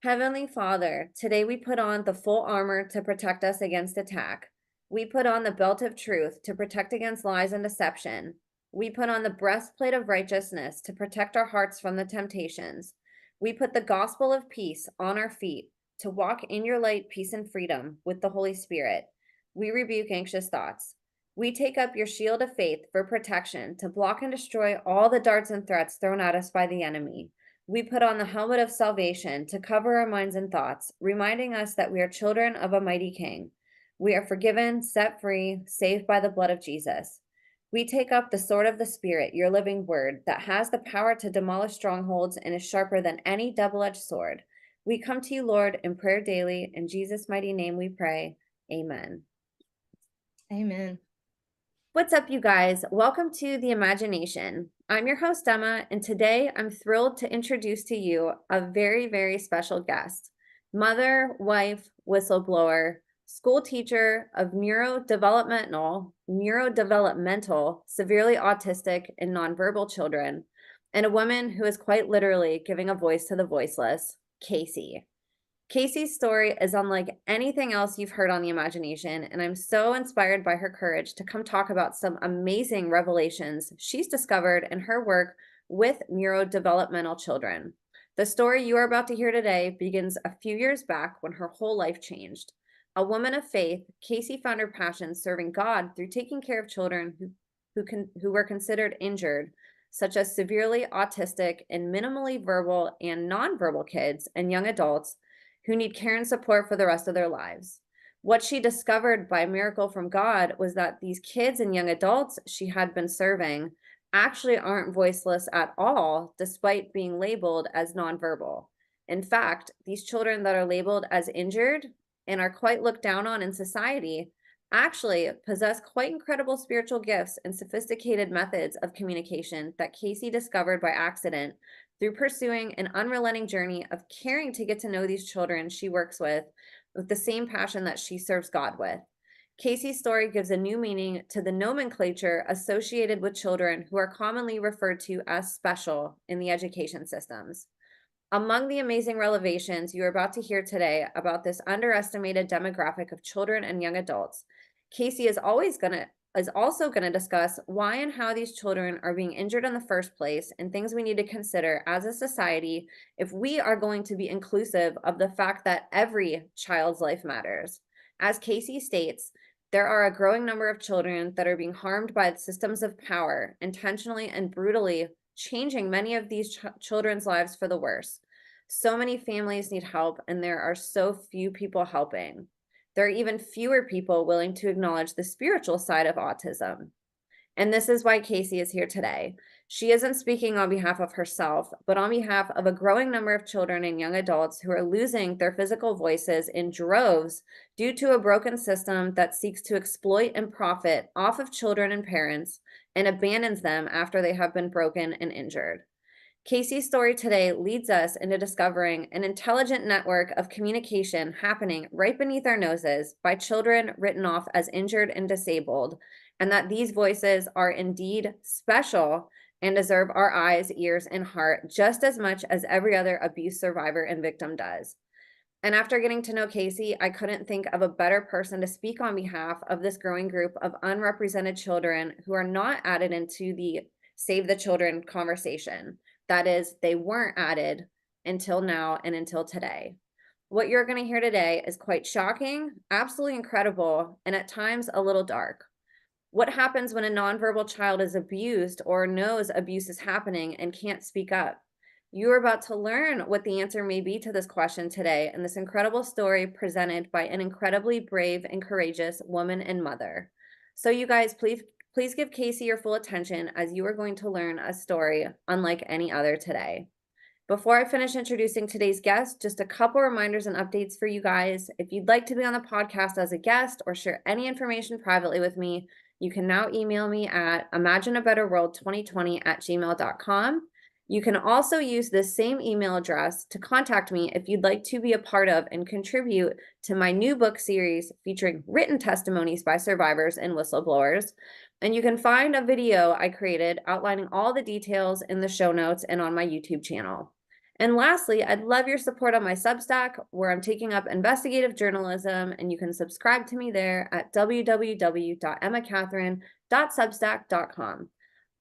Heavenly Father, today we put on the full armor to protect us against attack. We put on the belt of truth to protect against lies and deception. We put on the breastplate of righteousness to protect our hearts from the temptations. We put the gospel of peace on our feet to walk in your light, peace, and freedom with the Holy Spirit. We rebuke anxious thoughts. We take up your shield of faith for protection to block and destroy all the darts and threats thrown at us by the enemy. We put on the helmet of salvation to cover our minds and thoughts, reminding us that we are children of a mighty King. We are forgiven, set free, saved by the blood of Jesus. We take up the sword of the Spirit, your living word, that has the power to demolish strongholds and is sharper than any double-edged sword. We come to you, Lord, in prayer daily. In Jesus' mighty name we pray. Amen. Amen. What's up, you guys? Welcome to The Imagination. I'm your host, Emma, and today I'm thrilled to introduce to you a very, very special guest, mother, wife, whistleblower, school teacher of neurodevelopmental, severely autistic, and nonverbal children, and a woman who is quite literally giving a voice to the voiceless, Casey. Casey's story is unlike anything else you've heard on The Imagination, and I'm so inspired by her courage to come talk about some amazing revelations she's discovered in her work with neurodevelopmental children. The story you are about to hear today begins a few years back when her whole life changed. A woman of faith, Casey found her passion serving God through taking care of children who were considered injured, such as severely autistic and minimally verbal and nonverbal kids and young adults who need care and support for the rest of their lives. What she discovered by miracle from God was that these kids and young adults she had been serving actually aren't voiceless at all, despite being labeled as nonverbal. In fact, these children that are labeled as injured and are quite looked down on in society actually possess quite incredible spiritual gifts and sophisticated methods of communication that Casey discovered by accident through pursuing an unrelenting journey of caring to get to know these children she works with the same passion that she serves God with. Casey's story gives a new meaning to the nomenclature associated with children who are commonly referred to as special in the education systems. Among the amazing revelations you are about to hear today about this underestimated demographic of children and young adults, Casey is also going to discuss why and how these children are being injured in the first place and things we need to consider as a society if we are going to be inclusive of the fact that every child's life matters. As Casey states, there are a growing number of children that are being harmed by the systems of power, intentionally and brutally changing many of these children's lives for the worse. So many families need help, and there are so few people helping. There are even fewer people willing to acknowledge the spiritual side of autism. And this is why Casey is here today. She isn't speaking on behalf of herself, but on behalf of a growing number of children and young adults who are losing their physical voices in droves due to a broken system that seeks to exploit and profit off of children and parents and abandons them after they have been broken and injured. Casey's story today leads us into discovering an intelligent network of communication happening right beneath our noses by children written off as injured and disabled, and that these voices are indeed special and deserve our eyes, ears, and heart just as much as every other abuse survivor and victim does. And after getting to know Casey, I couldn't think of a better person to speak on behalf of this growing group of unrepresented children who are not added into the Save the Children conversation. That is, they weren't added until now and until today. What you're going to hear today is quite shocking, absolutely incredible, and at times a little dark. What happens when a nonverbal child is abused or knows abuse is happening and can't speak up? You are about to learn what the answer may be to this question today in this incredible story presented by an incredibly brave and courageous woman and mother. So you guys, please give Casey your full attention as you are going to learn a story unlike any other today. Before I finish introducing today's guest, just a couple reminders and updates for you guys. If you'd like to be on the podcast as a guest or share any information privately with me, you can now email me at imagineabetterworld2020@gmail.com. You can also use this same email address to contact me if you'd like to be a part of and contribute to my new book series featuring written testimonies by survivors and whistleblowers. And you can find a video I created outlining all the details in the show notes and on my YouTube channel. And lastly, I'd love your support on my Substack, where I'm taking up investigative journalism, and you can subscribe to me there at www.emmacatherine.substack.com.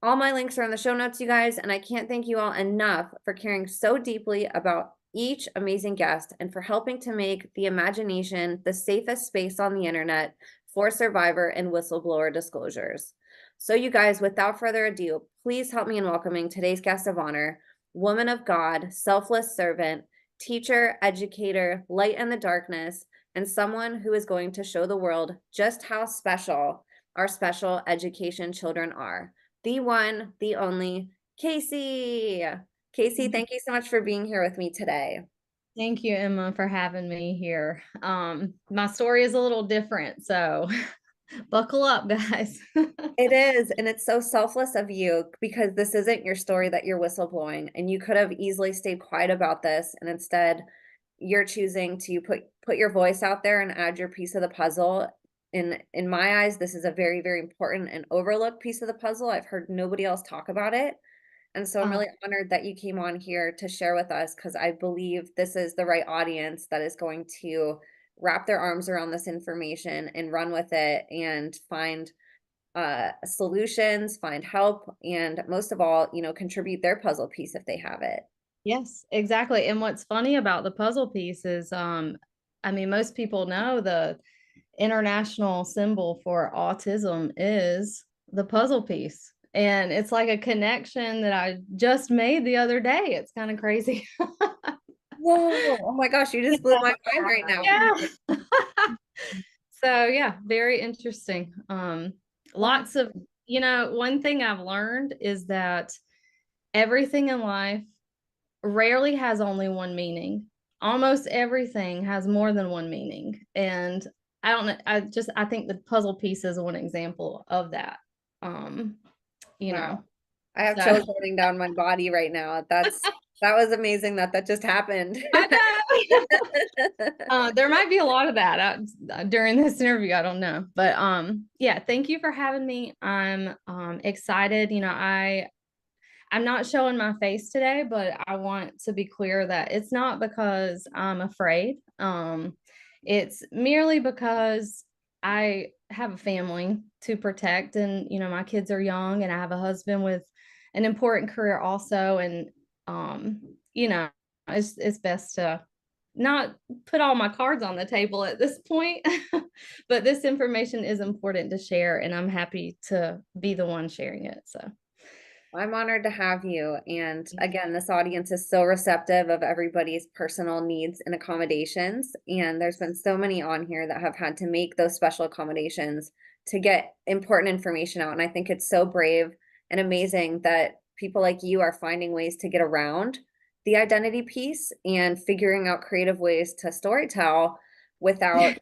All my links are in the show notes, you guys, and I can't thank you all enough for caring so deeply about each amazing guest and for helping to make the imagination the safest space on the internet for survivor and whistleblower disclosures. So, you guys, without further ado, please help me in welcoming today's guest of honor, woman of God, selfless servant, teacher, educator, light in the darkness, and someone who is going to show the world just how special our special education children are. The one, the only, Casey. Casey, thank you so much for being here with me today. Thank you, Emma, for having me here. My story is a little different, so buckle up, guys. It is, and it's so selfless of you because this isn't your story that you're whistleblowing, and you could have easily stayed quiet about this, and instead you're choosing to put your voice out there and add your piece of the puzzle. In my eyes, this is a very, very important and overlooked piece of the puzzle. I've heard nobody else talk about it. And so I'm Oh, really honored that you came on here to share with us because I believe this is the right audience that is going to wrap their arms around this information and run with it and find solutions, find help, and most of all, contribute their puzzle piece if they have it. yes, exactly. And what's funny about the puzzle piece is, I mean, most people know the international symbol for autism is the puzzle piece. And it's like a connection that I just made the other day. It's kind of crazy. Whoa, oh my gosh, you just blew my mind right now. Yeah. So yeah, very interesting. Wow. Lots of, one thing I've learned is that everything in life rarely has only one meaning. Almost everything has more than one meaning. And I don't know, I think the puzzle piece is one example of that. Um, you Wow. know. I have So chills running down my body right now. That was amazing that just happened. I know. There might be a lot of that during this interview. I don't know, but yeah. Thank you for having me. I'm excited. I'm not showing my face today, but I want to be clear that it's not because I'm afraid. It's merely because I have a family to protect, and my kids are young, and I have a husband with an important career also, and you know, it's best to not put all my cards on the table at this point. But this information is important to share, and I'm happy to be the one sharing it. So I'm honored to have you. And again, this audience is so receptive of everybody's personal needs and accommodations. And there's been so many on here that have had to make those special accommodations to get important information out. And I think it's so brave and amazing that people like you are finding ways to get around the identity piece and figuring out creative ways to storytell without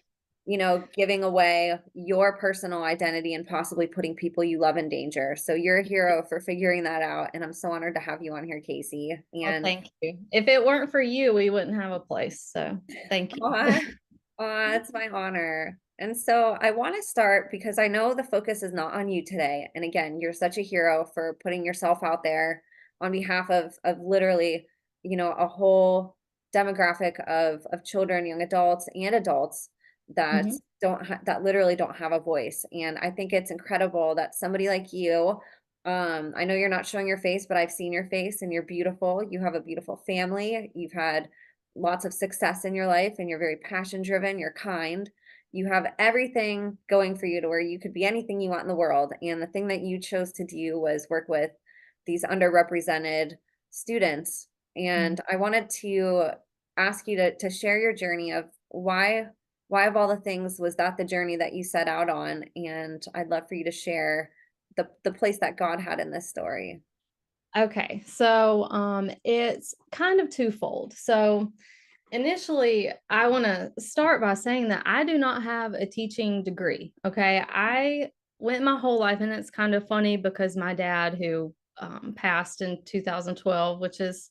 giving away your personal identity and possibly putting people you love in danger. So you're a hero for figuring that out. And I'm so honored to have you on here, Casey. well, And thank you. If it weren't for you, we wouldn't have a place. So thank you. aw, it's my honor. And so I want to start because I know the focus is not on you today. And again, you're such a hero for putting yourself out there on behalf of literally, a whole demographic of children, young adults, and adults that Mhm. that literally don't have a voice. And I think it's incredible that somebody like you, I know you're not showing your face, but I've seen your face and you're beautiful. You have a beautiful family. You've had lots of success in your life and you're very passion driven, you're kind. You have everything going for you to where you could be anything you want in the world. And the thing that you chose to do was work with these underrepresented students. Mhm. And I wanted to ask you to share your journey of why of all the things was that the journey that you set out on? And I'd love for you to share the place that God had in this story. Okay, so it's kind of twofold. So initially, I want to start by saying that I do not have a teaching degree. Okay, I went my whole life, and it's kind of funny because my dad, who passed in 2012, which is,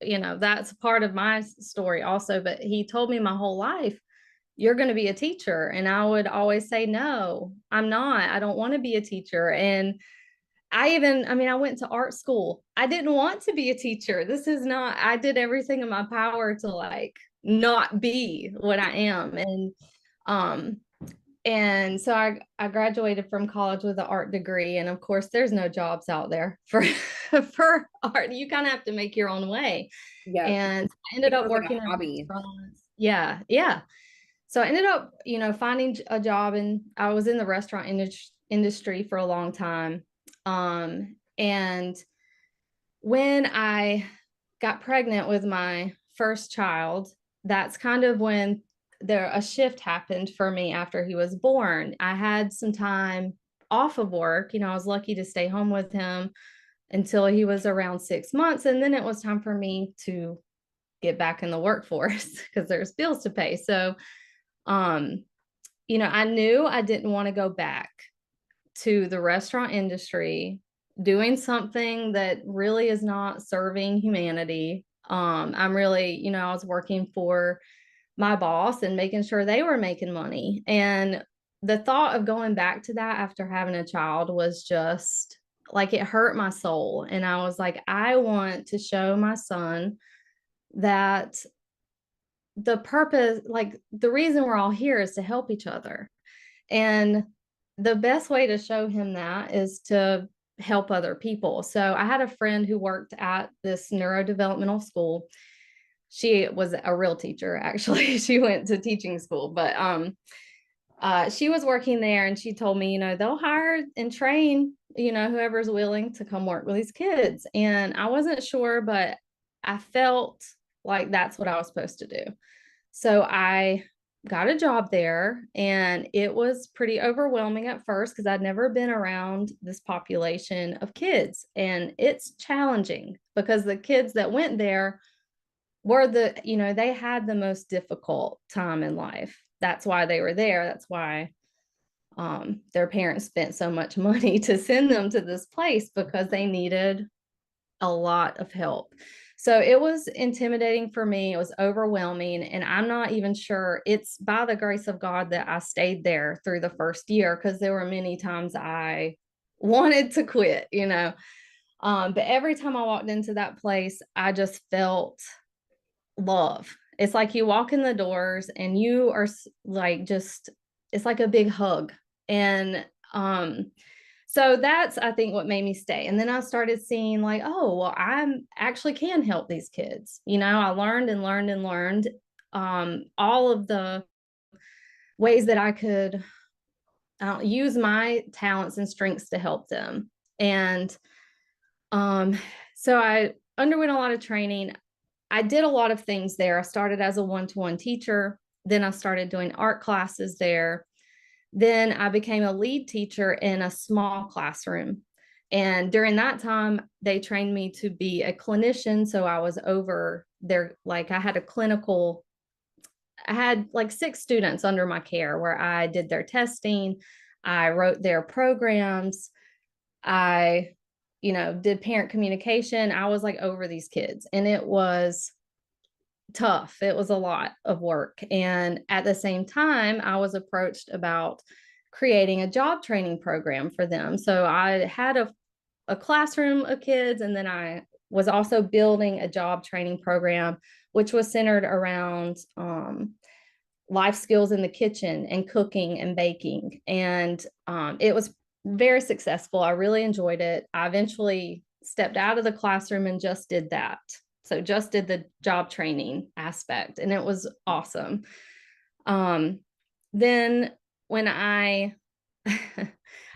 that's part of my story also, but he told me my whole life, you're going to be a teacher. And I would always say, no, I'm not. I don't want to be a teacher. And I went to art school. I didn't want to be a teacher. I did everything in my power to like not be what I am. Um, and so I graduated from college with an art degree. And of course, there's no jobs out there for for art. You kind of have to make your own way. Yeah. And I ended up Becomes like working a in hobby. restaurants. Yeah, yeah. So I ended up, finding a job, and I was in the restaurant industry for a long time. And when I got pregnant with my first child, that's kind of when a shift happened for me after he was born. I had some time off of work. I was lucky to stay home with him until he was around 6 months. And then it was time for me to get back in the workforce because there's bills to pay. So, um, I knew I didn't want to go back to the restaurant industry doing something that really is not serving humanity. I'm really, I was working for my boss and making sure they were making money. And the thought of going back to that after having a child was just like it hurt my soul. And I was like, I want to show my son that the purpose, like the reason we're all here is to help each other. And the best way to show him that is to help other people. So I had a friend who worked at this neurodevelopmental school. She was a real teacher, actually. She went to teaching school, but she was working there, and she told me, they'll hire and train, whoever's willing to come work with these kids. And I wasn't sure, but I felt like that's what I was supposed to do. So I got a job there, and it was pretty overwhelming at first because I'd never been around this population of kids. And it's challenging because the kids that went there were they had the most difficult time in life. That's why they were there. That's why their parents spent so much money to send them to this place, because they needed a lot of help. So it was intimidating for me. It was overwhelming. And I'm not even sure, it's by the grace of God that I stayed there through the first year, because there were many times I wanted to quit. But every time I walked into that place, I just felt love. It's like you walk in the doors and you are like, just, it's like a big hug. And so that's, I think, what made me stay. And then I started seeing like, oh, well, I'm actually can help these kids. I learned and learned and learned all of the ways that I could use my talents and strengths to help them. And so I underwent a lot of training. I did a lot of things there. I started as a one-to-one teacher. Then I started doing art classes there. Then I became a lead teacher in a small classroom. And during that time, they trained me to be a clinician. So I was over there, like I had like 6 students under my care where I did their testing. I wrote their programs. I, did parent communication. I was like over these kids, and it was tough. It was a lot of work. And at the same time, I was approached about creating a job training program for them. So I had a classroom of kids, and then I was also building a job training program, which was centered around life skills in the kitchen and cooking and baking. And it was very successful. I really enjoyed it. I eventually stepped out of the classroom and just did that. So just did the job training aspect, and it was awesome. Then when I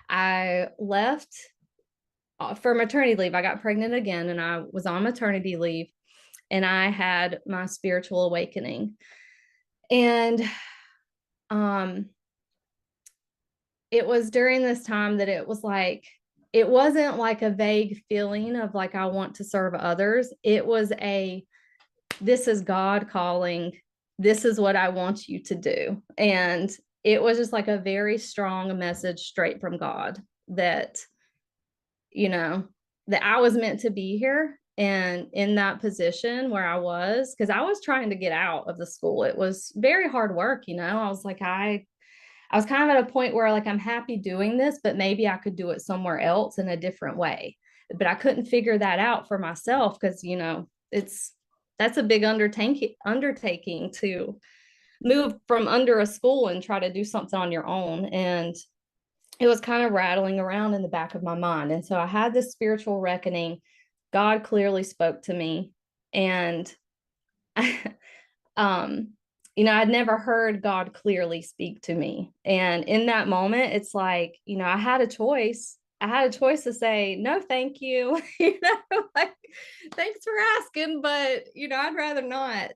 I left for maternity leave, I got pregnant again, and I was on maternity leave, and I had my spiritual awakening. And it was during this time that it was like, it wasn't like a vague feeling of like, I want to serve others. It was this is God calling. This is what I want you to do. And it was just like a very strong message straight from God that, that I was meant to be here and in that position where I was, because I was trying to get out of the school. It was very hard work. I was like, I was kind of at a point where like, I'm happy doing this, but maybe I could do it somewhere else in a different way. But I couldn't figure that out for myself because, that's a big undertaking to move from under a school and try to do something on your own. And it was kind of rattling around in the back of my mind. And so I had this spiritual reckoning. God clearly spoke to me. And um, I'd never heard God clearly speak to me. And in that moment, it's like, I had a choice. I had a choice to say, no, thank you. Like, thanks for asking, but I'd rather not.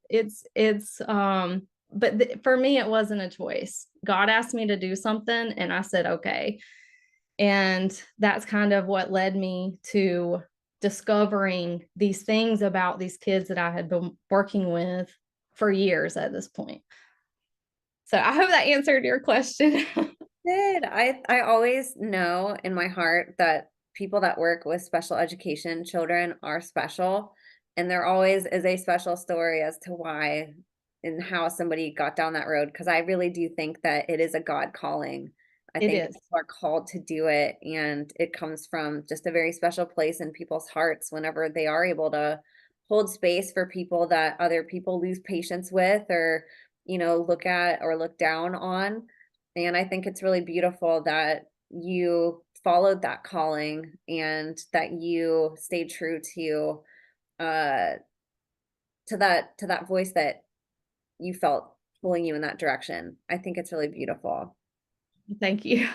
But for me, it wasn't a choice. God asked me to do something, and I said, okay. And that's kind of what led me to discovering these things about these kids that I had been working with for years at this point. So I hope that answered your question. Did. I always know in my heart that people that work with special education children are special, and there always is a special story as to why and how somebody got down that road, because I really do think that it is a God calling. I It think is. people are called to do it, and it comes from just a very special place in people's hearts whenever they are able to hold space for people that other people lose patience with, or look at or look down on. And I think it's really beautiful that you followed that calling and that you stayed true uh to that voice that you felt pulling you in that direction. I think it's really beautiful. Thank you.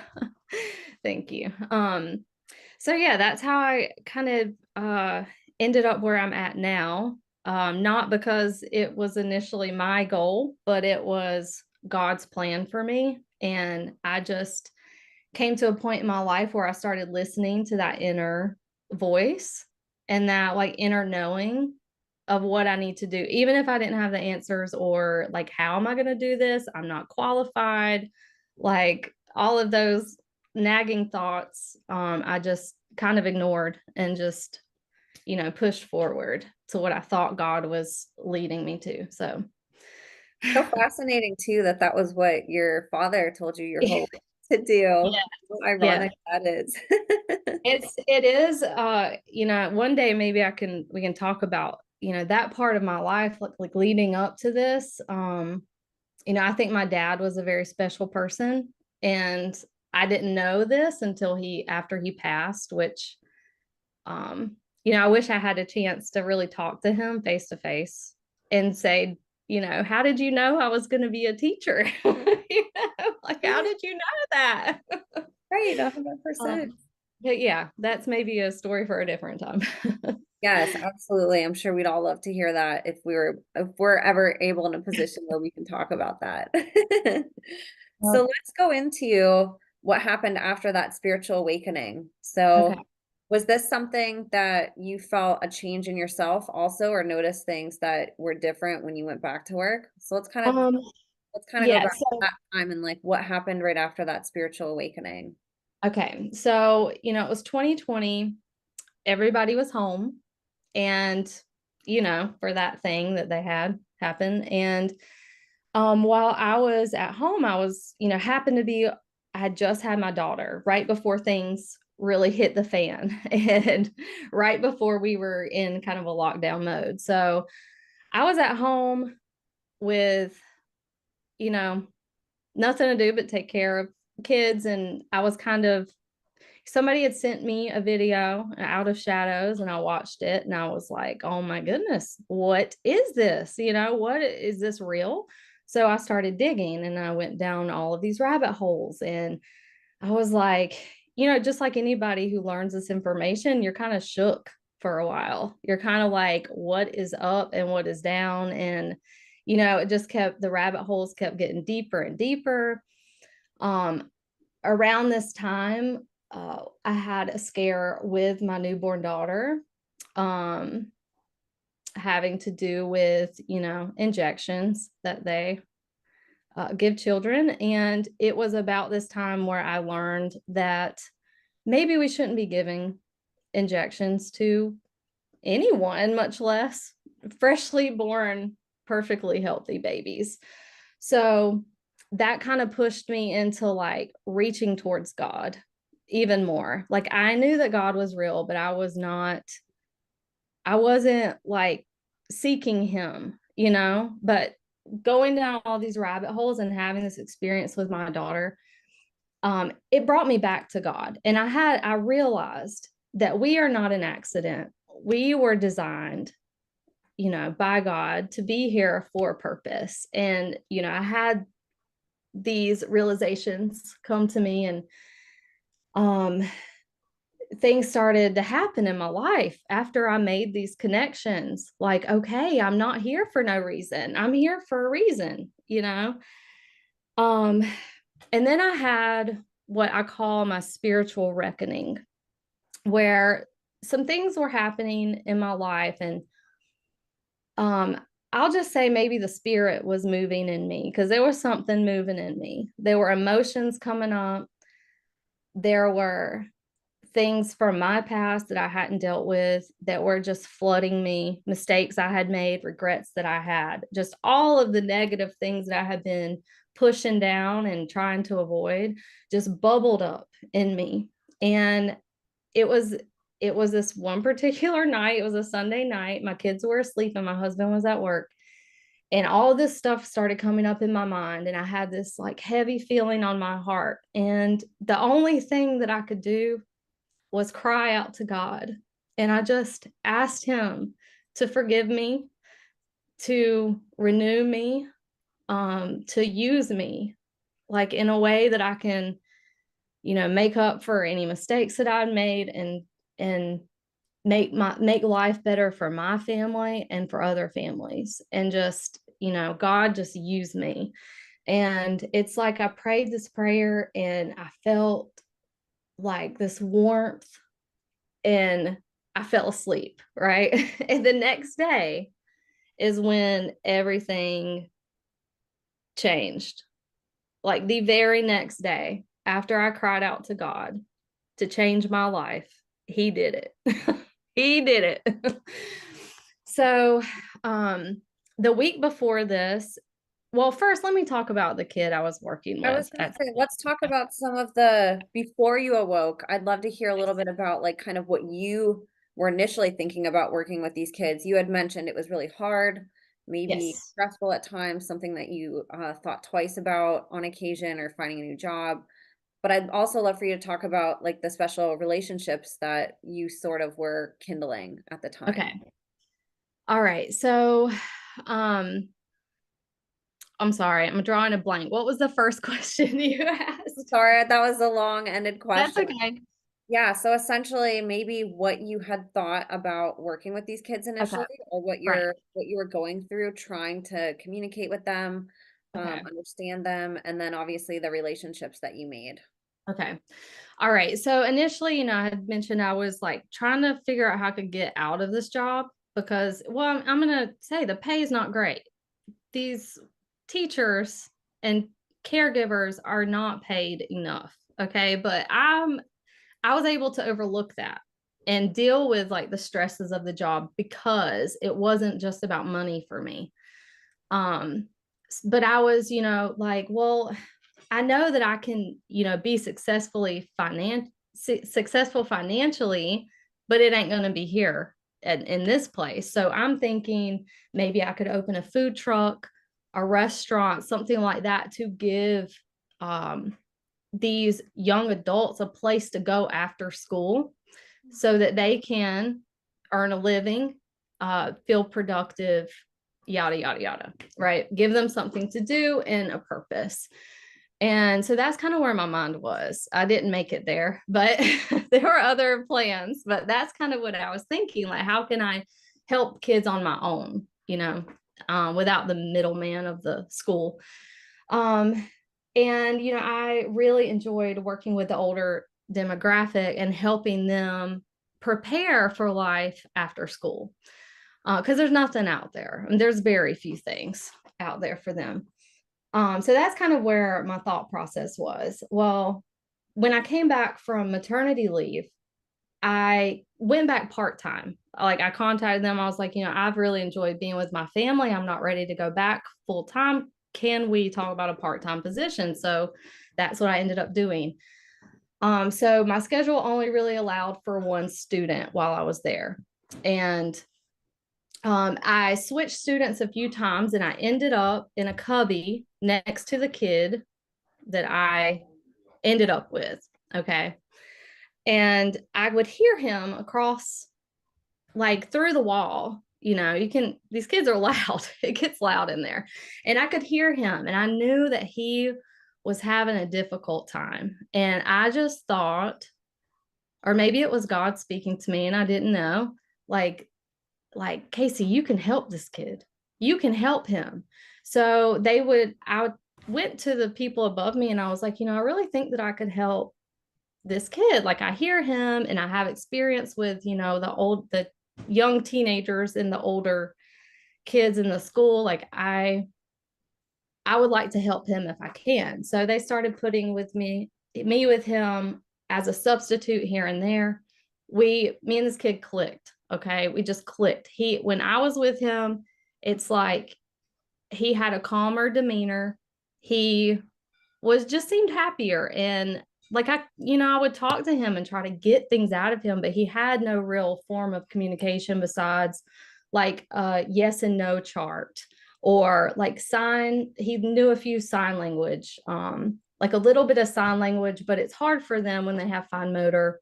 Thank you. So yeah, that's how I kind of ended up where I'm at now. Not because it was initially my goal, but it was God's plan for me. And I just came to a point in my life where I started listening to that inner voice and that like inner knowing of what I need to do, even if I didn't have the answers or like, how am I going to do this? I'm not qualified. Like all of those nagging thoughts, I just kind of ignored and just, pushed forward to what I thought God was leading me to. So, So fascinating too that that was what your father told you your whole life to do. yeah, How yeah. ironic that is. It is one day maybe we can talk about, that part of my life, like leading up to this. I think my dad was a very special person, and I didn't know this until after he passed, which I wish I had a chance to really talk to him face to face and say, how did you know I was going to be a teacher? Like, how did you know that? Right, Um, 100%. but yeah, that's maybe a story for a different time. Yes, absolutely. I'm sure we'd all love to hear that if we're ever able in a position where we can talk about that. So Well, let's go into what happened after that spiritual awakening. okay. So was this something that you felt a change in yourself also, or noticed things that were different when you went back to work? So Um, let's kind of go yeah, back to so that time and like what happened right after that spiritual awakening. okay. So, it was 2020. Everybody was home and for that thing that they had happen. And while I was at home, I was, happened to be, I had just had my daughter right before things really hit the fan and right before we were in kind of a lockdown mode. So I was at home with, you know, nothing to do but take care of kids. And I was kind of, somebody had sent me a video out of shadows and I watched it and I was like, oh my goodness, what is this? What is this real? So I started digging and I went down all of these rabbit holes and I was like, just like anybody who learns this information, you're kind of shook for a while. You're kind of like, what is up and what is down? And, it just the rabbit holes kept getting deeper and deeper. Um, Around this time, I had a scare with my newborn daughter, um, having to do with, injections that they give children. And it was about this time where I learned that maybe we shouldn't be giving injections to anyone, much less freshly born, perfectly healthy babies. So that kind of pushed me into like reaching towards God even more. Like I knew that God was real, but I wasn't like seeking him, you know, but going down all these rabbit holes and having this experience with my daughter, it brought me back to God. And I realized that we are not an accident. We were designed, you know, by God to be here for a purpose. And, you know, I had these realizations come to me, and um things started to happen in my life after I made these connections. Like, okay, I'm not here for no reason. I'm here for a reason, you know? Um, and then I had what I call my spiritual reckoning, where some things were happening in my life. And um, I'll just say maybe the spirit was moving in me, because there was something moving in me. There were emotions coming up. There were things from my past that I hadn't dealt with that were just flooding me, mistakes I had made, regrets that I had, just all of the negative things that I had been pushing down and trying to avoid just bubbled up in me. And it was this one particular night. It was a Sunday night. My kids were asleep and my husband was at work. And all of this stuff started coming up in my mind. And I had this like heavy feeling on my heart. And the only thing that I could do was cry out to God. And I just asked him to forgive me, to renew me, to use me like in a way that I can, you know, make up for any mistakes that I'd made, and make life better for my family and for other families. And just, you know, God just used me. And it's like I prayed this prayer and I felt like this warmth, and I fell asleep, right? And the next day is when everything changed. Like the very next day, after I cried out to God to change my life, he did it. He did it. So, the week before this, well, first, let me talk about the kid I was working I with was gonna say, let's talk about some of the before you awoke. I'd love to hear a little bit about like kind of what you were initially thinking about working with these kids. You had mentioned it was really hard, maybe Yes. stressful at times, something that you thought twice about on occasion or finding a new job. But I'd also love for you to talk about like the special relationships that you sort of were kindling at the time. Okay. All right. So, um, I'm sorry, I'm drawing a blank. What was the first question you asked? Sorry, that was a long-ended That's question. okay. Yeah, so essentially maybe what you had thought about working with these kids Okay. initially, or Right. what you were going through trying to communicate with them, Okay. understand them, and then obviously the relationships that you made. Okay. All right. So initially, you know, I had mentioned I was like trying to figure out how I could get out of this job because, well, I'm going to say the pay is not great. These teachers and caregivers are not paid enough. Okay. But I was able to overlook that and deal with like the stresses of the job because it wasn't just about money for me. Um, but I was, you know, like, well, I know that I can, you know, be successful financially, but it ain't going to be here in this place. So I'm thinking maybe I could open a food truck, a restaurant, something like that to give um, these young adults a place to go after school so that they can earn a living, feel productive, yada, yada, yada, right? Give them something to do and a purpose. And so that's kind of where my mind was. I didn't make it there, but there were other plans. But that's kind of what I was thinking. Like, how can I help kids on my own, you know, without the middleman of the school? Um, and, you know, I really enjoyed working with the older demographic and helping them prepare for life after school. Because there's nothing out there, and there's very few things out there for them. So that's kind of where my thought process was. Well, when I came back from maternity leave, I went back part time. Like I contacted them. I was like, you know, I've really enjoyed being with my family. I'm not ready to go back full time. can we talk about a part-time position? So that's what I ended up doing. So my schedule only really allowed for one student while I was there. And I switched students a few times, and I ended up in a cubby next to the kid that I ended up with. Okay. And I would hear him across, like through the wall. These kids are loud. It gets loud in there. And I could hear him, and I knew that he was having a difficult time. And I just thought, or maybe it was God speaking to me and I didn't know, like, Casey, you can help this kid. You can help him. So I went to the people above me and I was like, I really think that I could help this kid. Like, I hear him and I have experience with, the young teenagers and the older kids in the school. Like, I would like to help him if I can. So they started putting me with him as a substitute here and there. Me and this kid clicked. Okay. We just clicked. When I was with him, it's like he had a calmer demeanor. He just seemed happier. And like, I would talk to him and try to get things out of him, but he had no real form of communication besides like a yes and no chart, or like he knew a few sign language, like a little bit of sign language, but it's hard for them when they have fine motor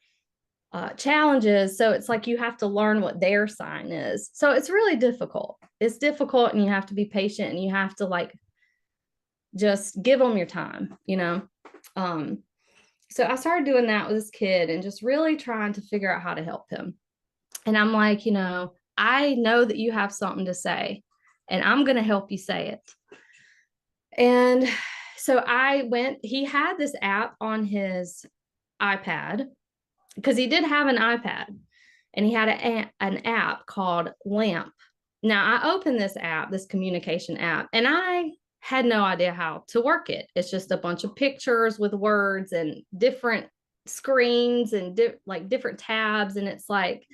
challenges. So it's like you have to learn what their sign is. So it's really difficult. It's difficult, and you have to be patient, and you have to like just give them your time. So I started doing that with this kid and just really trying to figure out how to help him. And I'm like, I know that you have something to say, and I'm going to help you say it. And so he had this app on his iPad, because he did have an iPad, and he had an app called LAMP. Now I opened this communication app, and I had no idea how to work it. It's just a bunch of pictures with words and different screens and different tabs. And it's like,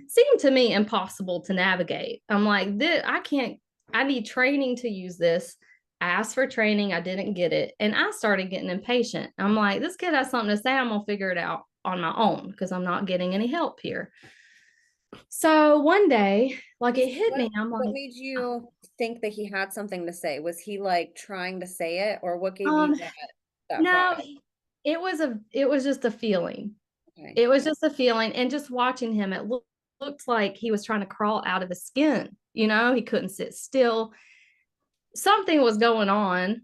seemed to me impossible to navigate. I'm like, I need training to use this. I asked for training. I didn't get it. And I started getting impatient. I'm like, this kid has something to say. I'm going to figure it out on my own, because I'm not getting any help here. So one day, like, it hit me. I'm What like, made you think that he had something to say? Was he like trying to say it, or what gave you that no, vibe? it was just a feeling. Okay. It was just a feeling. And just watching him, it looked like he was trying to crawl out of his skin. He couldn't sit still. Something was going on,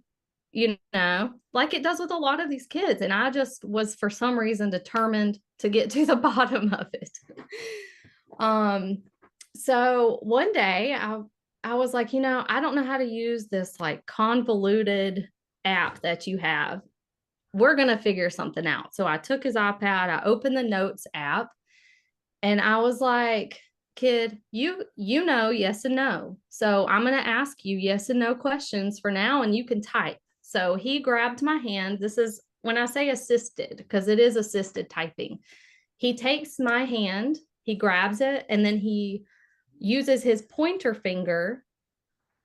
like it does with a lot of these kids. And I just was, for some reason, determined to get to the bottom of it. So one day I was like, I don't know how to use this like convoluted app that you have. We're going to figure something out. So I took his iPad, I opened the notes app, and I was like, kid, you know, yes and no. So I'm going to ask you yes and no questions for now, and you can type. So he grabbed my hand. This is when I say assisted, because it is assisted typing. He takes my hand, he grabs it, and then he uses his pointer finger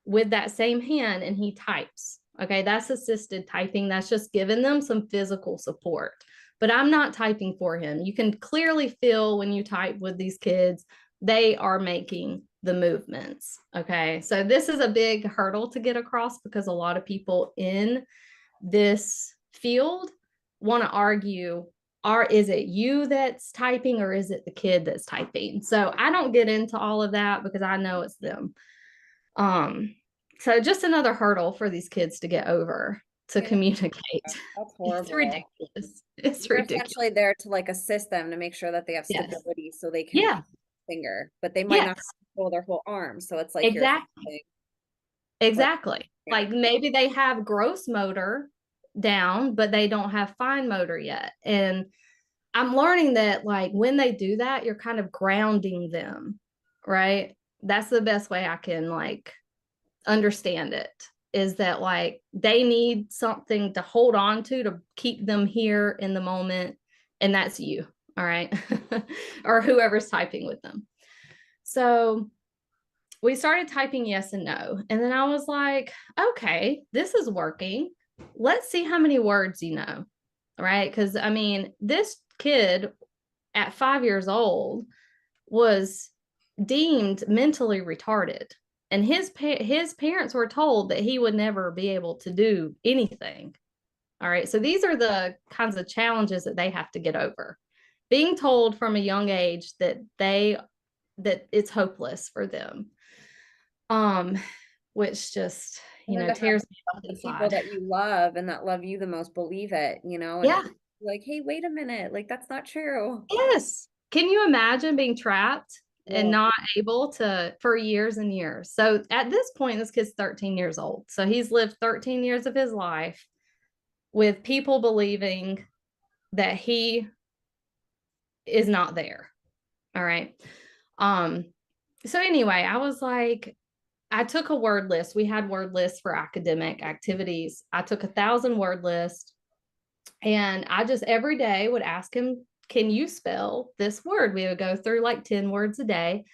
with that same hand and he types. Okay, that's assisted typing. That's just giving them some physical support. But I'm not typing for him. You can clearly feel when you type with these kids, they are making the movements. Okay, so this is a big hurdle to get across, because a lot of people in this field want to argue, is it you that's typing, or is it the kid that's typing? So I don't get into all of that, because I know it's them. So just another hurdle for these kids to get over, to communicate. That's horrible. It's ridiculous. It's You're ridiculous. essentially there to like assist them to make sure that they have Yes. stability so they can Yeah. finger, but they might not Yes. control their whole arm. So it's like Exactly. Exactly. Like maybe they have gross motor down, but they don't have fine motor yet. And I'm learning that like when they do that, you're kind of grounding them, right? That's the best way I can like understand it, is that like they need something to hold on to keep them here in the moment. And that's you. All right. Or whoever's typing with them. So we started typing yes and no. And then I was like, okay, this is working. Let's see how many words you know. Right. Because I mean, this kid at 5 years old was deemed mentally retarded. And his parents were told that he would never be able to do anything. All right. So these are the kinds of challenges that they have to get over. Being told from a young age that it's hopeless for them. Um, which just, And then to have tears me up the people inside. that you love and that love you the most believe it, and Yeah. it's like, hey, wait a minute, like that's not true. Yes. Can you imagine being trapped and Well, not able to for years and years? So at this point, this kid's 13 years old. So he's lived 13 years of his life with people believing that he is not there. All right. Um, so anyway, I was like, I took a word list. We had word lists for academic activities. I took 1,000 word list, and I just every day would ask him, can you spell this word? We would go through like 10 words a day.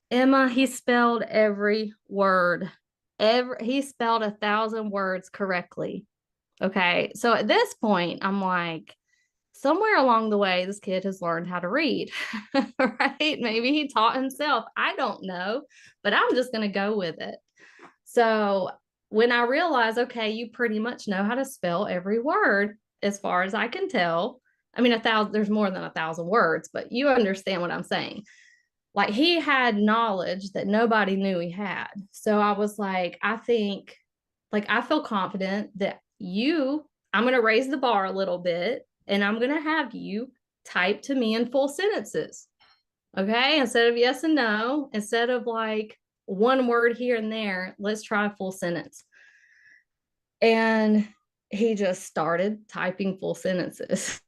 Emma, he spelled every word. He spelled 1,000 words correctly. Okay. So at this point, I'm like, somewhere along the way, this kid has learned how to read, right? Maybe he taught himself. I don't know, but I'm just going to go with it. So when I realized, okay, you pretty much know how to spell every word, as far as I can tell. I mean, 1,000, there's more than 1,000 words, but you understand what I'm saying. Like he had knowledge that nobody knew he had. So I was like, I think, like, I feel confident that I'm going to raise the bar a little bit and I'm going to have you type to me in full sentences. Okay. Instead of yes and no, instead of like one word here and there, let's try a full sentence. And he just started typing full sentences.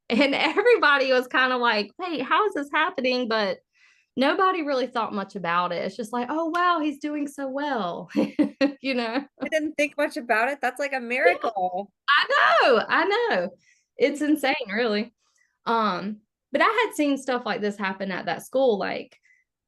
And everybody was kind of like, wait, how is this happening? But nobody really thought much about it. It's just like, oh, wow, he's doing so well. I didn't think much about it. That's like a Yeah, miracle. I know. It's insane, really. Um, but I had seen stuff like this happen at that school, like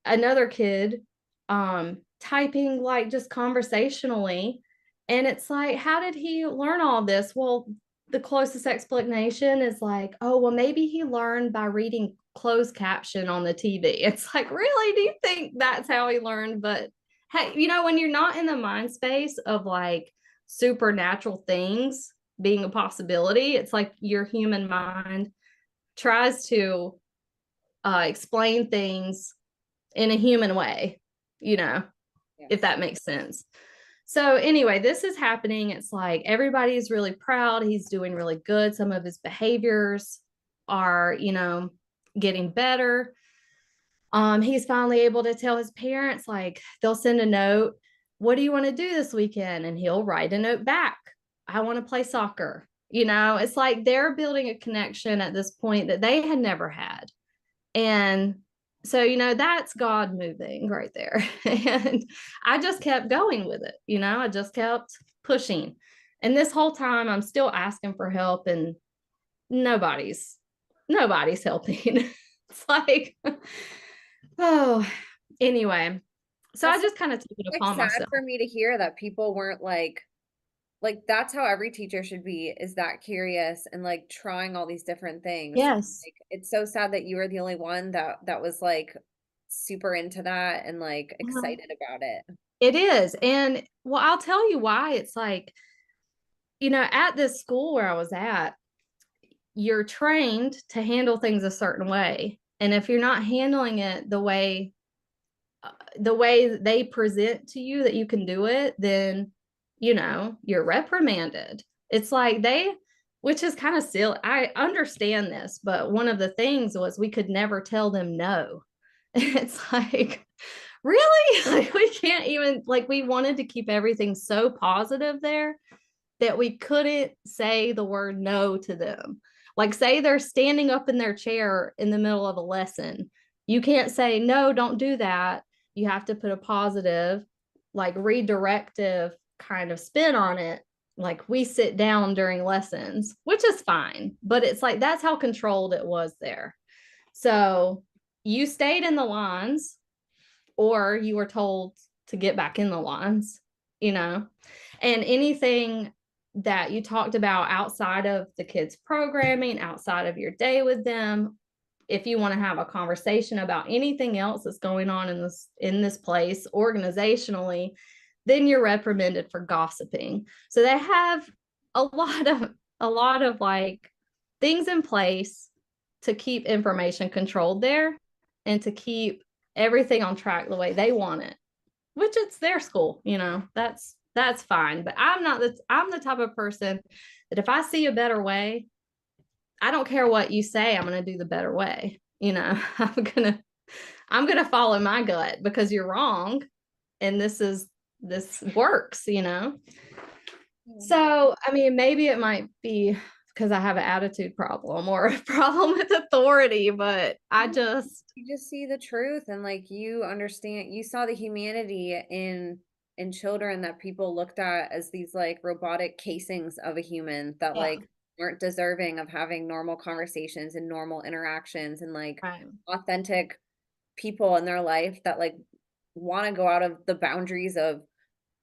another kid typing like just conversationally. And it's like, how did he learn all this? Well, the closest explanation is like, oh, well, maybe he learned by reading closed caption on the TV. It's like, really? Do you think that's how he learned? But hey, when you're not in the mind space of like supernatural things being a possibility, it's like your human mind tries to explain things in a human way, if Yes. that makes sense. So anyway, this is happening. It's like everybody's really proud. He's doing really good. Some of his behaviors are, getting better. He's finally able to tell his parents, like, they'll send a note, what do you want to do this weekend? And he'll write a note back. I want to play soccer. It's like they're building a connection at this point that they had never had. And so, that's God moving right there. And I just kept going with it. I just kept pushing. And this whole time I'm still asking for help and nobody's helping. It's like, oh, anyway. So I That's just kind of took it like upon sad myself. for me to hear that people weren't like that's how every teacher should be, is that curious and like trying all these different things. Yes. Like it's so sad that you were the only one that was like super into that and like Uh-huh. excited about it. It is. And well, I'll tell you why. It's like, at this school where I was at, you're trained to handle things a certain way. And if you're not handling it the way they present to you that you can do it, then you're reprimanded. It's like which is kind of silly. I understand this, but one of the things was we could never tell them no. It's like, really? Like we can't even, like, we wanted to keep everything so positive there that we couldn't say the word no to them. Like, say they're standing up in their chair in the middle of a lesson. You can't say, no, don't do that. You have to put a positive, like redirective kind of spin on it. Like, we sit down during lessons, which is fine. But it's like, that's how controlled it was there. So you stayed in the lines or you were told to get back in the lines, you know, and anything that you talked about outside of the kids' programming, outside of your day with them, if you want to have a conversation about anything else that's going on in this place organizationally, then you're reprimanded for gossiping. So they have a lot of like things in place to keep information controlled there and to keep everything on track the way they want it, which it's their school, you know, that's fine. But I'm the type of person that if I see a better way, I don't care what you say, I'm going to do the better way. You know, I'm going to follow my gut because you're wrong. And this works, you know? So, I mean, maybe it might be because I have an attitude problem or a problem with authority, but you just see the truth, and like you understand, you saw the humanity in children that people looked at as these like robotic casings of a human that yeah, like aren't deserving of having normal conversations and normal interactions and like right. authentic people in their life that like want to go out of the boundaries of,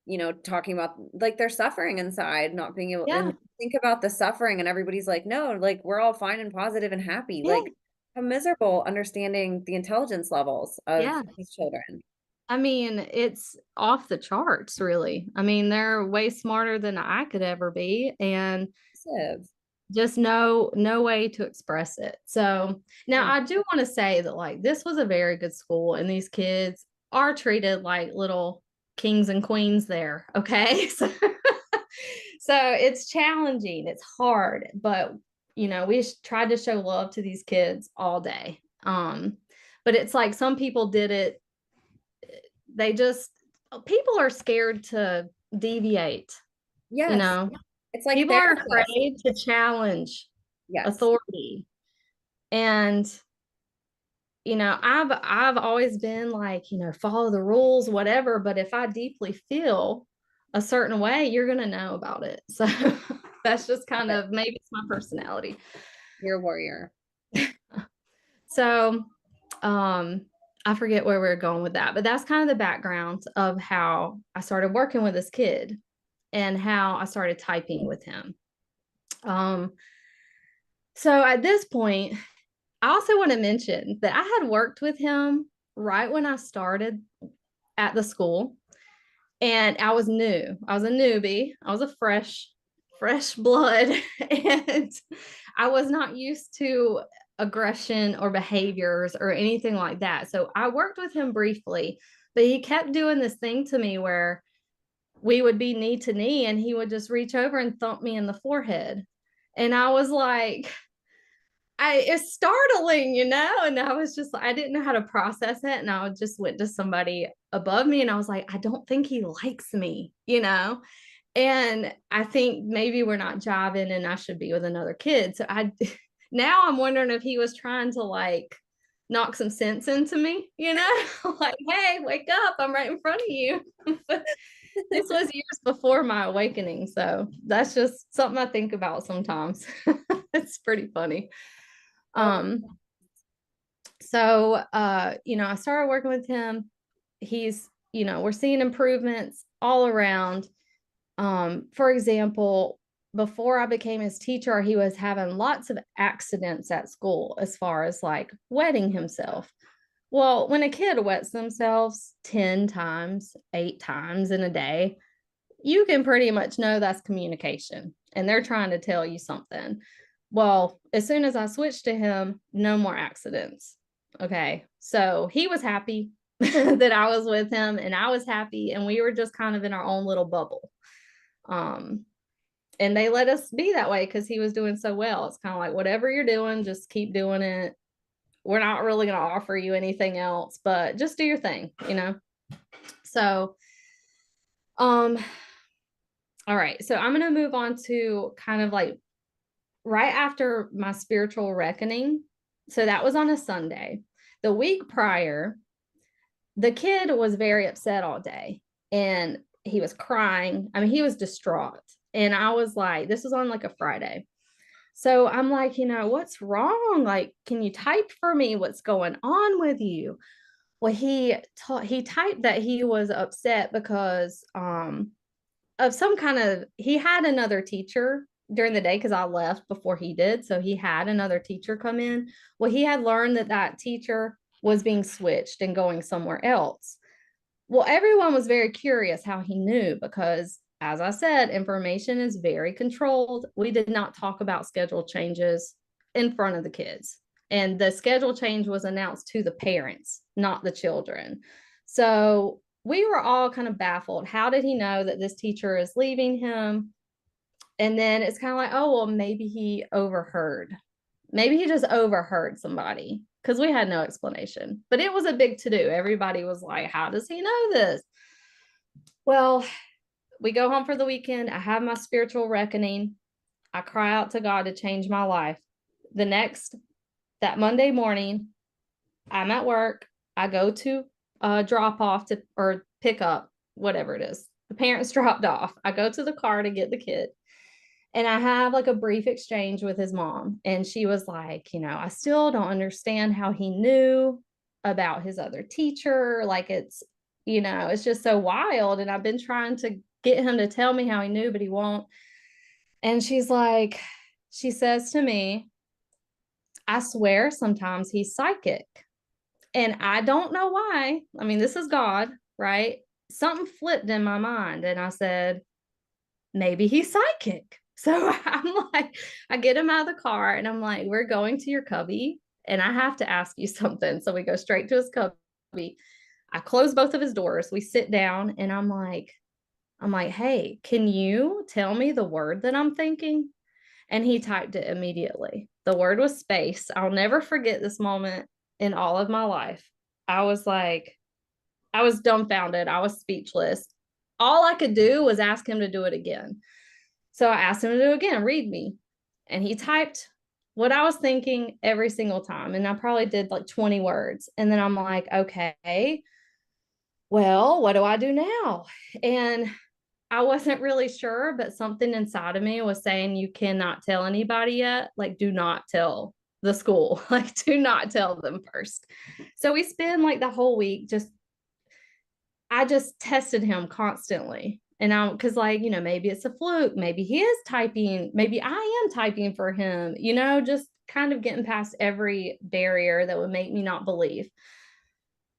you know, talking about like their suffering inside, not being able Yeah, and think about the suffering, and everybody's like, no, like we're all fine and positive and happy. yeah, Like how miserable understanding the intelligence levels of yeah. these children. I mean, it's off the charts, really. I mean, they're way smarter than I could ever be, and Massive. just no way to express it. So now Yeah. I do want to say that like this was a very good school, and these kids are treated like little kings and queens there. Okay. So it's challenging, it's hard, but you know, we tried to show love to these kids all day. But it's like some people did it, they just people are scared to deviate, you Yes. know. It's like People are therapists. afraid to challenge Yes. authority. And you know, I've always been like, you know, follow the rules, whatever, but if I deeply feel a certain way, you're going to know about it. So that's just kind of maybe it's my personality. You're a warrior. So I forget where we are going with that, but that's kind of the background of how I started working with this kid and how I started typing with him. Um so at this point, I also want to mention that I had worked with him right when I started at the school, and I was new. I was a newbie. I was a fresh blood, and I was not used to aggression or behaviors or anything like that. So I worked with him briefly, but he kept doing this thing to me where we would be knee to knee and he would just reach over and thump me in the forehead. And I was like, it's startling, you know, and I was just I didn't know how to process it, and I just went to somebody above me and I was like, I don't think he likes me, you know, and I think maybe we're not jiving and I should be with another kid. So I now I'm wondering if he was trying to like knock some sense into me, you know, like, hey, wake up, I'm right in front of you. But this was years before my awakening, so that's just something I think about sometimes. It's pretty funny. um so you know, I started working with him. He's, you know, we're seeing improvements all around. For example, before I became his teacher, he was having lots of accidents at school as far as like wetting himself. Well, when a kid wets themselves 10 times, 8 times in a day, you can pretty much know that's communication and they're trying to tell you something. Well, as soon as I switched to him, no more accidents. Okay. So he was happy that I was with him and I was happy, and we were just kind of in our own little bubble. Um, and they let us be that way because he was doing so well. It's kind of like, whatever you're doing, just keep doing it. We're not really going to offer you anything else, but just do your thing, you know? So, um, all right. So I'm going to move on to kind of like right after my spiritual reckoning. So that was on a Sunday. The week prior, the kid was very upset all day and he was crying. I mean, he was distraught. And I was like, this was on like a Friday. So I'm like, you know, what's wrong? Like, can you type for me? What's going on with you? Well, he typed that he was upset because of some kind of, he had another teacher during the day because I left before he did. So he had another teacher come in. Well, he had learned that that teacher was being switched and going somewhere else. Well, everyone was very curious how he knew because, as I said, information is very controlled. We did not talk about schedule changes in front of the kids. And the schedule change was announced to the parents, not the children. So we were all kind of baffled. How did he know that this teacher is leaving him? And then it's kind of like, oh, well, maybe he overheard. Maybe he just overheard somebody because we had no explanation. But it was a big to do. Everybody was like, how does he know this? Well, we go home for the weekend. I have my spiritual reckoning. I cry out to God to change my life. That Monday morning, I'm at work. I go to drop off to or pick up, whatever it is. The parents dropped off. I go to the car to get the kid. And I have like a brief exchange with his mom. And she was like, I still don't understand how he knew about his other teacher. Like it's just so wild. And I've been trying to get him to tell me how he knew, but he won't. And she says to me, I swear sometimes he's psychic. And I don't know why. I mean, this is God, right? Something flipped in my mind. And I said, maybe he's psychic. So I'm like, I get him out of the car and I'm like, we're going to your cubby and I have to ask you something. So we go straight to his cubby. I close both of his doors. We sit down and I'm like, hey, can you tell me the word that I'm thinking? And he typed it immediately. The word was space. I'll never forget this moment in all of my life. I was dumbfounded. I was speechless. All I could do was ask him to do it again. So I asked him to do it again, read me. And he typed what I was thinking every single time. And I probably did like 20 words. And then I'm like, okay, well, what do I do now? And I wasn't really sure, but something inside of me was saying, you cannot tell anybody yet. Like, do not tell the school. Like, do not tell them first. So we spend like the whole week I just tested him constantly. And because maybe it's a fluke. Maybe he is typing. Maybe I am typing for him, just kind of getting past every barrier that would make me not believe.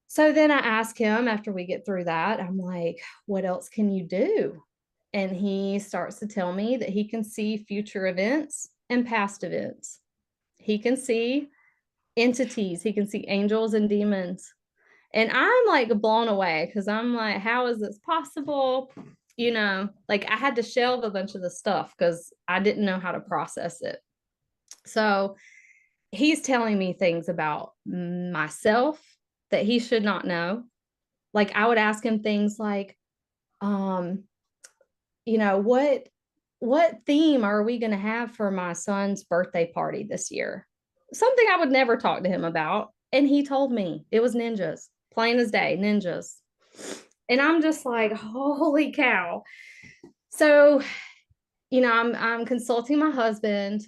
So then I ask him after we get through that, I'm like, what else can you do? And he starts to tell me that he can see future events and past events. He can see entities. He can see angels and demons. And I'm like blown away because I'm like, how is this possible? Like I had to shelve a bunch of the stuff because I didn't know how to process it. So he's telling me things about myself that he should not know. Like I would ask him things like, what theme are we going to have for my son's birthday party this year? Something I would never talk to him about. And he told me it was ninjas, plain as day, ninjas. And I'm just like, holy cow. So, I'm consulting my husband.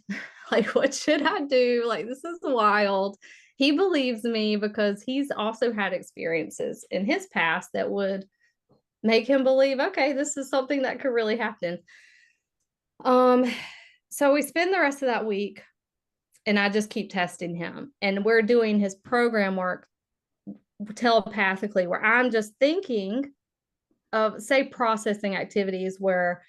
Like, what should I do? Like, this is wild. He believes me because he's also had experiences in his past that would make him believe, okay, this is something that could really happen. So we spend the rest of that week and I just keep testing him. And we're doing his program work telepathically, where I'm just thinking of, say, processing activities where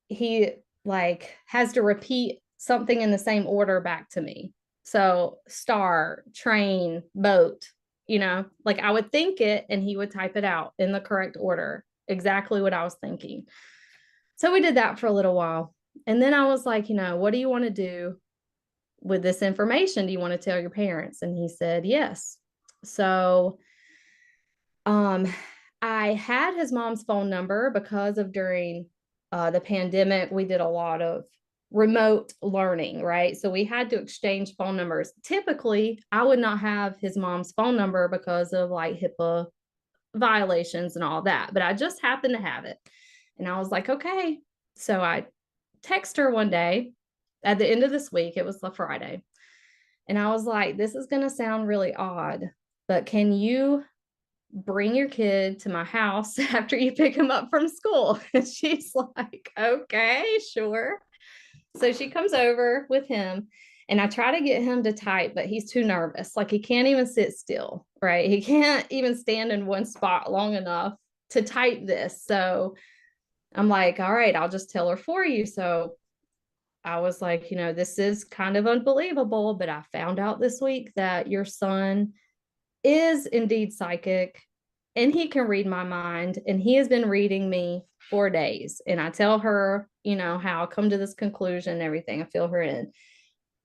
he like has to repeat something in the same order back to me. So star, train, boat, like I would think it and he would type it out in the correct order, exactly what I was thinking. So we did that for a little while. And then I was like, what do you want to do with this information? Do you want to tell your parents? And he said, yes. So I had his mom's phone number because of during the pandemic, we did a lot of remote learning, right? So we had to exchange phone numbers. Typically, I would not have his mom's phone number because of like HIPAA violations and all that, but I just happened to have it. And I was like, okay. So I text her one day at the end of this week. It was the Friday. And I was like, this is going to sound really odd, but can you bring your kid to my house after you pick him up from school? And she's like, okay, sure. So she comes over with him, and I try to get him to type, but he's too nervous. Like, he can't even sit still, right? He can't even stand in one spot long enough to type this. So I'm like, all right, I'll just tell her for you. So I was like, this is kind of unbelievable, but I found out this week that your son is indeed psychic, and he can read my mind, and he has been reading me for days. And I tell her, how I come to this conclusion and everything. I fill her in.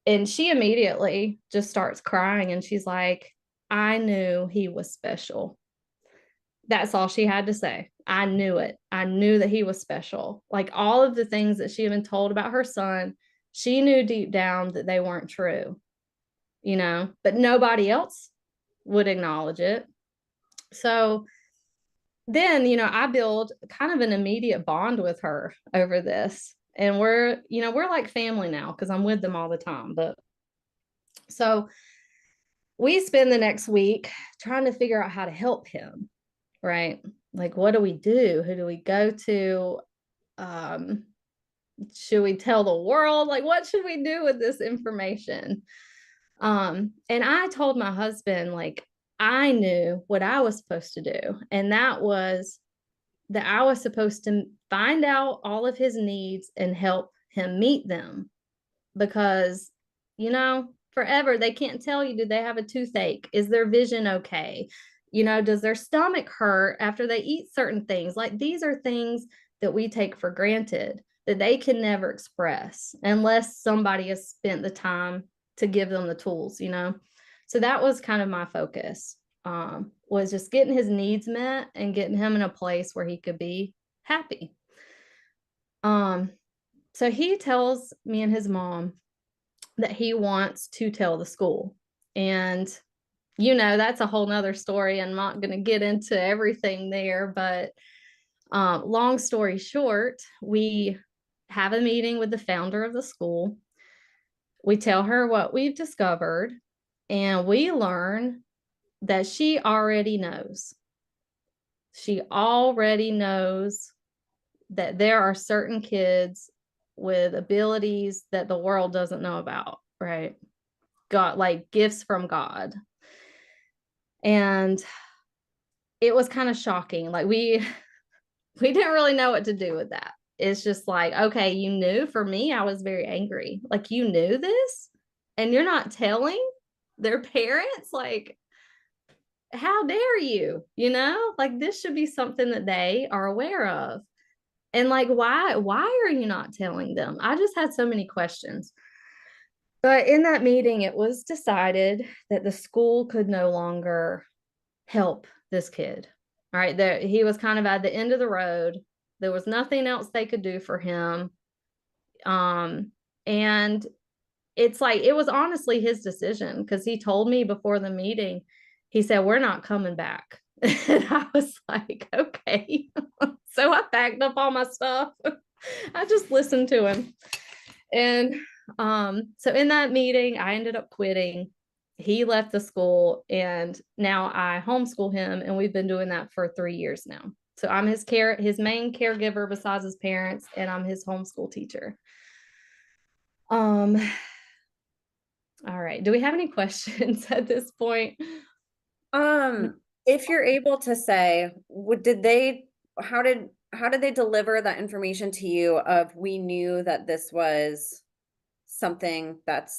And she immediately just starts crying, and she's like, I knew he was special. That's all she had to say. I knew it. I knew that he was special. Like, all of the things that she had been told about her son, she knew deep down that they weren't true, but nobody else would acknowledge it. So then, I build kind of an immediate bond with her over this. And we're like family now because I'm with them all the time. But so we spend the next week trying to figure out how to help him, right? Like, what do we do? Who do we go to? Should we tell the world? Like, what should we do with this information? And I told my husband, like, I knew what I was supposed to do. And that was that I was supposed to find out all of his needs and help him meet them. Because, forever they can't tell you, do they have a toothache? Is their vision okay? Does their stomach hurt after they eat certain things? Like, these are things that we take for granted that they can never express unless somebody has spent the time to give them the tools. So that was kind of my focus, was just getting his needs met and getting him in a place where he could be happy. So he tells me and his mom that he wants to tell the school. And, that's a whole nother story. I'm not going to get into everything there, but long story short, we have a meeting with the founder of the school. We tell her what we've discovered, and we learn that she already knows. She already knows that there are certain kids with abilities that the world doesn't know about, right? God, like gifts from God. And it was kind of shocking. Like, we didn't really know what to do with that. It's just like, okay, you knew. For me, I was very angry. Like, you knew this and you're not telling their parents? Like, how dare you? Like, this should be something that they are aware of. And like, why are you not telling them? I just had so many questions. But in that meeting, it was decided that the school could no longer help this kid. All right. He was kind of at the end of the road. There was nothing else they could do for him. And it's like, it was honestly his decision, because he told me before the meeting, he said, we're not coming back. And I was like, okay. So I packed up all my stuff. I just listened to him. And so in that meeting, I ended up quitting. He left the school, and now I homeschool him, and we've been doing that for 3 years now. So I'm his main caregiver besides his parents, and I'm his homeschool teacher. All right. Do we have any questions at this point? If you're able to say, how did they deliver that information to you of, we knew that this was something that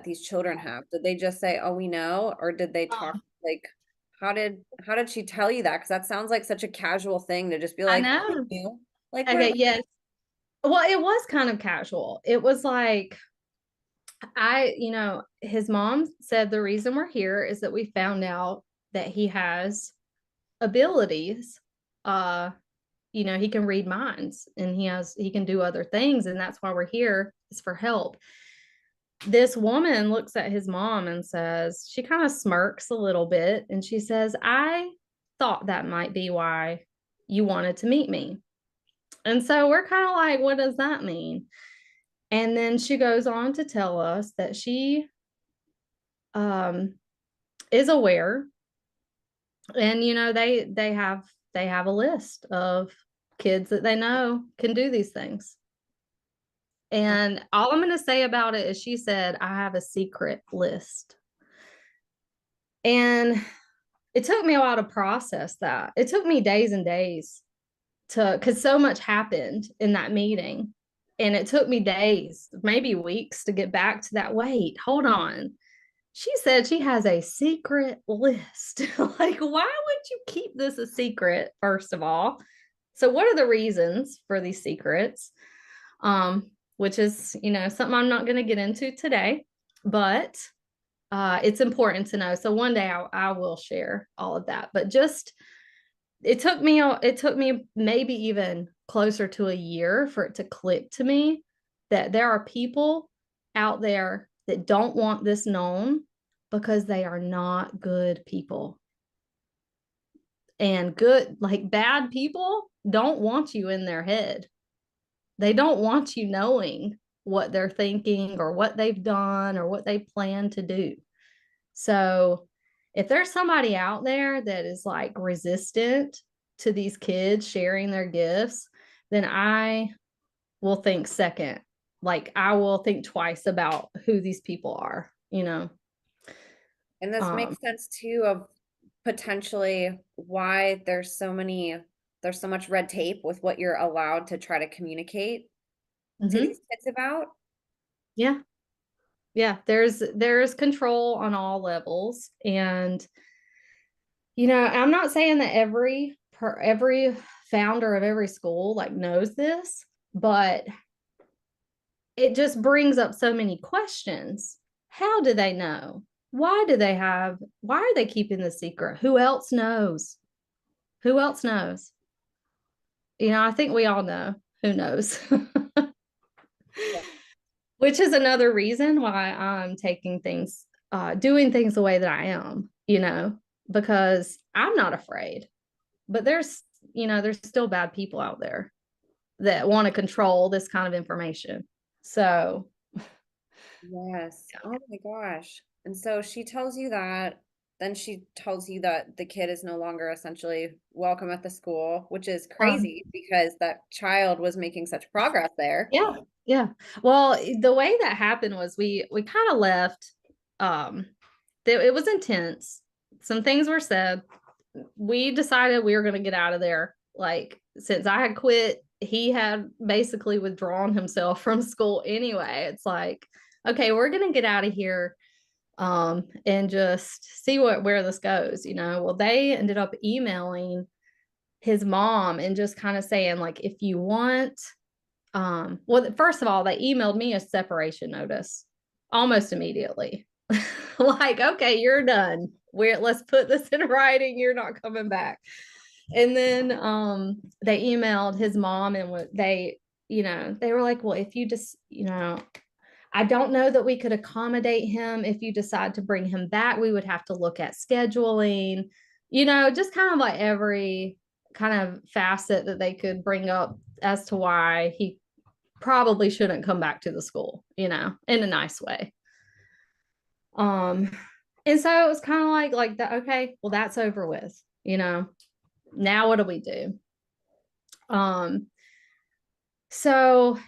these children have? Did they just say, oh, we know? Or did they talk, like, how did she tell you that? Because that sounds like such a casual thing to just be I like, oh, know. we knew. Like, Okay, yes. Well, it was kind of casual. It was like, his mom said the reason we're here is that we found out that he has abilities. He can read minds, and he can do other things, and that's why we're here, is for help. This woman looks at his mom and says, she kind of smirks a little bit, and she says, I thought that might be why you wanted to meet me. And so we're kind of like, what does that mean? And then she goes on to tell us that she is aware, and they have a list of kids that they know can do these things. And all I'm going to say about it is she said, I have a secret list. And it took me a while to process that. It took me days and days because so much happened in that meeting. And it took me days, maybe weeks to get back to that. Wait, hold on. She said she has a secret list. Like, why would you keep this a secret, first of all? So, what are the reasons for these secrets? Which is, something I'm not going to get into today, but it's important to know. So one day I will share all of that. But just it took me maybe even closer to a year for it to click to me that there are people out there that don't want this known because they are not good people. And bad people don't want you in their head. They don't want you knowing what they're thinking or what they've done or what they plan to do. So if there's somebody out there that is like resistant to these kids sharing their gifts, then I will think second. Like I will think twice about who these people are, And this makes sense too of potentially why there's so much red tape with what you're allowed to try to communicate to Mhm. these kids about. Yeah. Yeah. There's control on all levels. And, I'm not saying that every founder of every school like knows this, but it just brings up so many questions. How do they know? Why are they keeping the secret? Who else knows? Who else knows? I think we all know who knows. Yeah. Which is another reason why I'm doing things the way that I am, because I'm not afraid. But there's still bad people out there that want to control this kind of information. So, Yes. Oh my gosh. And so she tells you that, then she tells you that the kid is no longer essentially welcome at the school, which is um, crazy because that child was making such progress there. yeah, yeah. Well, the way that happened was we kind of left. Um, it was intense. Some things were said. We decided we were going to get out of there. Like, since I had quit, he had basically withdrawn himself from school anyway. It's like, okay, we're going to get out of here, and just see where this goes. Well, they ended up emailing his mom and just kind of saying, like, if you want, well, first of all, they emailed me a separation notice almost immediately. Like, okay, you're done. Let's put this in writing. You're not coming back. And then they emailed his mom, and they were like, well, if you just, I don't know that we could accommodate him. If you decide to bring him back, we would have to look at scheduling, just kind of like every kind of facet that they could bring up as to why he probably shouldn't come back to the school, in a nice way. Um, and so it was kind of like that. Okay, well, that's over with. Now what do we do? Um, so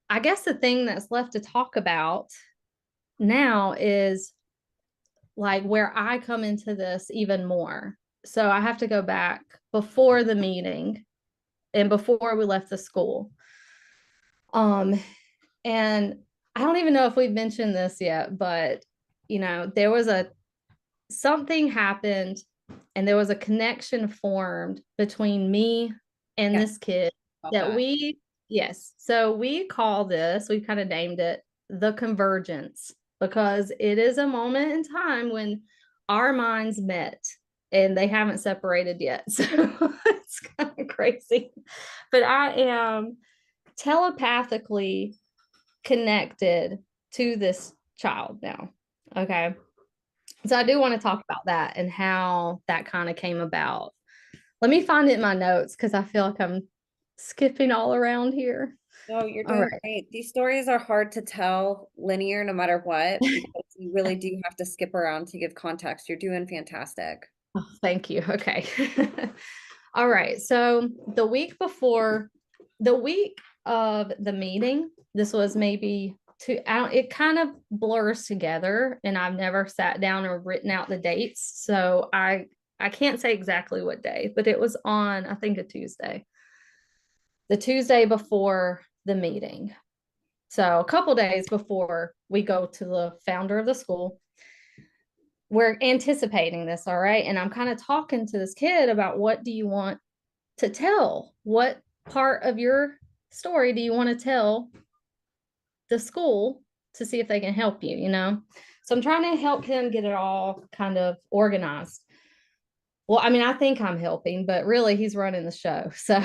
I guess the thing that's left to talk about now is like where I come into this even more. So I have to go back before the meeting and before we left the school. Um, and I don't even know if we've mentioned this yet, but there was something happened, and there was a connection formed between me and Yeah, this kid about that that. yes. So we kind of named it the convergence, because it is a moment in time when our minds met and they haven't separated yet. So it's kind of crazy. But I am telepathically connected to this child now. Okay. So I do want to talk about that and how that kind of came about. Let me find it in my notes because I feel like I'm skipping all around here. No, you're All doing right. great. These stories are hard to tell linear no matter what, because you really do have to skip around to give context. You're doing fantastic. Oh, thank you. Okay. All right. So the week of the meeting, this was maybe two, it kind of blurs together, and I've never sat down or written out the dates. So I can't say exactly what day, but it was on, I think, a Tuesday, the Tuesday before the meeting. So a couple days before we go to the founder of the school, we're anticipating this, all right? And I'm kind of talking to this kid about, what do you want to tell? What part of your story do you want to tell the school to see if they can help you, you know? So I'm trying to help him get it all kind of organized. Well, I mean, I think I'm helping, but really he's running the show. So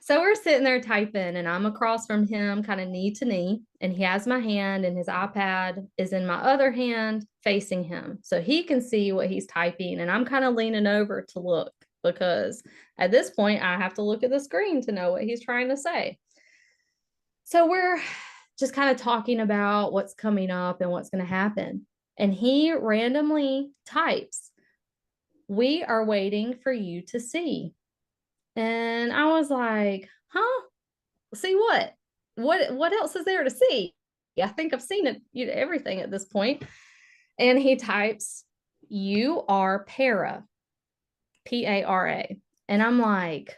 so we're sitting there typing, and I'm across from him, kind of knee to knee, and he has my hand, and his iPad is in my other hand facing him. So he can see what he's typing, and I'm kind of leaning over to look, because at this point I have to look at the screen to know what he's trying to say. So we're just kind of talking about what's coming up and what's going to happen. And he randomly types, "We are waiting for you to see." And I was like, huh? See what? What else is there to see? I think I've seen it, everything at this point. And he types, "You are para, Para." And I'm like,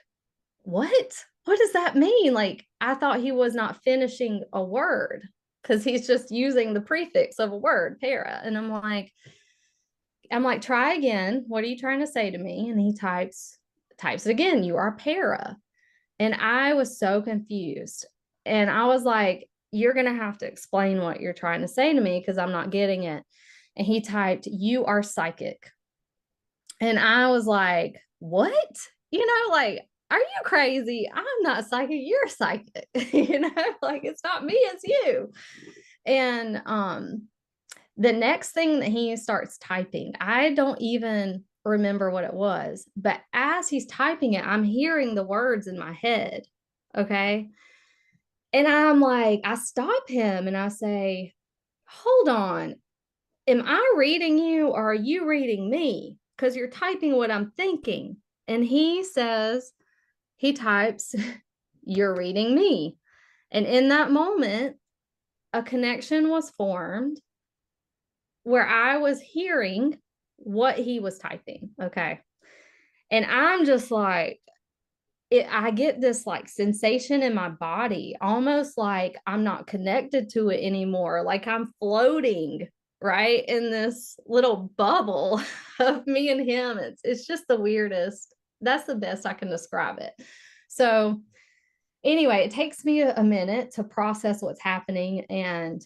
what? What does that mean? Like, I thought he was not finishing a word, because he's just using the prefix of a word, para. And I'm like, try again. What are you trying to say to me? And he types it again. "You are para." And I was so confused. And I was like, you're going to have to explain what you're trying to say to me, because I'm not getting it. And he typed, "You are psychic." And I was like, what? Like, are you crazy? I'm not psychic. You're psychic. Like, it's not me, it's you. And the next thing that he starts typing, I don't even remember what it was, but as he's typing it, I'm hearing the words in my head. Okay. And I'm like, I stop him and I say, hold on, am I reading you, or are you reading me? Because you're typing what I'm thinking. And he types, "You're reading me." And in that moment, a connection was formed where I was hearing what he was typing. Okay. And I'm just like, I get this like sensation in my body, almost like I'm not connected to it anymore. Like I'm floating right in this little bubble of me and him. It's just the weirdest. That's the best I can describe it. So anyway, it takes me a minute to process what's happening, and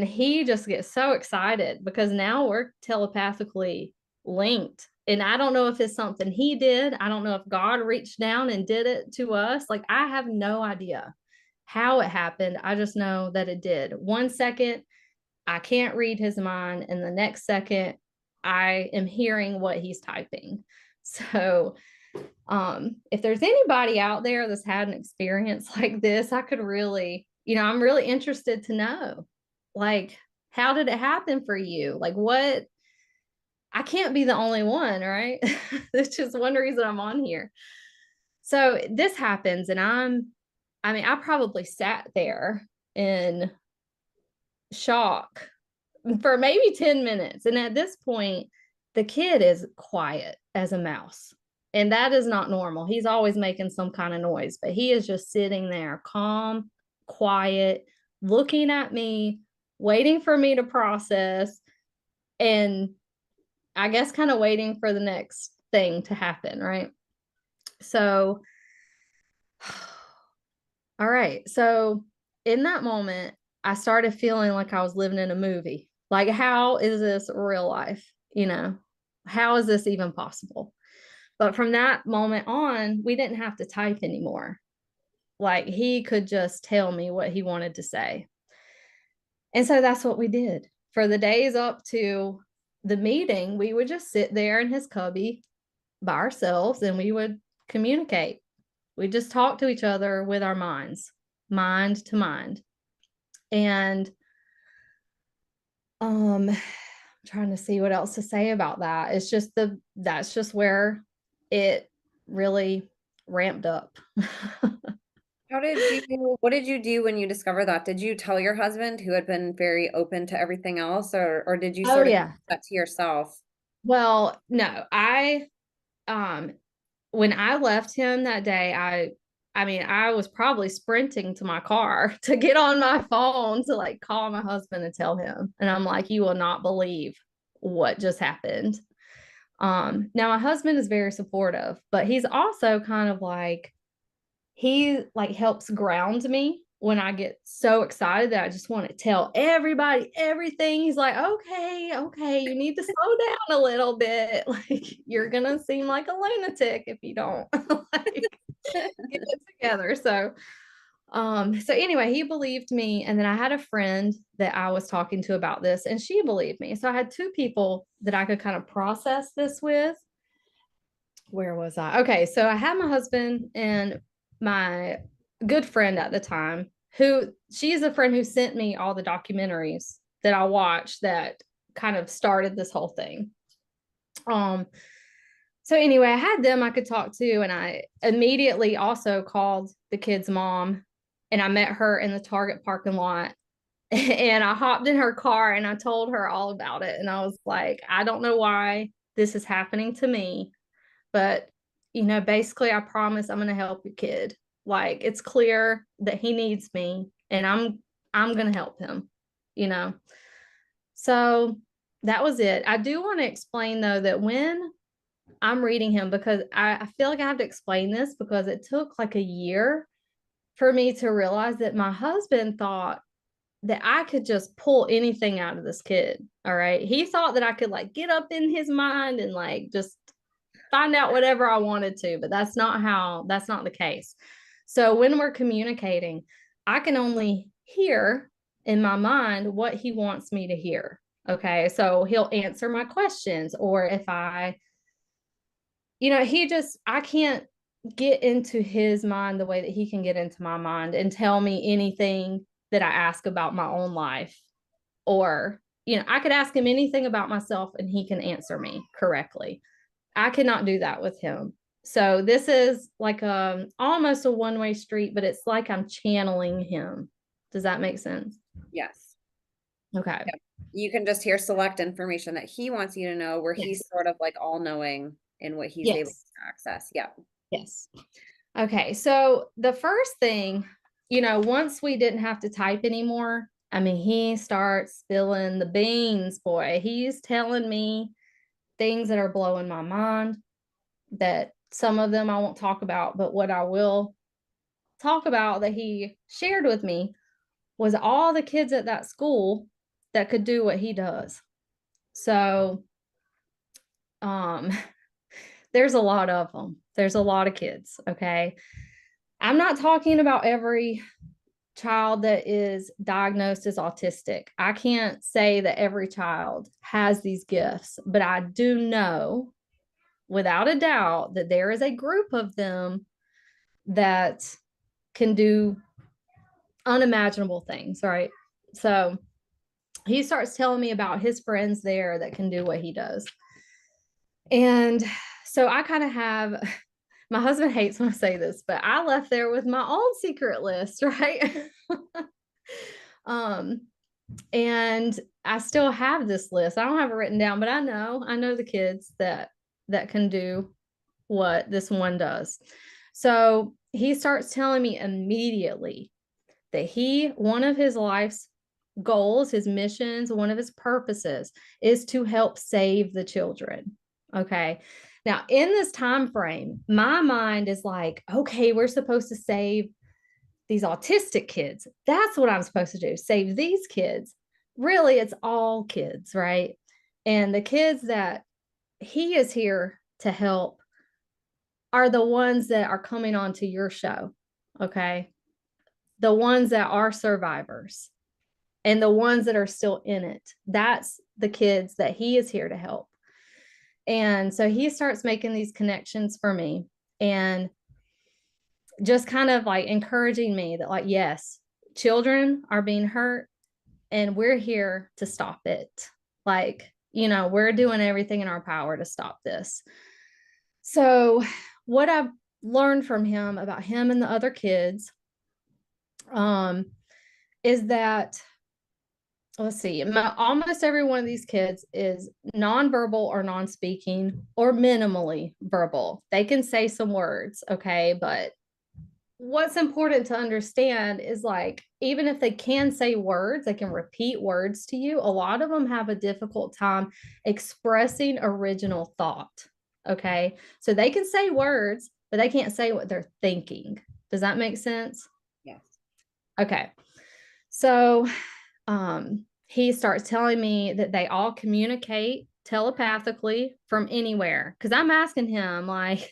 he just gets so excited because now we're telepathically linked. And I don't know if it's something he did. I don't know if God reached down and did it to us. Like, I have no idea how it happened. I just know that it did. 1 second, I can't read his mind. And the next second, I am hearing what he's typing. So, if there's anybody out there that's had an experience like this, I could really, I'm really interested to know, like, how did it happen for you? Like, what? I can't be the only one, right? That's just one reason I'm on here. So this happens, and I probably sat there in shock for maybe 10 minutes. And at this point, the kid is quiet as a mouse. And that is not normal. He's always making some kind of noise, but he is just sitting there, calm, quiet, looking at me, waiting for me to process, and I guess kind of waiting for the next thing to happen, right? So, all right. So, in that moment, I started feeling like I was living in a movie. Like, how is this real life? How is this even possible? But from that moment on, we didn't have to type anymore. Like, he could just tell me what he wanted to say. And so that's what we did. For the days up to the meeting, we would just sit there in his cubby by ourselves, and we would communicate. We just talk to each other with our minds, mind to mind. And I'm trying to see what else to say about that. It's just that's just where it really ramped up. What did you do when you discovered that? Did you tell your husband, who had been very open to everything else, or did you Oh sort of yeah. keep that to yourself? Well, no, um when I left him that day, I mean, I was probably sprinting to my car to get on my phone to like call my husband and tell him. And I'm like, you will not believe what just happened. Now my husband is very supportive, but he's also kind of like, he like helps ground me when I get so excited that I just want to tell everybody everything. He's like, okay, you need to slow down a little bit. Like, you're gonna seem like a lunatic if you don't like get it together. So anyway, he believed me. And then I had a friend that I was talking to about this, and she believed me. So I had two people that I could kind of process this with. Where was I? Okay, so I had my husband and my good friend at the time, who she's a friend who sent me all the documentaries that I watched that kind of started this whole thing. Um, so anyway, I had them I could talk to, and I immediately also called the kid's mom, and I met her in the Target parking lot. And I hopped in her car and I told her all about it. And I was like, I don't know why this is happening to me, but basically I promise I'm going to help your kid. Like, it's clear that he needs me, and I'm going to help him, you know. So that was it. I do want to explain though that when I'm reading him, because I feel like I have to explain this because it took like a year for me to realize that my husband thought that I could just pull anything out of this kid. All right. He thought that I could like get up in his mind and like just find out whatever I wanted to, but that's not the case. So when we're communicating, I can only hear in my mind what he wants me to hear. Okay. So he'll answer my questions, or if I can't get into his mind the way that he can get into my mind and tell me anything that I ask about my own life. Or, I could ask him anything about myself and he can answer me correctly. I cannot do that with him. So this is like almost a one-way street, but it's like I'm channeling him. Does that make sense? Yes. Okay. Yep. You can just hear select information that he wants you to know, where he's Yes. sort of like all knowing in what he's able Yes. to access. Yeah. Yes. Okay. So the first thing, once we didn't have to type anymore, I mean, he starts spilling the beans, boy. He's telling me things that are blowing my mind, that some of them I won't talk about, but what I will talk about that he shared with me was all the kids at that school that could do what he does. So, um, there's a lot of them. There's a lot of kids. Okay. I'm not talking about every child that is diagnosed as autistic. I can't say that every child has these gifts, but I do know without a doubt that there is a group of them that can do unimaginable things, right? So he starts telling me about his friends there that can do what he does. And so I kind of have, my husband hates when I say this, but I left there with my own secret list, right? um, and I still have this list. I don't have it written down, but I know the kids that can do what this one does. So he starts telling me immediately that one of his life's goals, his missions, one of his purposes is to help save the children. Okay. Now, in this time frame, my mind is like, okay, we're supposed to save these autistic kids. That's what I'm supposed to do, save these kids. Really, it's all kids, right? And the kids that he is here to help are the ones that are coming onto your show. Okay. The ones that are survivors and the ones that are still in it. That's the kids that he is here to help. And so he starts making these connections for me. And just kind of like encouraging me that, like, yes, children are being hurt and we're here to stop it. Like, we're doing everything in our power to stop this. So, what I've learned from him about him and the other kids is that, let's see, almost every one of these kids is nonverbal or non-speaking or minimally verbal. They can say some words, okay, but what's important to understand is, like, even if they can say words, they can repeat words to you, a lot of them have a difficult time expressing original thought. Okay. So they can say words, but they can't say what they're thinking. Does that make sense? Yes. Okay. So he starts telling me that they all communicate telepathically from anywhere. Because I'm asking him, like,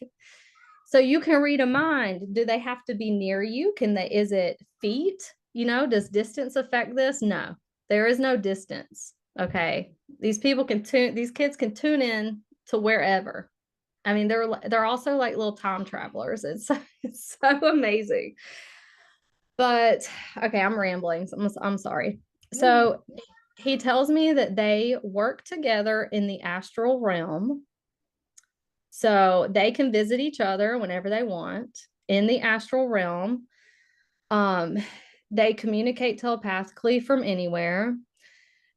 so you can read a mind. Do they have to be near you? Is it feet? Does distance affect this? No, there is no distance. Okay. These kids can tune in to wherever. I mean, they're also like little time travelers. It's so amazing. But okay, I'm rambling. So I'm sorry. So he tells me that they work together in the astral realm. So they can visit each other whenever they want in the astral realm. Um, they communicate telepathically from anywhere.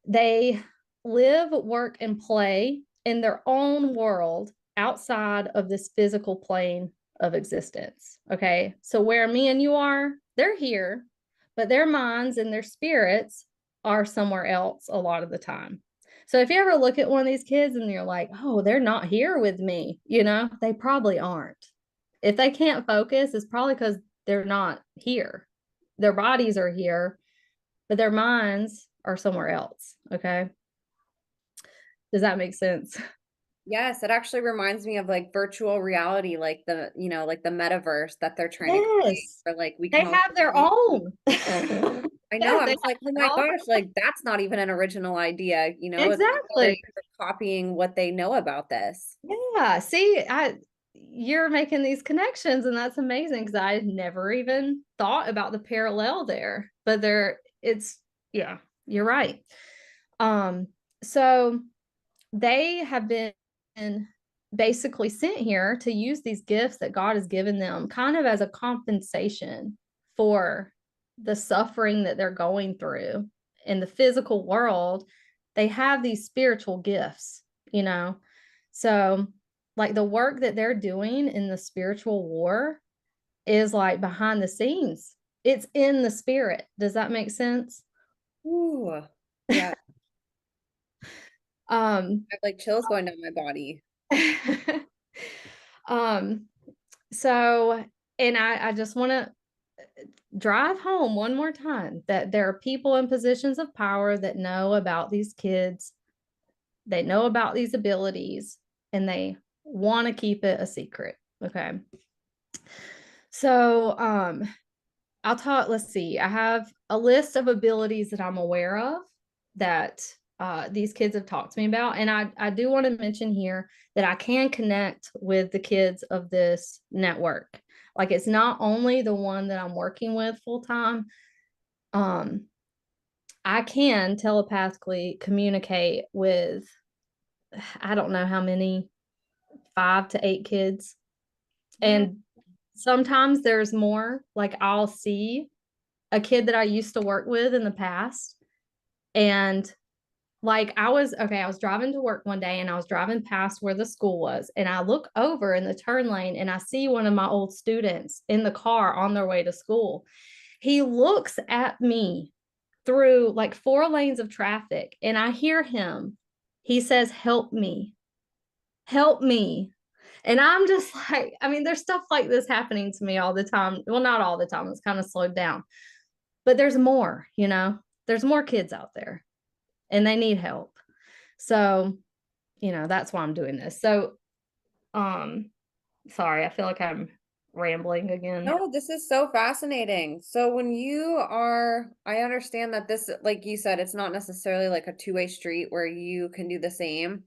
They live, work, and play in their own world outside of this physical plane of existence. Okay. So where me and you are, they're here, but their minds and their spirits are somewhere else a lot of the time. So if you ever look at one of these kids and you're like, oh, they're not here with me, they probably aren't. If they can't focus, it's probably because they're not here. Their bodies are here, but their minds are somewhere else. Okay. Does that make sense? Yes, it actually reminds me of like virtual reality, like like the metaverse that they're trying to create, Yes. or like we They can all have their own. I know, Yes, I they was like, "Oh have my their gosh, like that's not even an original idea," it's like they're exactly. copying what they know about this. Yeah. See, you're making these connections, and that's amazing because I never even thought about the parallel there. But yeah, you're right. So they have been basically sent here to use these gifts that God has given them kind of as a compensation for the suffering that they're going through in the physical world. They have these spiritual gifts, you know. So, like, the work that they're doing in the spiritual war is like behind the scenes. It's in the spirit. Does that make sense? Ooh, yeah, Um I have like chills going down my body. um so, and I just want to drive home one more time that there are people in positions of power that know about these kids, they know about these abilities, and they want to keep it a secret. Okay. So let's see, I have a list of abilities that I'm aware of that these kids have talked to me about. And I do want to mention here that I can connect with the kids of this network. Like, it's not only the one that I'm working with full time. I can telepathically communicate with, I don't know how many, 5 to 8 kids. Oh, And sometimes there's more. Like, I'll see a kid that I used to work with in the past. And like, I was driving to work one day and I was driving past where the school was. And I look over in the turn lane and I see one of my old students in the car on their way to school. He looks at me through like 4 lanes of traffic and I hear him. He says, "Help me, help me." And I'm just like, I mean, there's stuff like this happening to me all the time. Well, not all the time, it's kind of slowed down, but there's more, there's more kids out there and they need help. So, that's why I'm doing this. So, um, sorry, I feel like I'm rambling again. no, this is so fascinating. So when I understand that this, like you said, it's not necessarily like a two-way street where you can do the same,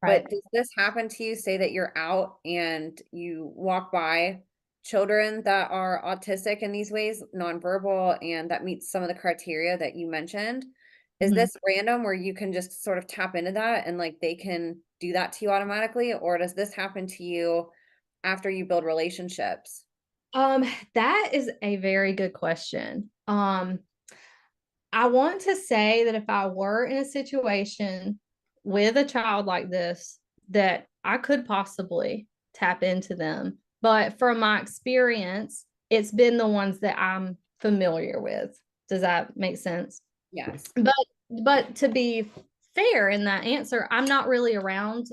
but Right. does this happen to you? Say that you're out and you walk by children that are autistic in these ways, nonverbal, and that meets some of the criteria that you mentioned, is Mhm. this random where you can just sort of tap into that and like they can do that to you automatically? Or does this happen to you after you build relationships? Um, that is a very good question. I want to say that if I were in a situation with a child like this, that I could possibly tap into them. But from my experience, it's been the ones that I'm familiar with. Does that make sense? Yes. But to be fair in that answer, I'm not really around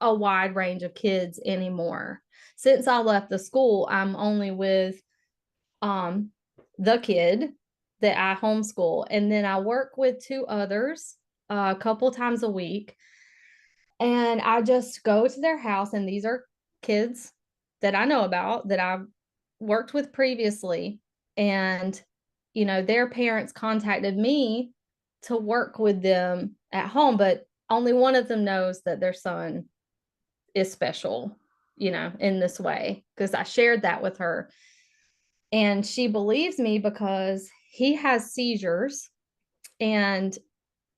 a wide range of kids anymore. Since I left the school, I'm only with um the kid that I homeschool, and then I work with two others a couple times a week, and I just go to their house, and these are kids that I know about that I've worked with previously, and their parents contacted me to work with them at home, but only one of them knows that their son is special, in this way, because I shared that with her. And she believes me because he has seizures, and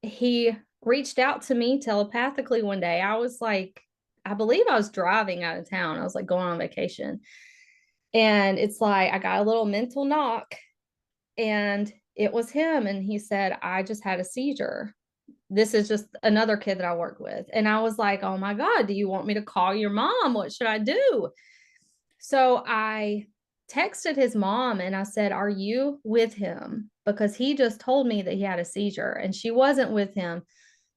he reached out to me telepathically one day. I was like, I believe I was driving out of town. I was like going on vacation. And it's like I got a little mental knock, and it was him. And he said, I just had a seizure. This is just another kid that I work with. And I was like, oh my God, do you want me to call your mom? What should I do? So I texted his mom and I said, are you with him? Because he just told me that he had a seizure, and she wasn't with him,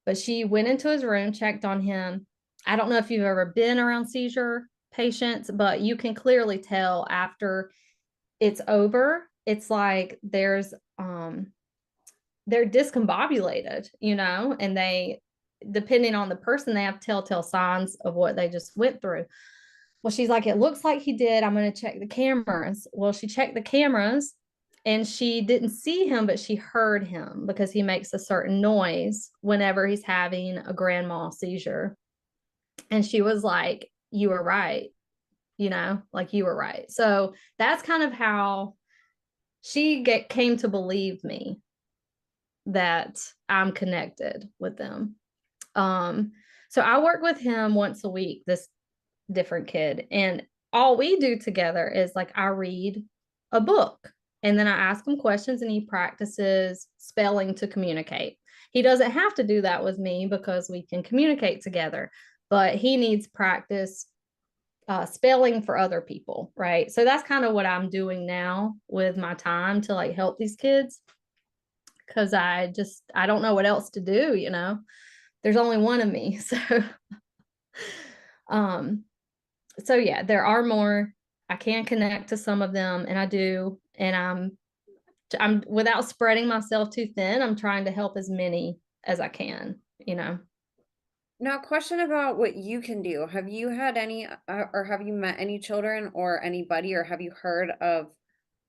but she went into his room, checked on him. I don't know if you've ever been around seizure patients, but you can clearly tell after it's over. It's like they're discombobulated, and they, depending on the person, they have telltale signs of what they just went through. Well, she's like, it looks like he did. I'm going to check the cameras. Well, she checked the cameras and she didn't see him, but she heard him because he makes a certain noise whenever he's having a grand mal seizure. And she was like, you were right, like you were right. So that's kind of how came to believe me that I'm connected with them. Um, so I work with him once a week, this different kid, and all we do together is like I read a book, and then I ask him questions, and he practices spelling to communicate. He doesn't have to do that with me because we can communicate together, but he needs practice spelling for other people, right? So that's kind of what I'm doing now with my time to like help these kids, because I don't know what else to do. There's only one of me. Um so yeah, there are more. I can connect to some of them, and I do, and I'm without spreading myself too thin, I'm trying to help as many as I can. Now, question about what you can do. Have you had any, or have you met any children or anybody, or have you heard of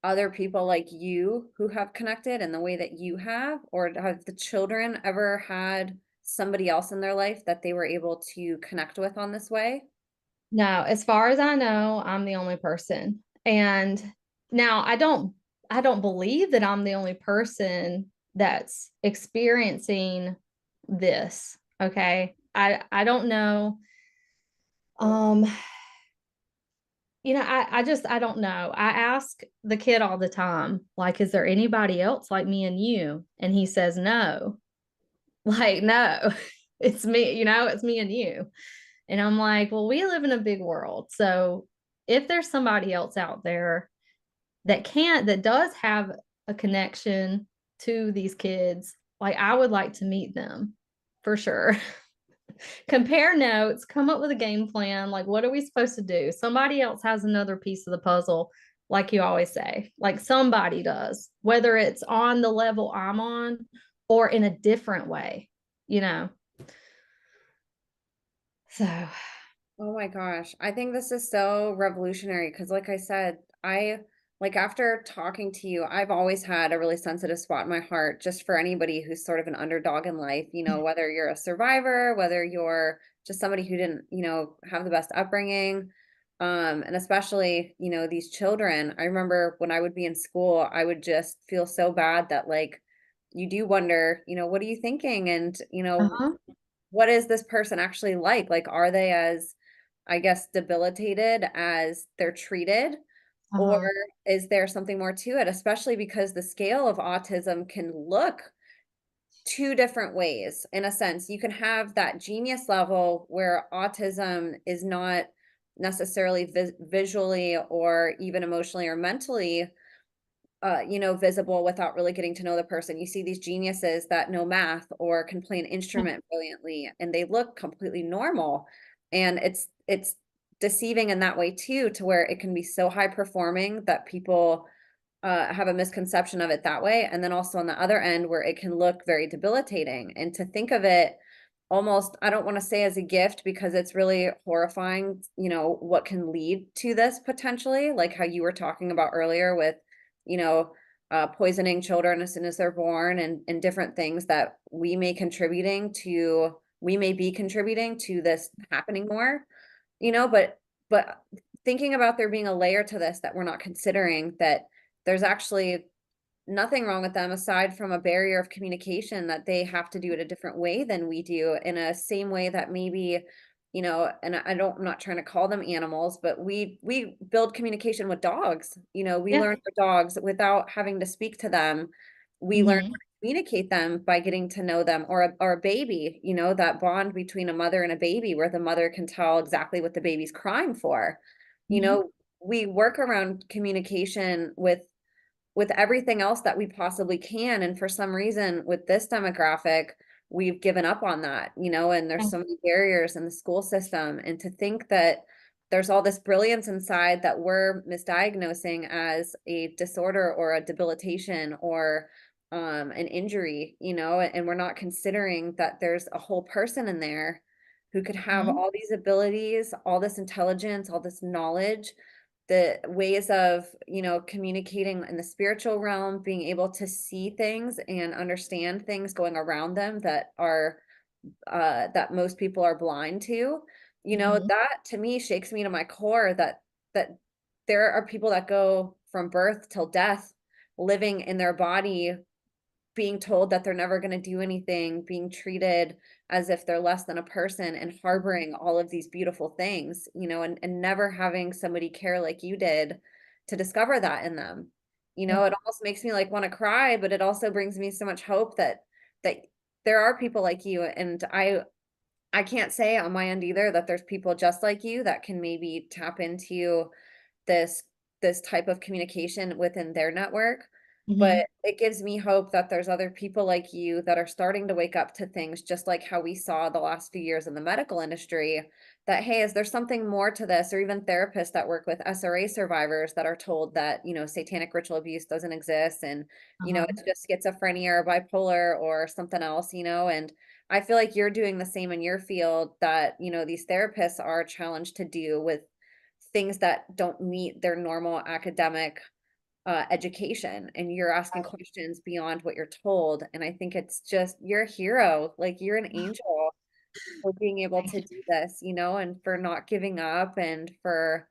other people like you who have connected in the way that you have? Or have the children ever had somebody else in their life that they were able to connect with on this way? No, as far as I know, I'm the only person. And now I don't believe that I'm the only person that's experiencing this. Okay. I don't know. Um, I don't know. I ask the kid all the time, like, is there anybody else like me and you? And he says no. Like, no, it's me, it's me and you. And I'm like, well, we live in a big world. So if there's somebody else out there that does have a connection to these kids, like I would like to meet them for sure. Compare notes, come up with a game plan. Like, what are we supposed to do? Somebody else has another piece of the puzzle, like you always say, like somebody does, whether it's on the level I'm on or in a different way, you know? So, Oh my gosh. I think this is so revolutionary because, like I said, like after talking to you, I've always had a really sensitive spot in my heart just for anybody who's sort of an underdog in life, whether you're a survivor, whether you're just somebody who didn't, have the best upbringing. And especially, these children. I remember when I would be in school, I would just feel so bad that like you do wonder, what are you thinking? And, Uh-huh. what is this person actually like? Like, are they as, I guess, debilitated as they're treated? Or Uh-huh. is there something more to it? Especially because the scale of autism can look two different ways in a sense. You can have that genius level where autism is not necessarily visually or even emotionally or mentally visible without really getting to know the person. You see these geniuses that know math or can play an instrument brilliantly and they look completely normal. And it's deceiving in that way too, to where it can be so high performing that people have a misconception of it that way. And then also on the other end where it can look very debilitating. And to think of it almost, I don't want to say as a gift because it's really horrifying, what can lead to this potentially, like how you were talking about earlier with, you know, poisoning children as soon as they're born and different things that we may be contributing to this happening more, but thinking about there being a layer to this that we're not considering, that there's actually nothing wrong with them aside from a barrier of communication, that they have to do it a different way than we do, in a same way that maybe, and I'm not trying to call them animals, but we build communication with dogs. We Yeah. learn for dogs without having to speak to them. We learn how Mm-hmm. to communicate them by getting to know them, or a baby, that bond between a mother and a baby where the mother can tell exactly what the baby's crying for. You Mm-hmm. know, we work around communication with everything else that we possibly can. And for some reason, with this demographic, we've given up on that, and there's Yeah. so many barriers in the school system. And to think that there's all this brilliance inside that we're misdiagnosing as a disorder or a debilitation or an injury, and we're not considering that there's a whole person in there who could have Mm-hmm. all these abilities, all this intelligence, all this knowledge, the ways of, communicating in the spiritual realm, being able to see things and understand things going around them that most people are blind to. Mm-hmm. That to me shakes me to my core, that there are people that go from birth till death living in their body, being told that they're never going to do anything, being treated as if they're less than a person, and harboring all of these beautiful things, and never having somebody care like you did to discover that in them. Yeah. It almost makes me like want to cry, but it also brings me so much hope that there are people like you. And I can't say on my end either that there's people just like you that can maybe tap into this this type of communication within their network, but Mm-hmm. it gives me hope that there's other people like you that are starting to wake up to things, just like how we saw the last few years in the medical industry, that hey, is there something more to this? Or even therapists that work with SRA survivors that are told that, satanic ritual abuse doesn't exist, and it's Uh-huh. just schizophrenia or bipolar or something else, and I feel like you're doing the same in your field, that these therapists are challenged to do with things that don't meet their normal academic education, and you're asking questions beyond what you're told. And I think it's just, you're a hero, like you're an angel for being able Thank to you. do this, and for not giving up and for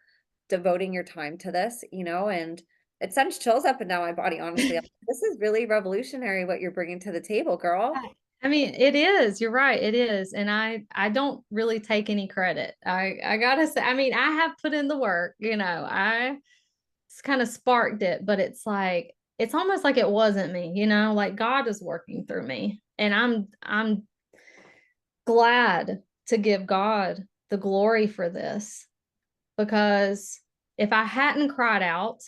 devoting your time to this, and it sends chills up and down my body, honestly. I'm like, this is really revolutionary what you're bringing to the table, girl. I mean, it is. You're right. It is. And I don't really take any credit. I gotta say, I mean, I have put in the work, I kind of sparked it, but it's like it's almost like it wasn't me, like God is working through me. And I'm glad to give God the glory for this, because if I hadn't cried out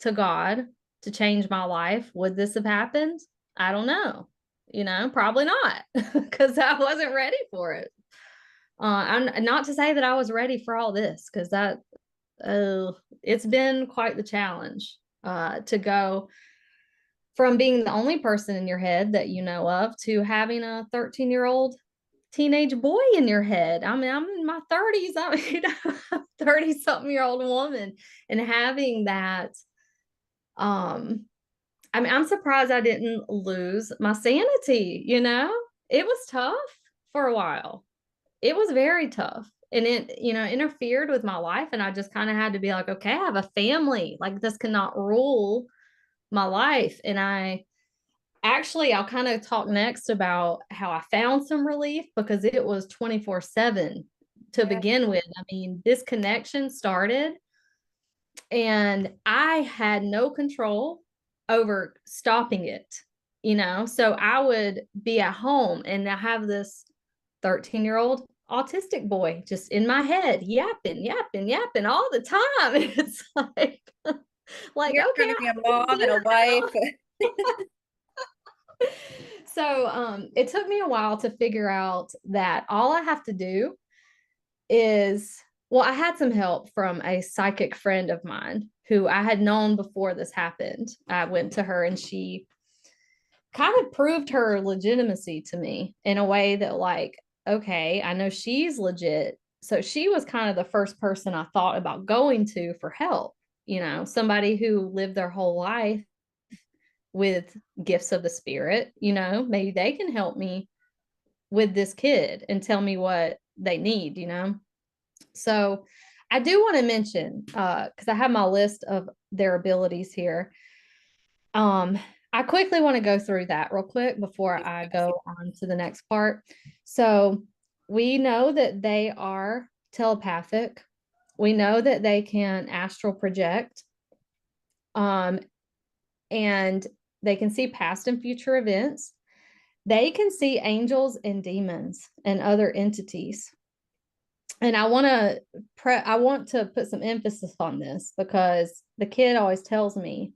to God to change my life, would this have happened? I don't know. Probably not, because I wasn't ready for it. I'm not to say that I was ready for all this, because it's been quite the challenge to go from being the only person in your head that you know of to having a 13-year-old teenage boy in your head. I mean, I'm in my 30s. I'm, 30 something year old woman, and having that, I mean, I'm surprised I didn't lose my sanity. It was tough for a while. It was very tough. And it, interfered with my life. And I just kind of had to be like, okay, I have a family. Like, this cannot rule my life. And I'll kind of talk next about how I found some relief, because it was 24/7 to Yeah. begin with. I mean, this connection started and I had no control over stopping it. So I would be at home and I have this 13-year-old autistic boy just in my head, yapping, yapping, yapping all the time. It's like, You're okay, trying to I be a have mom and a dinner wife. now. So it took me a while to figure out that all I have to do is, well, I had some help from a psychic friend of mine who I had known before this happened. I went to her and she kind of proved her legitimacy to me in a way that, like, okay, I know she's legit. So she was kind of the first person I thought about going to for help, somebody who lived their whole life with gifts of the spirit, maybe they can help me with this kid and tell me what they need. So I do want to mention, because I have my list of their abilities here. I quickly want to go through that real quick before I go on to the next part. So we know that they are telepathic. We know that they can astral project. And they can see past and future events. They can see angels and demons and other entities. And I want to put some emphasis on this, because the kid always tells me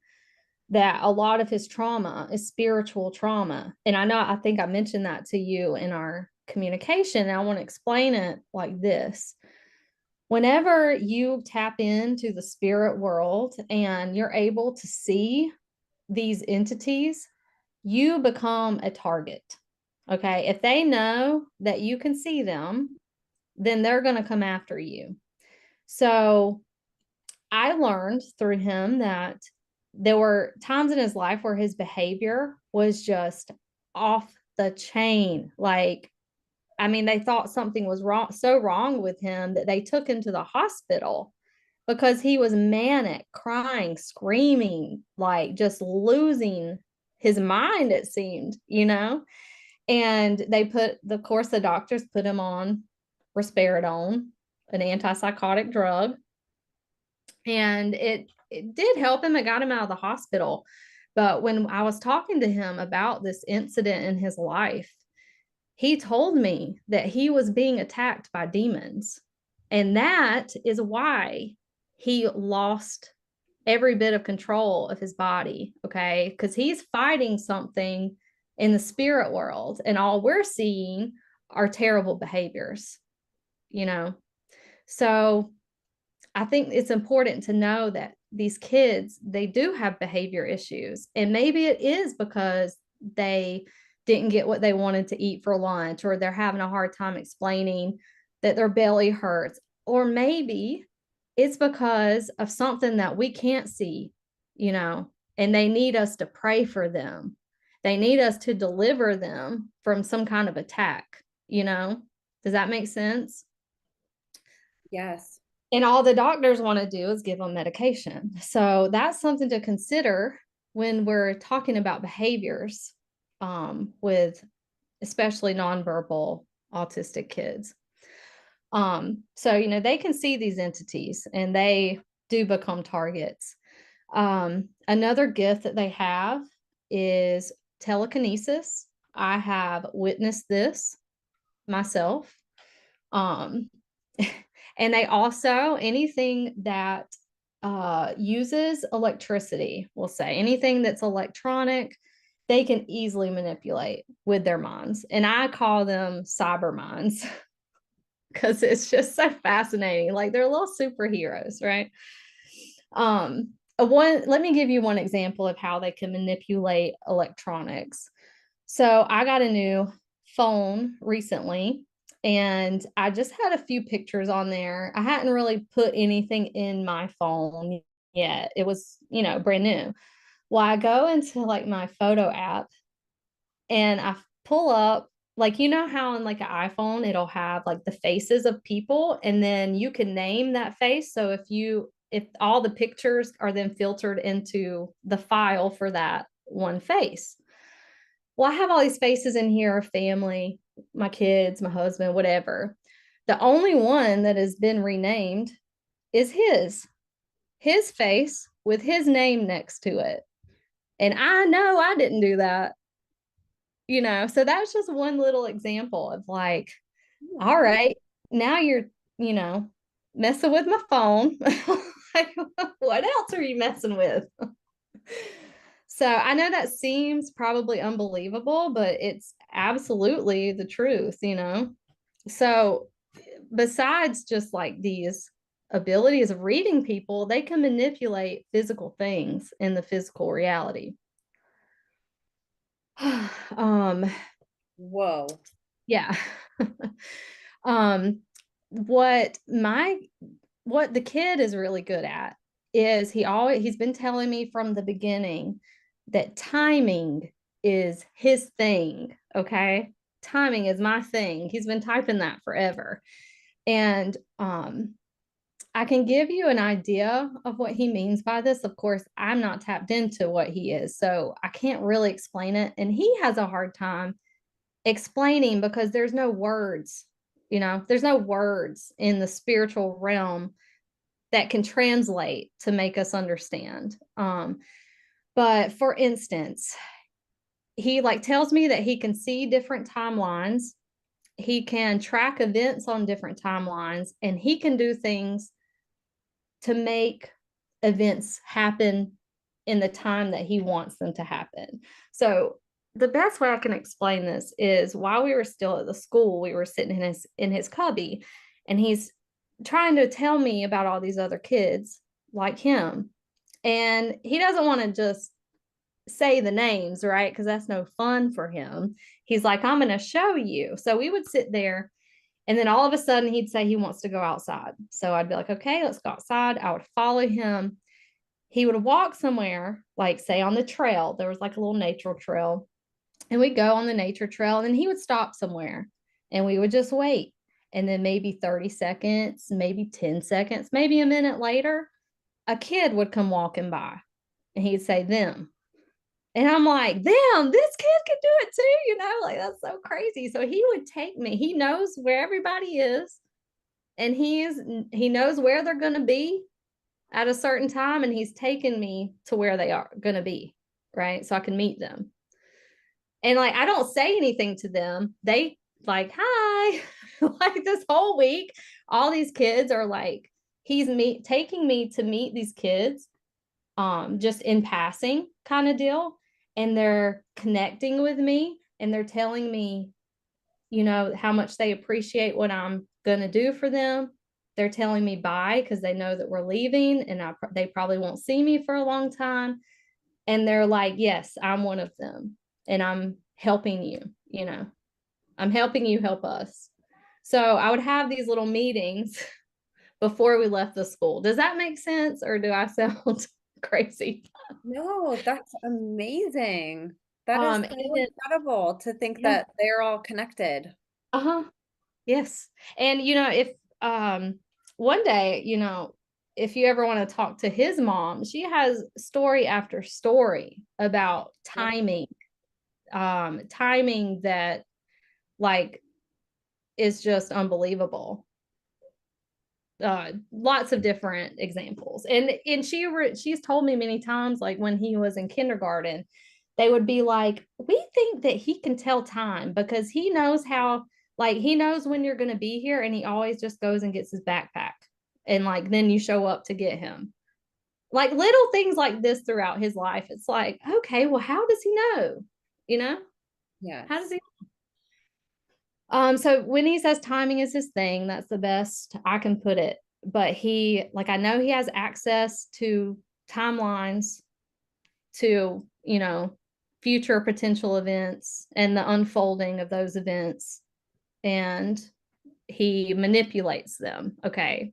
that a lot of his trauma is spiritual trauma. And I think I mentioned that to you in our communication. And I want to explain it like this. Whenever you tap into the spirit world and you're able to see these entities, you become a target. Okay. If they know that you can see them, then they're going to come after you. So I learned through him that there were times in his life where his behavior was just off the chain. Like, I mean, they thought something was wrong, so wrong with him that they took him to the hospital because he was manic, crying, screaming, like just losing his mind, it seemed. And of course, the doctors put him on risperidone, an antipsychotic drug. And it did help him. It got him out of the hospital. But when I was talking to him about this incident in his life, he told me that he was being attacked by demons. And that is why he lost every bit of control of his body. Okay. Because he's fighting something in the spirit world, and all we're seeing are terrible behaviors. So I think it's important to know that these kids, they do have behavior issues. And maybe it is because they didn't get what they wanted to eat for lunch, or they're having a hard time explaining that their belly hurts. Or maybe it's because of something that we can't see, and they need us to pray for them. They need us to deliver them from some kind of attack. Does that make sense? Yes. And all the doctors want to do is give them medication. So that's something to consider when we're talking about behaviors with especially nonverbal autistic kids. So they can see these entities and they do become targets. Another gift that they have is telekinesis. I have witnessed this myself. Um, and they also, anything that uses electricity, we'll say anything that's electronic, they can easily manipulate with their minds. And I call them cyber minds because it's just so fascinating. Like, they're little superheroes, right? Let me give you one example of how they can manipulate electronics. So I got a new phone recently, and I just had a few pictures on there. I hadn't really put anything in my phone yet. It was, brand new. Well, I go into like my photo app and I pull up like, you know how on like an iPhone, it'll have like the faces of people, and then you can name that face. So if all the pictures are then filtered into the file for that one face. Well, I have all these faces in here, family, my kids, my husband, whatever. The only one that has been renamed is his face with his name next to it. And I know I didn't do that, so that's just one little example of like, all right, now you're, you know, messing with my phone. Like, what else are you messing with? So I know that seems probably unbelievable, but it's absolutely the truth. So besides just like these abilities of reading people, they can manipulate physical things in the physical reality. um Whoa. yeah. um what my what the kid is really good at is he's been telling me from the beginning that timing is his thing. Okay, timing is my thing. He's been typing that forever. And I can give you an idea of what he means by this. Of course, I'm not tapped into what he is, so I can't really explain it, and he has a hard time explaining because there's no words. There's no words in the spiritual realm that can translate to make us understand. But for instance, he like tells me that he can see different timelines, he can track events on different timelines, and he can do things to make events happen in the time that he wants them to happen. So the best way I can explain this is while we were still at the school, we were sitting in his cubby, and he's trying to tell me about all these other kids like him. And he doesn't want to just say the names, right? Because that's no fun for him. He's like, I'm going to show you. So we would sit there, and then all of a sudden he'd say he wants to go outside. So I'd be like, okay, let's go outside. I would follow him. He would walk somewhere, like say on the trail. There was like a little nature trail, and we'd go on the nature trail, and then he would stop somewhere, and we would just wait. And then maybe 30 seconds, maybe 10 seconds, maybe a minute later, a kid would come walking by, and he'd say, them. And I'm like, damn, this kid can do it too, like that's so crazy. So he would take me. He knows where everybody is, and he knows where they're going to be at a certain time, and he's taken me to where they are going to be, right? So I can meet them. And like I don't say anything to them. They like, hi. Like this whole week, all these kids are like, taking me to meet these kids, just in passing kind of deal. And they're connecting with me, and they're telling me, how much they appreciate what I'm going to do for them. They're telling me bye because they know that we're leaving, and they probably won't see me for a long time. And they're like, yes, I'm one of them, and I'm helping you, I'm helping you help us. So I would have these little meetings before we left the school. Does that make sense, or do I sound crazy? No, that's amazing. That is so And incredible to think yeah, that they're all connected. uh-huh. Yes. And if one day, if you ever want to talk to his mom, she has story after story about timing that like is just unbelievable. Lots of different examples. And she's told me many times, like when he was in kindergarten, they would be like, we think that he can tell time because he knows he knows when you're going to be here, and he always just goes and gets his backpack, and like then you show up to get him. Like little things like this throughout his life. It's like, okay, well, how does he know? you know how does Yes. he So when he says timing is his thing, that's the best I can put it. But I know he has access to timelines, to, future potential events and the unfolding of those events. And he manipulates them. Okay.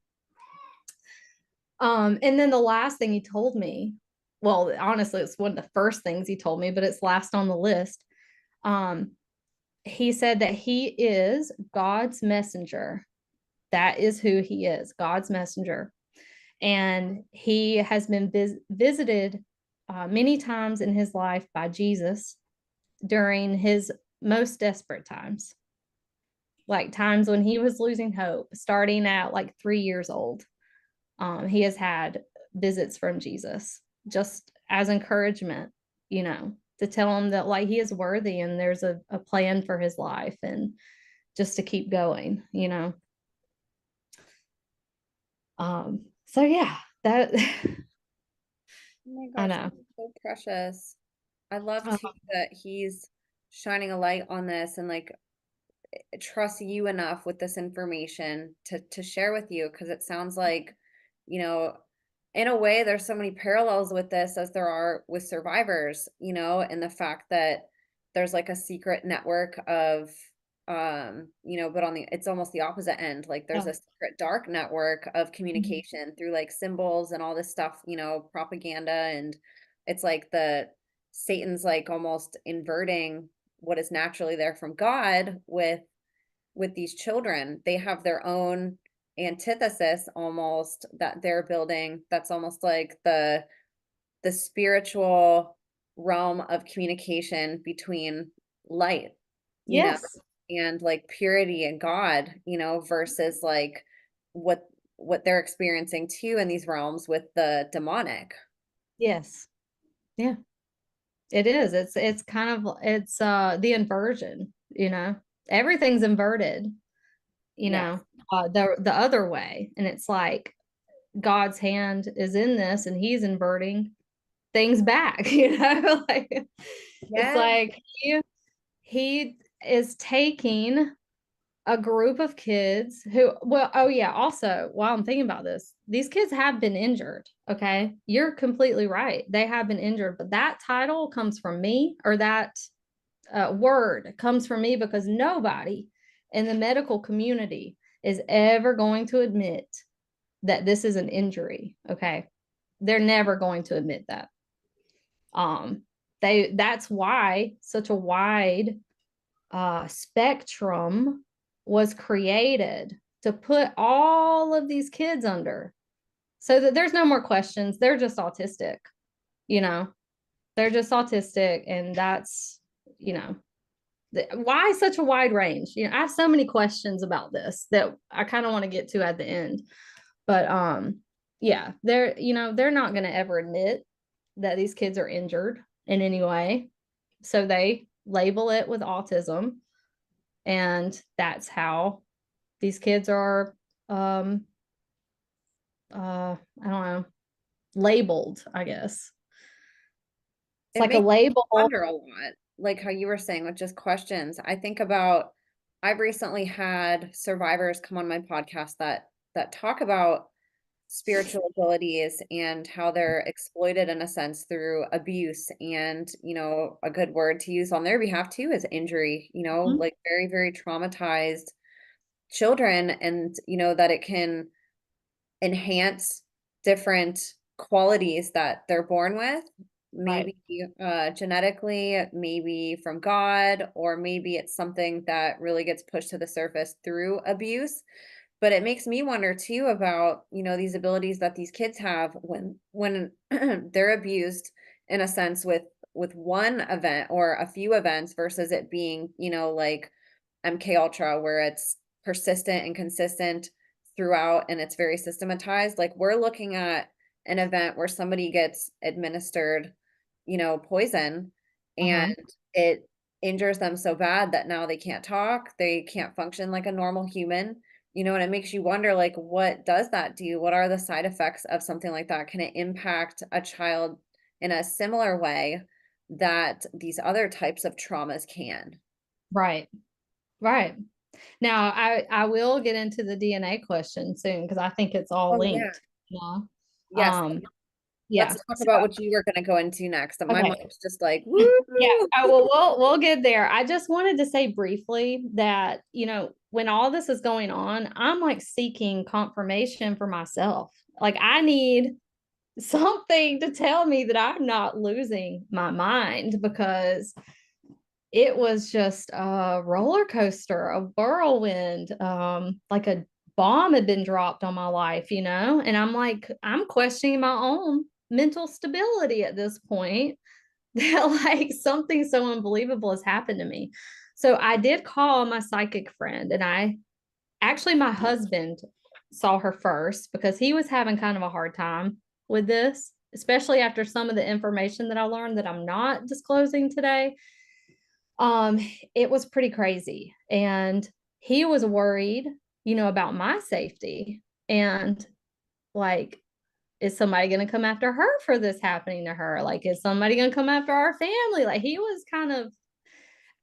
And then the last thing he told me, well, honestly, it's one of the first things he told me, but it's last on the list. Um, he said that he is God's messenger. That is who he is, God's messenger. And he has been visited many times in his life by Jesus during his most desperate times, like times when he was losing hope, starting at like 3 years old. He has had visits from Jesus just as encouragement, to tell him that like he is worthy and there's a plan for his life, and just to keep going. So yeah, that Oh my I gosh, know. so precious. I love Uh, too that he's shining a light on this and like trust you enough with this information to share with you, because it sounds like, you know, in a way there's so many parallels with this as there are with survivors, and the fact that there's like a secret network of but on the it's almost the opposite end. Like there's yeah. a secret dark network of Mhm. communication through like symbols and all this stuff, propaganda, and it's like the Satan's like almost inverting what is naturally there from God with these children. They have their own antithesis almost that they're building. That's almost like the spiritual realm of communication between light, you know, Yes. and like purity and God, versus like what what they're experiencing too in these realms with the demonic. Yes. Yeah. It is. It's kind of it's the inversion, Everything's inverted, Yes. the other way. And it's like God's hand is in this and he's inverting things back, like it's Yes. like he is taking a group of kids who, well, oh yeah, also while I'm thinking about this, these kids have been injured. Okay, you're completely right, they have been injured, but that title comes from me, or that word comes from me, because nobody in the medical community is ever going to admit that this is an injury. Okay, they're never going to admit that. um that's why such a wide spectrum was created, to put all of these kids under, so that there's no more questions. They're just autistic, you know, they're just autistic. And that's, you know, why such a wide range? I have so many questions about this that I kind of want to get to at the end. But yeah, they're not going to ever admit that these kids are injured in any way. So they label it with autism. And that's how these kids are I don't know, labeled, I guess. It's It like a makes me label. wonder a lot, like how you were saying with just questions. I think about I've recently had survivors come on my podcast that talk about spiritual abilities and how they're exploited in a sense through abuse, and a good word to use on their behalf too is injury, Mhm. like very, very traumatized children, and that it can enhance different qualities that they're born with, Right. maybe genetically, maybe from God, or maybe it's something that really gets pushed to the surface through abuse. But it makes me wonder too about, these abilities that these kids have when they're abused in a sense with one event or a few events versus it being, like MK Ultra, where it's persistent and consistent throughout and it's very systematized. Like we're looking at an event where somebody gets administered, poison, and Uh-huh. it injures them so bad that now they can't talk, they can't function like a normal human. And it makes you wonder, like, what does that do? What are the side effects of something like that? Can it impact a child in a similar way that these other types of traumas can? Right. Right. Now, I will get into the DNA question soon, because I think it's all Oh yeah. linked. Yeah. Yes. Um, Let's yeah. talk So, about what you were going to go into next. My okay. mind's just like, woo. Yeah. We'll get there. I just wanted to say briefly that, when all this is going on, I'm like seeking confirmation for myself. Like I need something to tell me that I'm not losing my mind, because it was just a roller coaster, a whirlwind, like a bomb had been dropped on my life, you know? And I'm like, I'm questioning my own mental stability at this point that like something so unbelievable has happened to me. So I did call my psychic friend, and my husband saw her first because he was having kind of a hard time with this, especially after some of the information that I learned that I'm not disclosing today. um it was pretty crazy, and he was worried, about my safety, and like, is somebody going to come after her for this happening to her? Like, is somebody going to come after our family? Like, he was kind of,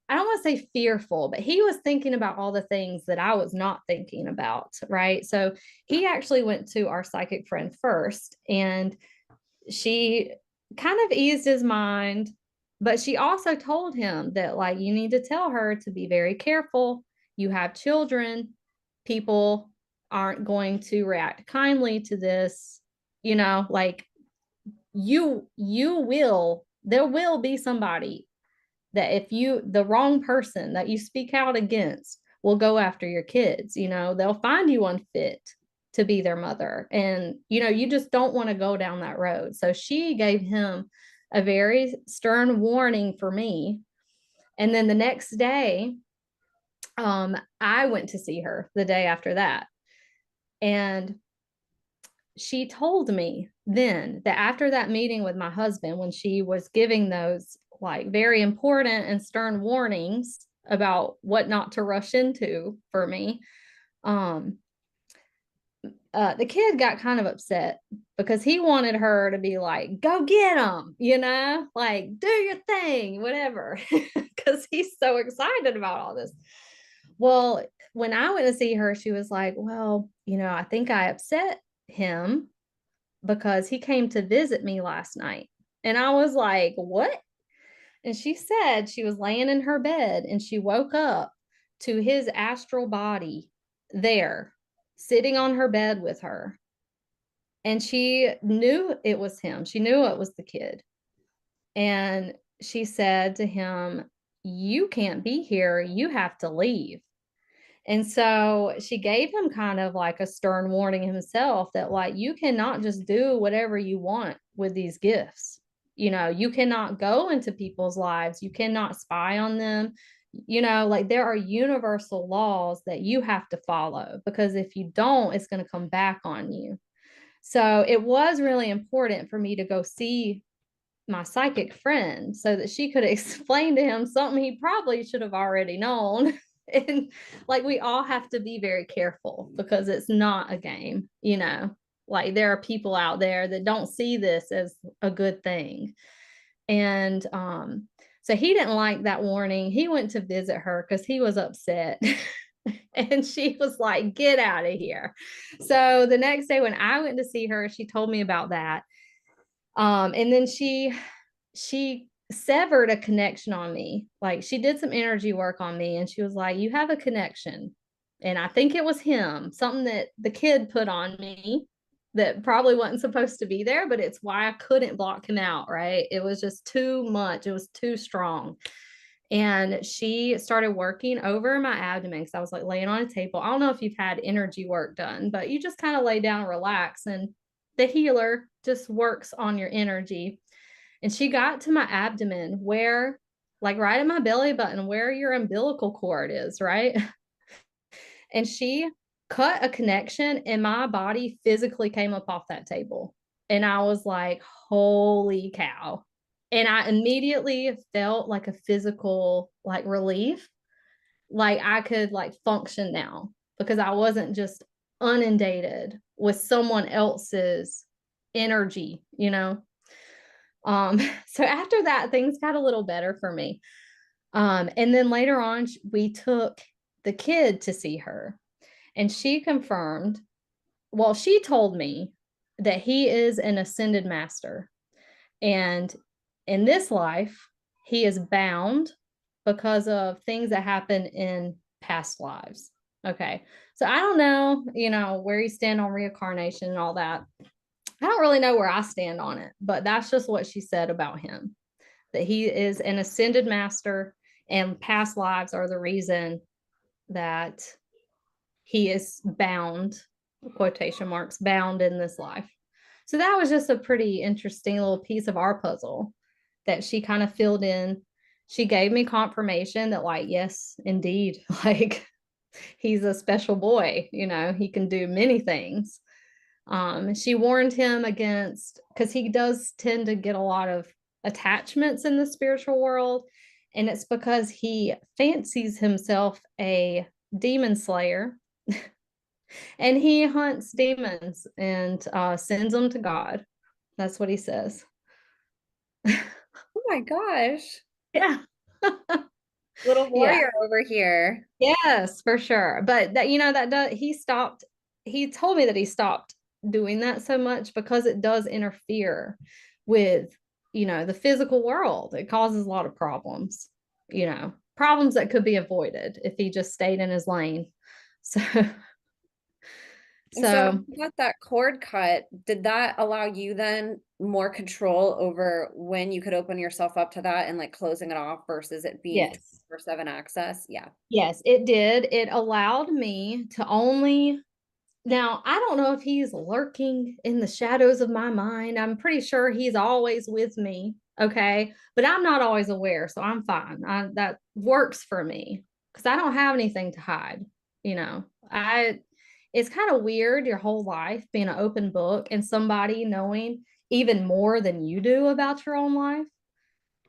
I don't want to say fearful, but he was thinking about all the things that I was not thinking about, right? So he actually went to our psychic friend first, and she kind of eased his mind, but she also told him that, like, you need to tell her to be very careful. You have children. People aren't going to react kindly to this. Like, there will be somebody that, if the wrong person that you speak out against, will go after your kids. They'll find you unfit to be their mother, and you just don't want to go down that road. So she gave him a very stern warning for me. And then the next day, I went to see her the day after that, and she told me then that after that meeting with my husband, when she was giving those like very important and stern warnings about what not to rush into for me, um, the kid got kind of upset because he wanted her to be like, go get him, like, do your thing, whatever, because he's so excited about all this. Well, when I went to see her, she was like, well, I think I upset him because he came to visit me last night. And I was like, what? And she said she was laying in her bed and she woke up to his astral body there, sitting on her bed with her. And she knew it was him. She knew it was the kid. And she said to him, you can't be here. You have to leave. And so she gave him kind of like a stern warning himself that, like, you cannot just do whatever you want with these gifts. You cannot go into people's lives. You cannot spy on them. Like, there are universal laws that you have to follow, because if you don't, it's going to come back on you. So it was really important for me to go see my psychic friend so that she could explain to him something he probably should have already known. And like, we all have to be very careful because it's not a game, like, there are people out there that don't see this as a good thing. And so he didn't like that warning. He went to visit her because he was upset. And she was like, get out of here. So the next day when I went to see her, she told me about that. And then she severed a connection on me. Like, she did some energy work on me, and she was like, you have a connection. And I think it was him, something that the kid put on me that probably wasn't supposed to be there, but it's why I couldn't block him out, right? It was just too much. It was too strong. And she started working over my abdomen because I was like laying on a table. I don't know if you've had energy work done, but you just kind of lay down and relax, and the healer just works on your energy. And she got to my abdomen, where, like, right at my belly button, where your umbilical cord is, right? And she cut a connection, and my body physically came up off that table. And I was like, holy cow. And I immediately felt like a physical, like, relief. Like, I could like function now because I wasn't just inundated with someone else's energy. So after that, things got a little better for me. And then later on, we took the kid to see her, and she confirmed, well, she told me that he is an ascended master. And in this life, he is bound because of things that happen in past lives. Okay. So I don't know, where you stand on reincarnation and all that. I don't really know where I stand on it, but that's just what she said about him, that he is an ascended master. and past lives are the reason that he is bound, quotation marks, bound in this life. So that was just a pretty interesting little piece of our puzzle that she kind of filled in. She gave me confirmation that, like, yes, indeed, like he's a special boy, he can do many things. She warned him against, because he does tend to get a lot of attachments in the spiritual world, and it's because he fancies himself a demon slayer and he hunts demons and sends them to God. That's what he says. Oh my gosh. Yeah. Little Yeah. warrior over here. Yes, for sure. But he told me that he stopped doing that so much because it does interfere with, the physical world. It causes a lot of problems, problems that could be avoided if he just stayed in his lane. So, And so when so you got that cord cut, did that allow you then more control over when you could open yourself up to that and like closing it off versus it being yes. 24/7 access? Yeah. Yes, it did. It allowed me to only now, I don't know if he's lurking in the shadows of my mind. I'm pretty sure he's always with me. Okay. But I'm not always aware. So I'm fine. That works for me because I don't have anything to hide. You know, I, it's kind of weird your whole life being an open book and somebody knowing even more than you do about your own life,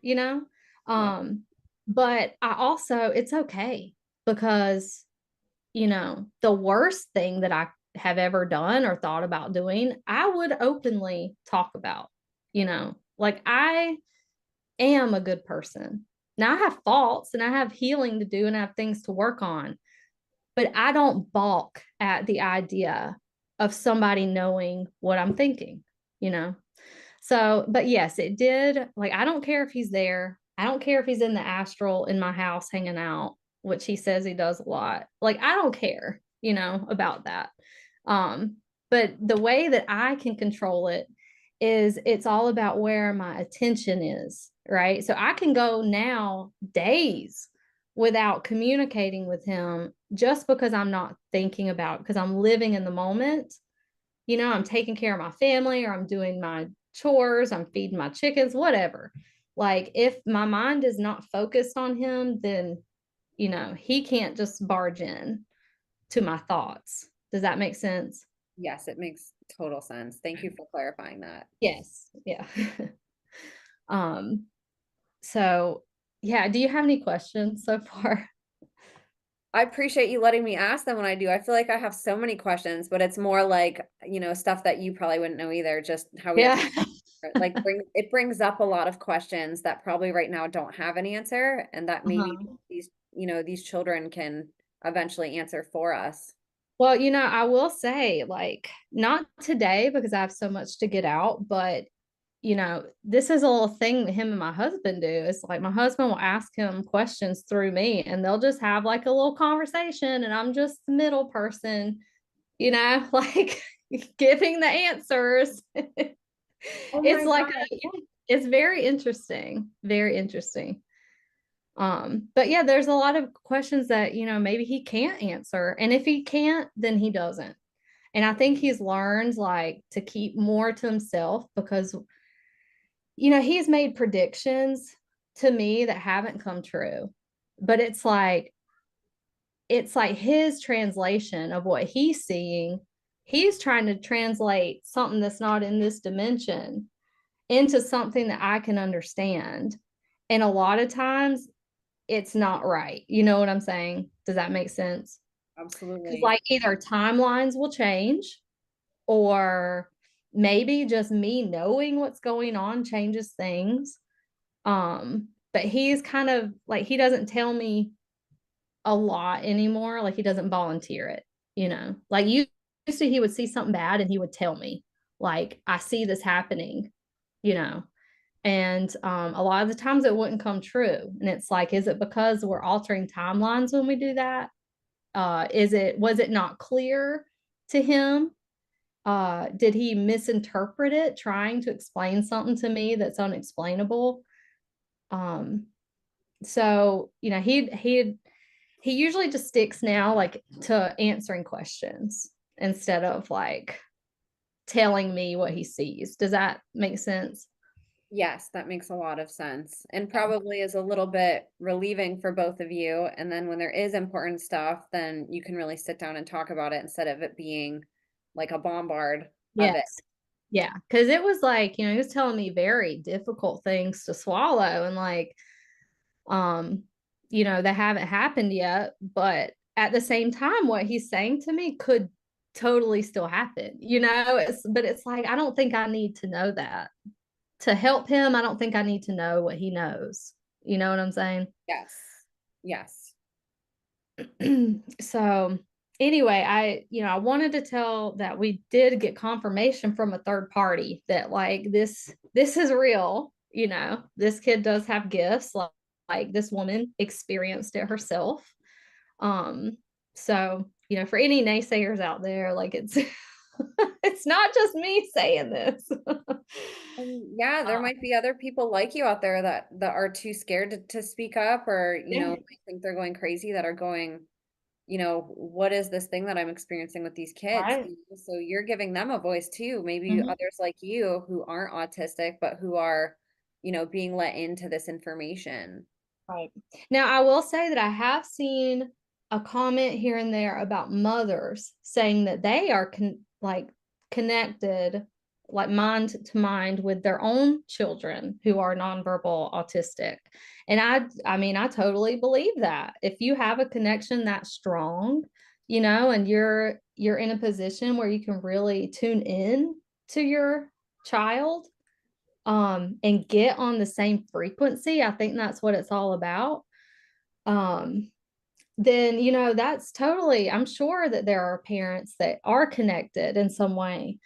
you know? Yeah. Um, but I also, it's okay because the worst thing that I have ever done or thought about doing, I would openly talk about, like I am a good person. Now I have faults and I have healing to do and I have things to work on, but I don't balk at the idea of somebody knowing what I'm thinking, you know? So, but yes, it did. Like, I don't care if he's there. I don't care if he's in the astral in my house hanging out, which he says he does a lot. Like, I don't care, about that. Um, but the way that I can control it is it's all about where my attention is, right? So I can go now days without communicating with him just because I'm not thinking about because I'm living in the moment. I'm taking care of my family or I'm doing my chores, I'm feeding my chickens, whatever. Like if my mind is not focused on him, then, he can't just barge in to my thoughts. Does that make sense? Yes, it makes total sense. Thank you for clarifying that. Yes. Yeah. um, so yeah, do you have any questions so far? I appreciate you letting me ask them when I do. I feel like I have so many questions, but it's more like, stuff that you probably wouldn't know either, just how we have Yeah. like it brings up a lot of questions that probably right now don't have an answer and that maybe Uh-huh. these children can eventually answer for us. Well, I will say, like, not today because I have so much to get out, but this is a little thing that him and my husband do. It's like my husband will ask him questions through me and they'll just have like a little conversation and I'm just the middle person, like giving the answers. Oh It's my like God. it's very interesting, very interesting. But yeah, there's a lot of questions that, maybe he can't answer. And if he can't, then he doesn't. And I think he's learned like to keep more to himself because he's made predictions to me that haven't come true. But it's like his translation of what he's seeing. He's trying to translate something that's not in this dimension into something that I can understand. And a lot of times it's not right. You know what I'm saying? Does that make sense? Because Absolutely. like either timelines will change or maybe just me knowing what's going on changes things. But he's kind of like he doesn't tell me a lot anymore. Like he doesn't volunteer it, Like used to he would see something bad and he would tell me, like, I see this happening, you know. And a lot of the times it wouldn't come true. And it's like, is it because we're altering timelines when we do that? Was it not clear to him? Did he misinterpret it, trying to explain something to me that's unexplainable? Um, So, he usually just sticks now like to answering questions instead of like telling me what he sees. Does that make sense? Yes, that makes a lot of sense, and probably is a little bit relieving for both of you, and then when there is important stuff, then you can really sit down and talk about it instead of it being like a bombard of it. Yes. Yeah. Cause it was like, he was telling me very difficult things to swallow and like, um, they haven't happened yet, but at the same time, what he's saying to me could totally still happen, but it's like, I don't think I need to know that to help him. I don't think I need to know what he knows. You know what I'm saying? Yes. Yes. So anyway, I wanted to tell that we did get confirmation from a third party that like this is real. This kid does have gifts, like this woman experienced it herself. So for any naysayers out there, like it's it's not just me saying this. And yeah, there might be other people like you out there that are too scared to speak up, or Yeah. might think they're going crazy, that are going, what is this thing that I'm experiencing with these kids? Right. So you're giving them a voice too. Maybe Mhm. others like you who aren't autistic, but who are, being let into this information. Right. Now, I will say that I have seen a comment here and there about mothers saying that they are like connected, like mind to mind with their own children who are nonverbal autistic. And I mean, I totally believe that. If you have a connection that strong, and you're in a position where you can really tune in to your child, and get on the same frequency, I think that's what it's all about. um then that's totally, I'm sure that there are parents that are connected in some way.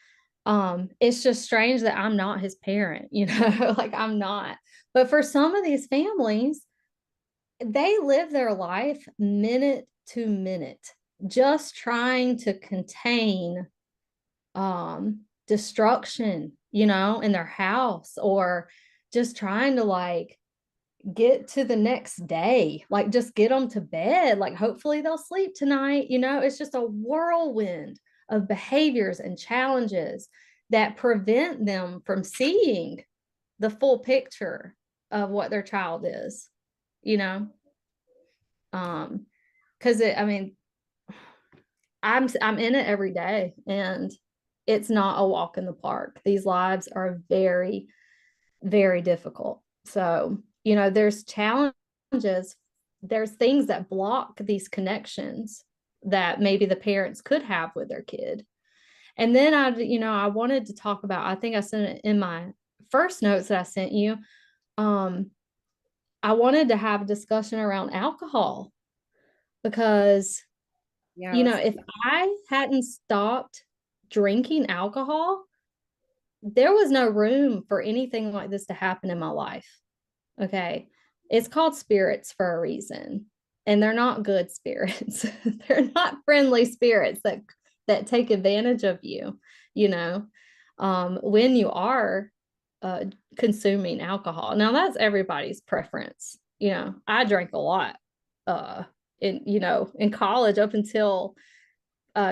It's just strange that I'm not his parent, like I'm not. But for some of these families, they live their life minute to minute, just trying to contain destruction, in their house, or just trying to like get to the next day, like just get them to bed, like hopefully they'll sleep tonight. It's just a whirlwind of behaviors and challenges that prevent them from seeing the full picture of what their child is, you know um because I mean, I'm in it every day, and it's not a walk in the park. These lives are very, very difficult. So, there's challenges, there's things that block these connections that maybe the parents could have with their kid. And then I wanted to talk about, I think I sent it in my first notes that I sent you. Um, I wanted to have a discussion around alcohol because, Yeah, let's. if I hadn't stopped drinking alcohol, there was no room for anything like this to happen in my life. Okay. It's called spirits for a reason. And they're not good spirits. They're not friendly spirits that take advantage of you, you know, when you are uh, consuming alcohol. Now that's everybody's preference. I drank a lot uh, in college up until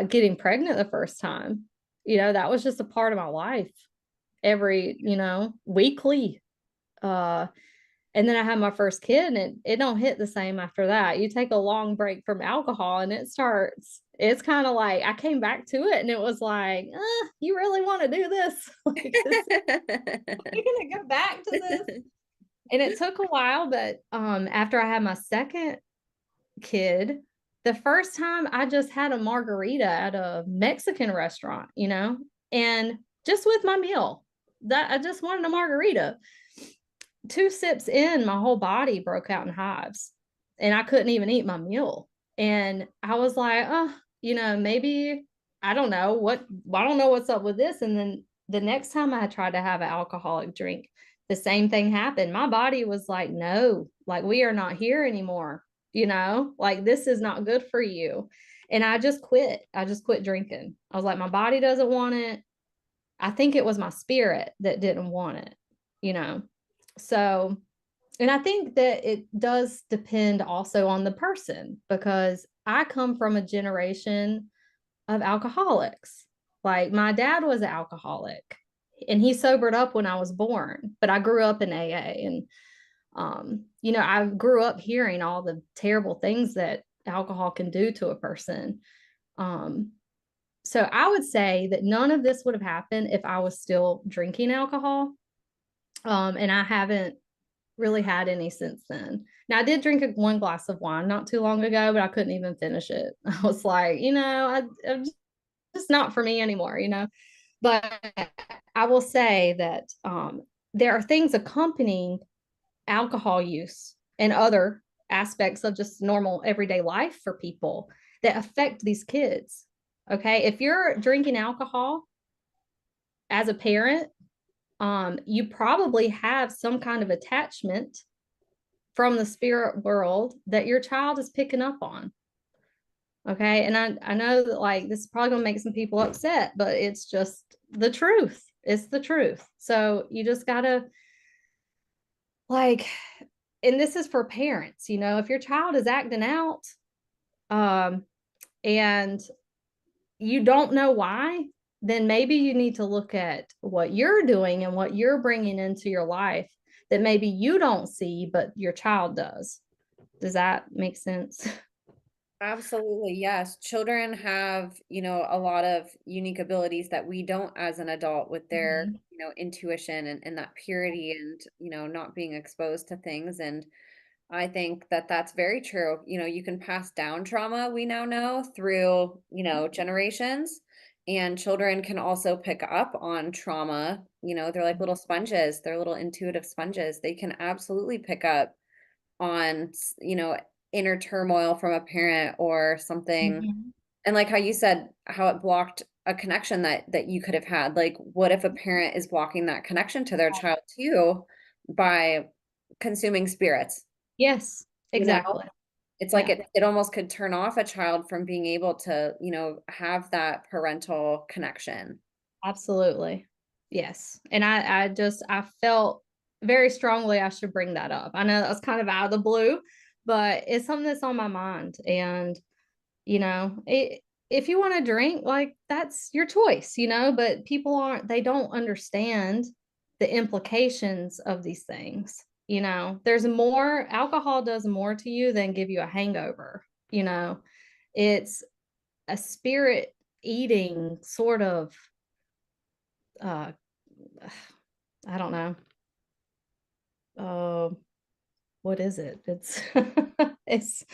getting pregnant the first time. That was just a part of my life every, weekly. Uh, and then I had my first kid, and it don't hit the same after that. You take a long break from alcohol and it's kind of like I came back to it, and it was like, you really want to do this? Like, you're gonna go back to this? And it took a while, but after I had my second kid, the first time I just had a margarita at a Mexican restaurant, and just with my meal, that I just wanted a margarita. 2 sips in, my whole body broke out in hives, and I couldn't even eat my meal. And I was like, oh, maybe I don't know what's up with this. And then the next time I tried to have an alcoholic drink, the same thing happened. My body was like, no, like we are not here anymore, like this is not good for you. And I just quit. I just quit drinking. I was like, my body doesn't want it. I think it was my spirit that didn't want it, you know. So And I think that it does depend also on the person, because I come from a generation of alcoholics. Like my dad was an alcoholic and he sobered up when I was born, but I grew up in AA. And I grew up hearing all the terrible things that alcohol can do to a person. Um, so I would say that none of this would have happened if I was still drinking alcohol. And I haven't really had any since then. Now I did drink one glass of wine not too long ago, but I couldn't even finish it. I was like, I'm just not for me anymore. But I will say that there are things accompanying alcohol use and other aspects of just normal everyday life for people that affect these kids. Okay. If you're drinking alcohol as a parent, you probably have some kind of attachment from the spirit world that your child is picking up on. Okay. And I know that like this is probably gonna make some people upset, but it's just the truth. It's the truth. So you just gotta like, and this is for parents, if your child is acting out, um, and you don't know why, then maybe you need to look at what you're doing and what you're bringing into your life that maybe you don't see, but your child does. Does that make sense? Absolutely, yes. Children have, a lot of unique abilities that we don't as an adult with their, Mhm. intuition and that purity and, not being exposed to things. And I think that that's very true. You can pass down trauma, we now know, through, generations. And children can also pick up on trauma. They're like little sponges, they're little intuitive sponges. They can absolutely pick up on, inner turmoil from a parent or something. Mhm. And like how you said, how it blocked a connection that you could have had. Like, what if a parent is blocking that connection to their child too by consuming spirits? Yes, You know, exactly. it's like Yeah, it almost could turn off a child from being able to, have that parental connection. absolutely. Yes. And I felt very strongly I should bring that up. I know that was kind of out of the blue, but it's something that's on my mind. And, if you want to drink, like that's your choice, but they don't understand the implications of these things. There's more, alcohol does more to you than give you a hangover. You know, it's a spirit eating sort of, uh, I don't know. Uh, what is it? It's, it's,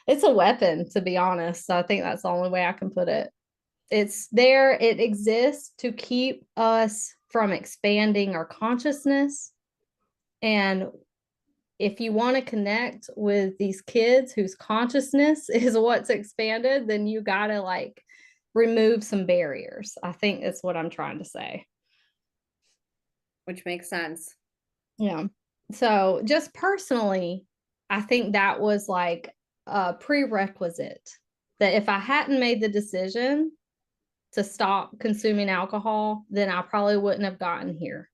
it's a weapon, to be honest. I think that's the only way I can put it. It's there, it exists to keep us from expanding our consciousness. And if you want to connect with these kids whose consciousness is what's expanded, then you got to like remove some barriers. I think that's what I'm trying to say. Which makes sense. Yeah. So, just personally, I think that was like a prerequisite that if I hadn't made the decision to stop consuming alcohol, then I probably wouldn't have gotten here,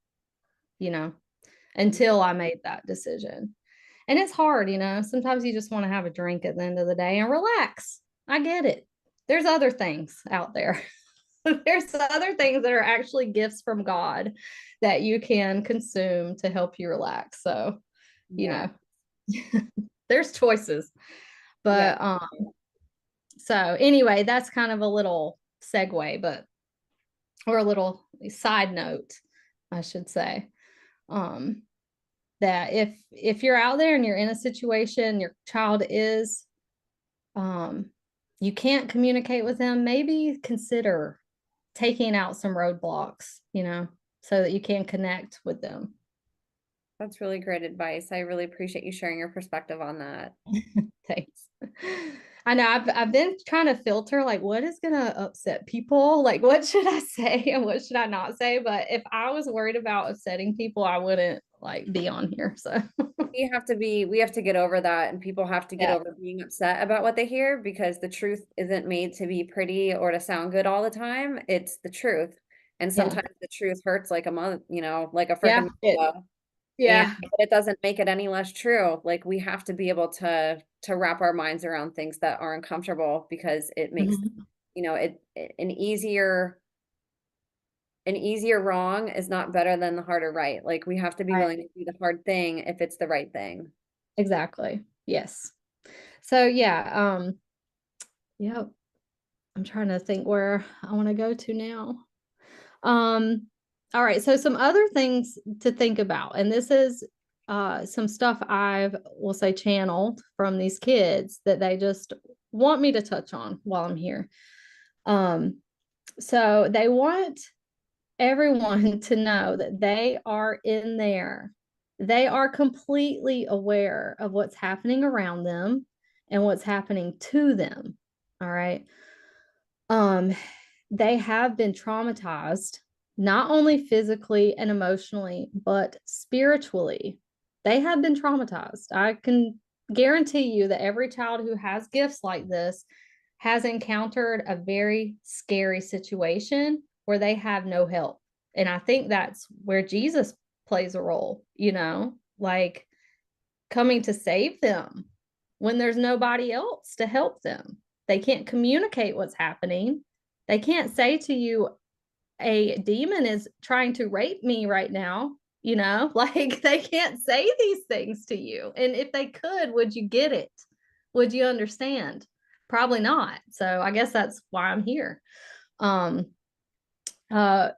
you know, until I made that decision. And it's hard. Sometimes you just want to have a drink at the end of the day and relax. I get it. There's other things out there. There's other things that are actually gifts from God that you can consume to help you relax. So, you Yeah. know, there's choices. Yeah. But so anyway, that's kind of a little segue, but or a little side note, I should say. Um, that if you're out there and you're in a situation, your child is um you can't communicate with them, maybe consider taking out some roadblocks, so that you can connect with them. That's really great advice. I really appreciate you sharing your perspective on that. Thanks. I know I've been trying to filter like what is gonna upset people, like what should I say and what should I not say. But if I was worried about upsetting people, I wouldn't like be on here. So We have to get over that, and people have to get yeah, over being upset about what they hear because the truth isn't made to be pretty or to sound good all the time. It's the truth. And yeah, sometimes the truth hurts like a month, like a yeah. freaking blow. Yeah. but it doesn't make it any less true. Like, we have to be able to wrap our minds around things that are uncomfortable, because it makes, Mhm. an easier wrong is not better than the harder right. Like, we have to be Right. willing to do the hard thing if it's the right thing. Exactly. Yes. So yeah, yep. I'm trying to think where I want to go to now. Um, all right, so some other things to think about, and this is some stuff I've, will say, channeled from these kids that they just want me to touch on while I'm here. Um, so they want everyone to know that they are in there. They are completely aware of what's happening around them and what's happening to them. All right. Um, they have been traumatized, not only physically and emotionally, but spiritually. They have been traumatized. I can guarantee you that every child who has gifts like this has encountered a very scary situation where they have no help. And I think that's where Jesus plays a role, like coming to save them when there's nobody else to help them. They can't communicate what's happening. They can't say to you, a demon is trying to rape me right now, like they can't say these things to you. And if they could, would you get it? Would you understand? Probably not. So I guess that's why I'm here. Um, uh,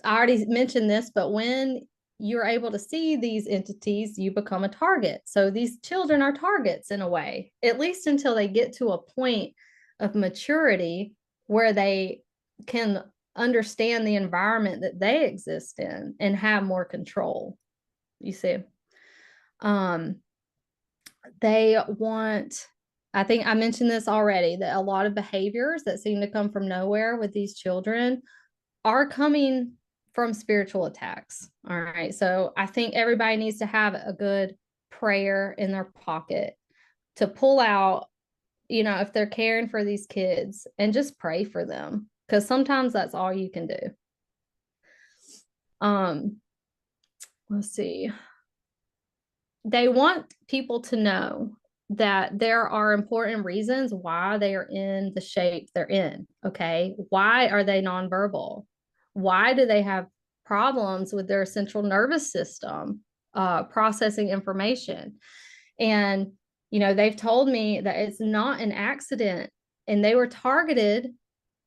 I already mentioned this, but when you're able to see these entities, you become a target. So these children are targets in a way, at least until they get to a point of maturity where they can understand the environment that they exist in and have more control. You see, um, they want, I think I mentioned this already, that a lot of behaviors that seem to come from nowhere with these children are coming from spiritual attacks. All right. So I think everybody needs to have a good prayer in their pocket to pull out, if they're caring for these kids, and just pray for them, because sometimes that's all you can do. Um, let's see. They want people to know that there are important reasons why they are in the shape they're in. Okay. Why are they nonverbal? Why do they have problems with their central nervous system processing information? And, they've told me that it's not an accident, and they were targeted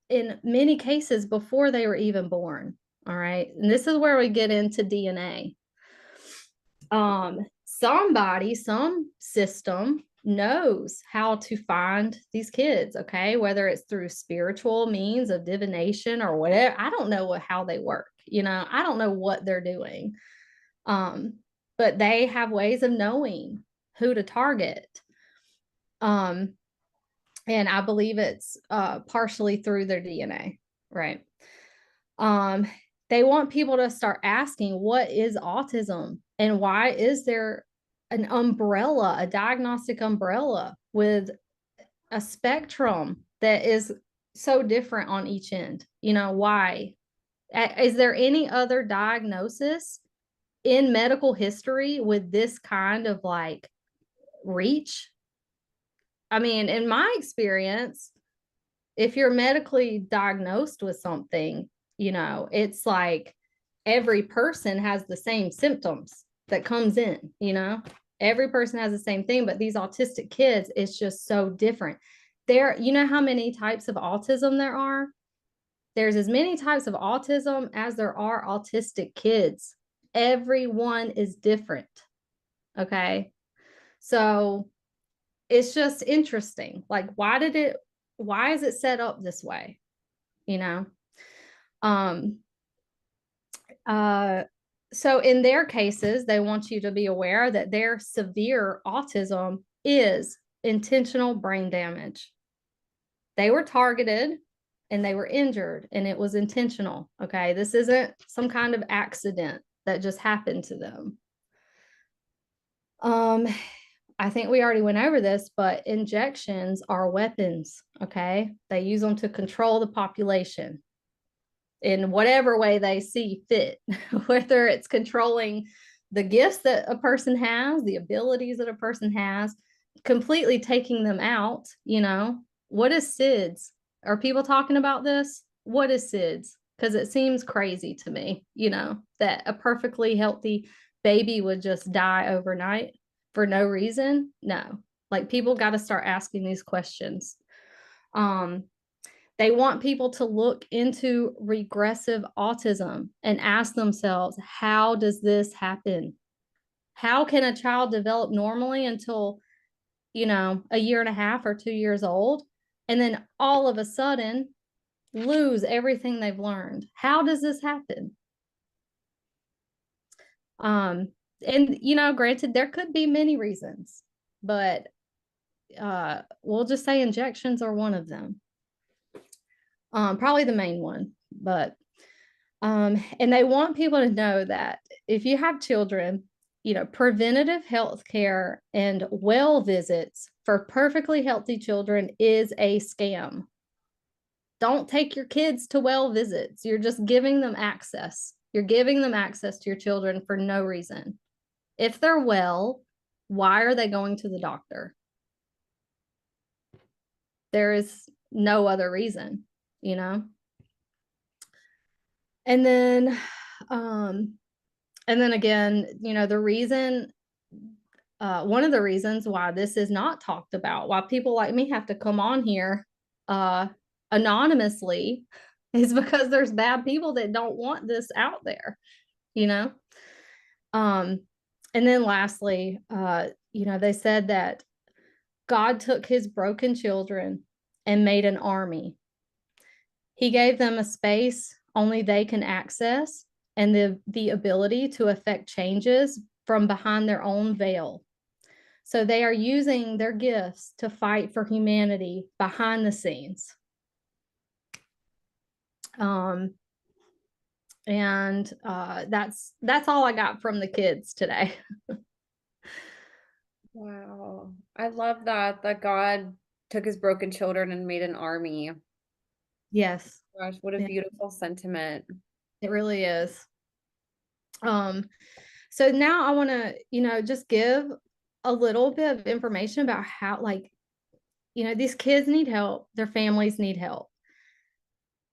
in many cases before they were even born. All right. And this is where we get into DNA. Some system knows how to find these kids, okay, whether it's through spiritual means of divination or whatever. I don't know how they work, I don't know what they're doing. But they have ways of knowing who to target. And I believe it's partially through their DNA, right? um they want people to start asking, what is autism, and why is there an umbrella, a diagnostic umbrella with a spectrum that is so different on each end? Why is there any other diagnosis in medical history with this kind of like reach? I mean, in my experience, if you're medically diagnosed with something, it's like every person has the same symptoms that comes in, every person has the same thing, but these autistic kids, it's just so different. You know how many types of autism there are? There's as many types of autism as there are autistic kids. Everyone is different. Okay. So it's just interesting. Like, why is it set up this way? You know? Um, so in their cases, they want you to be aware that their severe autism is intentional brain damage. They were targeted and they were injured, and it was intentional. Okay. This isn't some kind of accident that just happened to them. I think we already went over this, but injections are weapons. Okay. They use them to control the population in whatever way they see fit, whether it's controlling the gifts that a person has, the abilities that a person has, completely taking them out. What is SIDS? Are people talking about this? What is SIDS? Because it seems crazy to me, that a perfectly healthy baby would just die overnight for no reason. No, like people got to start asking these questions. They want people to look into regressive autism and ask themselves, how does this happen? How can a child develop normally until, a year and a half or 2 years old, and then all of a sudden lose everything they've learned? How does this happen? And, granted, there could be many reasons, but we'll just say injections are one of them. Probably the main one, but and they want people to know that if you have children, preventative health care and well visits for perfectly healthy children is a scam. Don't take your kids to well visits. You're just giving them access. You're giving them access to your children for no reason. If they're well, why are they going to the doctor? There is no other reason, And then, again, the reason, one of the reasons why this is not talked about, why people like me have to come on here anonymously, is because there's bad people that don't want this out there, And then lastly, they said that God took his broken children and made an army. He gave them a space only they can access and the ability to affect changes from behind their own veil. So they are using their gifts to fight for humanity behind the scenes. That's all I got from the kids today. Wow. I love that God took his broken children and made an army. Yes. Gosh, what a beautiful sentiment. It really is. So now I want to, just give a little bit of information about how, these kids need help. Their families need help.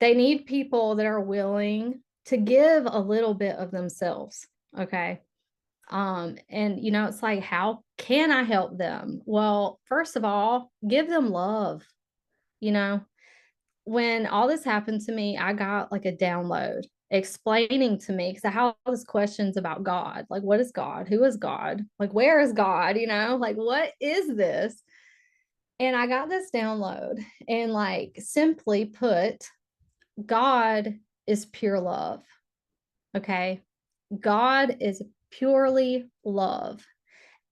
They need people that are willing to give a little bit of themselves. Okay. And it's like, how can I help them? Well, first of all, give them love. When all this happened to me, I got like a download explaining to me, because I have all these questions about God. Like, what is God? Who is God? Like, where is God? Like, what is this? And I got this download, and like, simply put, God is pure love. Okay. God is purely love.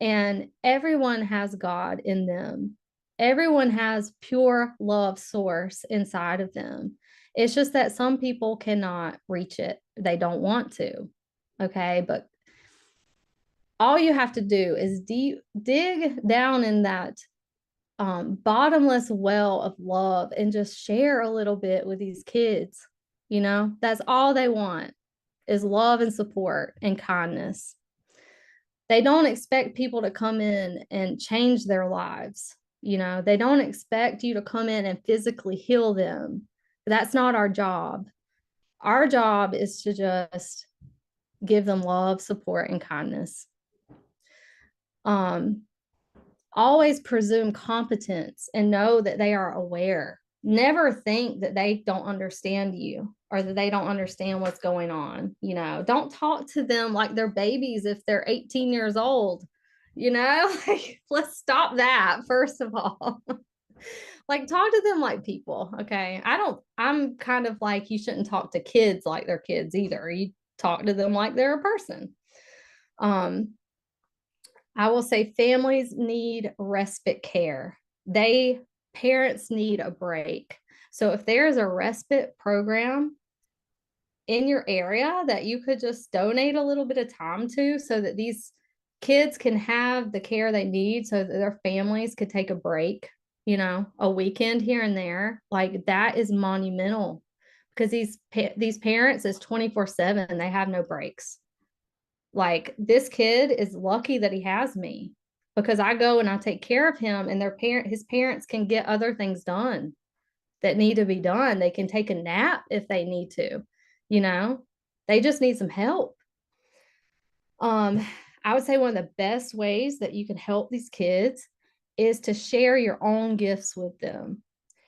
And everyone has God in them. Everyone has pure love source inside of them. It's just that some people cannot reach it. They don't want to. Okay. But all you have to do is dig down in that bottomless well of love and just share a little bit with these kids. That's all they want is love and support and kindness. They don't expect people to come in and change their lives. They don't expect you to come in and physically heal them. That's not our job. Our job is to just give them love, support, and kindness. Always presume competence and know that they are aware. Never think that they don't understand you or that they don't understand what's going on. Don't talk to them like they're babies if they're 18 years old. Like, let's stop that, first of all. Like, talk to them like people. Okay. I'm kind of like, you shouldn't talk to kids like they're kids either. You talk to them like they're a person. I will say families need respite care. Parents need a break. So if there's a respite program in your area that you could just donate a little bit of time to, so that these kids can have the care they need, so that their families could take a break, a weekend here and there, like, that is monumental, because these parents is 24/7. They have no breaks. Like, this kid is lucky that he has me, because I go and I take care of him, and his parents can get other things done that need to be done. They can take a nap if they need to, you know, they just need some help. Um, I would say one of the best ways that you can help these kids is to share your own gifts with them.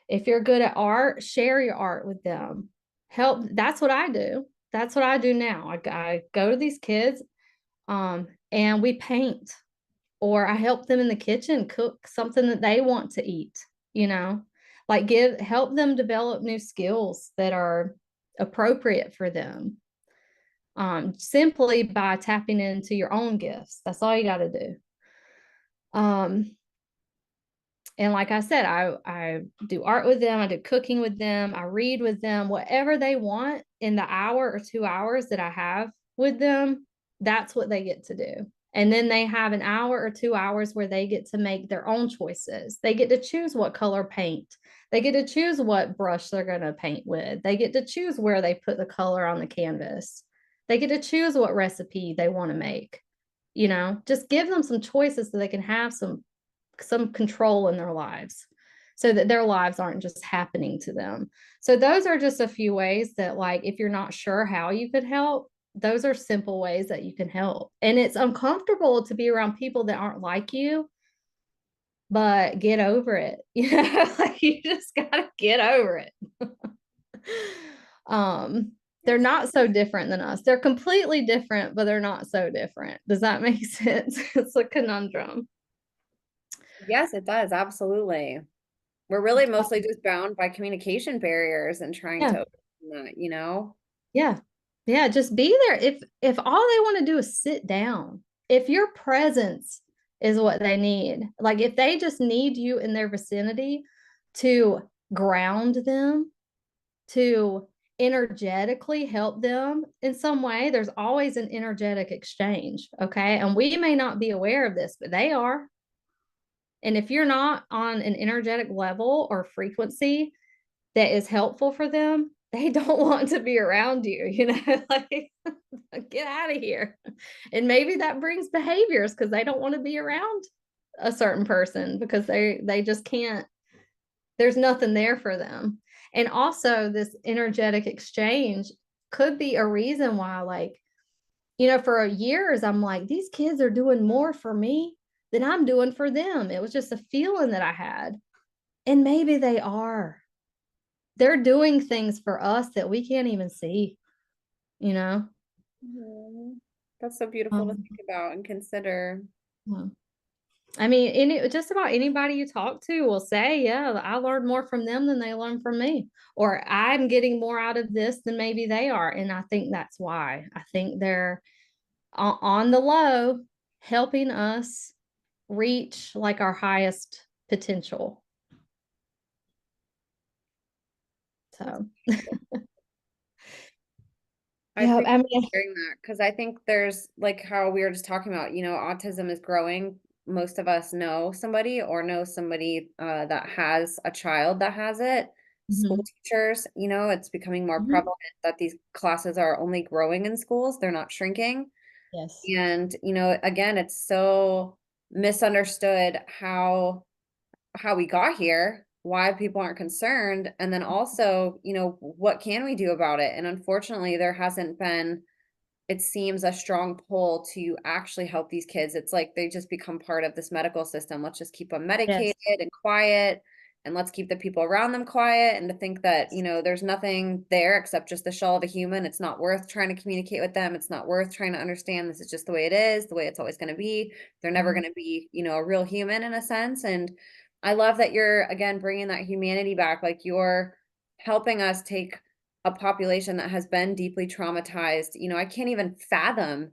If you're good at art, share your art with them. Help. That's what I do. That's what I do now. I go to these kids, and we paint, or I help them in the kitchen cook something that they want to eat, you know, like help them develop new skills that are appropriate for them, simply by tapping into your own gifts. That's all you got to do. Um, and like I said, I do art with them, I do cooking with them, I read with them, whatever they want in the hour or 2 hours that I have with them, that's what they get to do. And then they have an hour or 2 hours where they get to make their own choices. They get to choose what color paint. They get to choose what brush they're going to paint with. They get to choose where they put the color on the canvas. They get to choose what recipe they want to make. You know, just give them some choices so they can have some control in their lives, so that their lives aren't just happening to them. So those are just a few ways that, like, if you're not sure how you could help, those are simple ways that you can help. And it's uncomfortable to be around people that aren't like you, but get over it. You know, like, you just gotta get over it. um they're not so different than us. They're completely different, but they're not so different. Does that make sense? It's a conundrum. Yes, it does. Absolutely. We're really mostly just bound by communication barriers and trying Yeah. to open that, you know? Yeah. Yeah, just be there. If all they want to do is sit down, if your presence is what they need, like if they just need you in their vicinity to ground them, to energetically help them in some way, there's always an energetic exchange, okay? And we may not be aware of this, but they are. And if you're not on an energetic level or frequency that is helpful for them, they don't want to be around you, you know, like, get out of here. And maybe that brings behaviors because they don't want to be around a certain person because they just can't, there's nothing there for them. And also this energetic exchange could be a reason why, like, you know, for years I'm like, these kids are doing more for me than I'm doing for them. It was just a feeling that I had. And maybe they are. They're doing things for us that we can't even see, you know? Mhm. That's so beautiful to Um, think about and consider. yeah. I mean, just about anybody you talk to will say, yeah, I learned more from them than they learned from me, or I'm getting more out of this than maybe they are. And I think that's why. I think they're on the low, helping us reach like our highest potential. That's So, beautiful. I yeah, appreciate I mean, hearing that because I think there's like how we were just talking about, autism is growing. Most of us know somebody or know somebody that has a child that has it. School mhm, teachers, it's becoming more mhm, prevalent that these classes are only growing in schools, they're not shrinking. yes, And, again, it's so misunderstood how we got here, why people aren't concerned, and then also, what can we do about it? And unfortunately, there hasn't been, it seems, a strong pull to actually help these kids. It's like they just become part of this medical system. Let's just keep them yes, medicated and quiet, and let's keep the people around them quiet. And to think that, there's nothing there except just the shell of a human. It's not worth trying to communicate with them. It's not worth trying to understand this is just the way it is, the way it's always going to be. They're never mhm, going to be, a real human in a sense. And I love that you're, again, bringing that humanity back. Like, you're helping us take a population that has been deeply traumatized. I can't even fathom,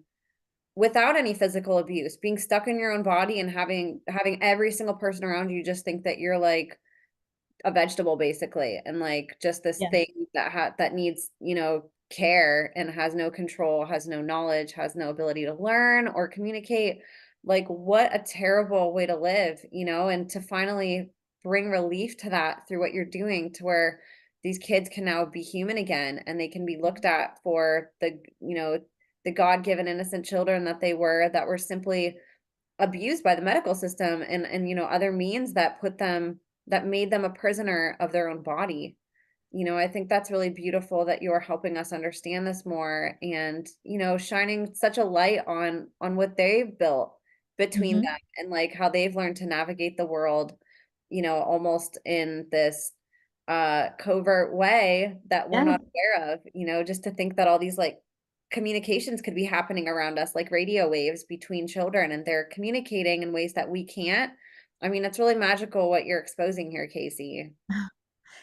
without any physical abuse, being stuck in your own body and having every single person around you just think that you're like a vegetable basically, and like just this yes, thing that needs, care and has no control, has no knowledge, has no ability to learn or communicate. Like, what a terrible way to live, and to finally bring relief to that through what you're doing, to where these kids can now be human again and they can be looked at for the, the God-given innocent children that were simply abused by the medical system and other means that made them a prisoner of their own body. I think that's really beautiful that you're helping us understand this more and, shining such a light on what they've built between Mm-hmm. them and like how they've learned to navigate the world, almost in this covert way that we're Yeah. not aware of, just to think that all these like communications could be happening around us like radio waves between children and they're communicating in ways that we can't. I mean, it's really magical what you're exposing here, Casey.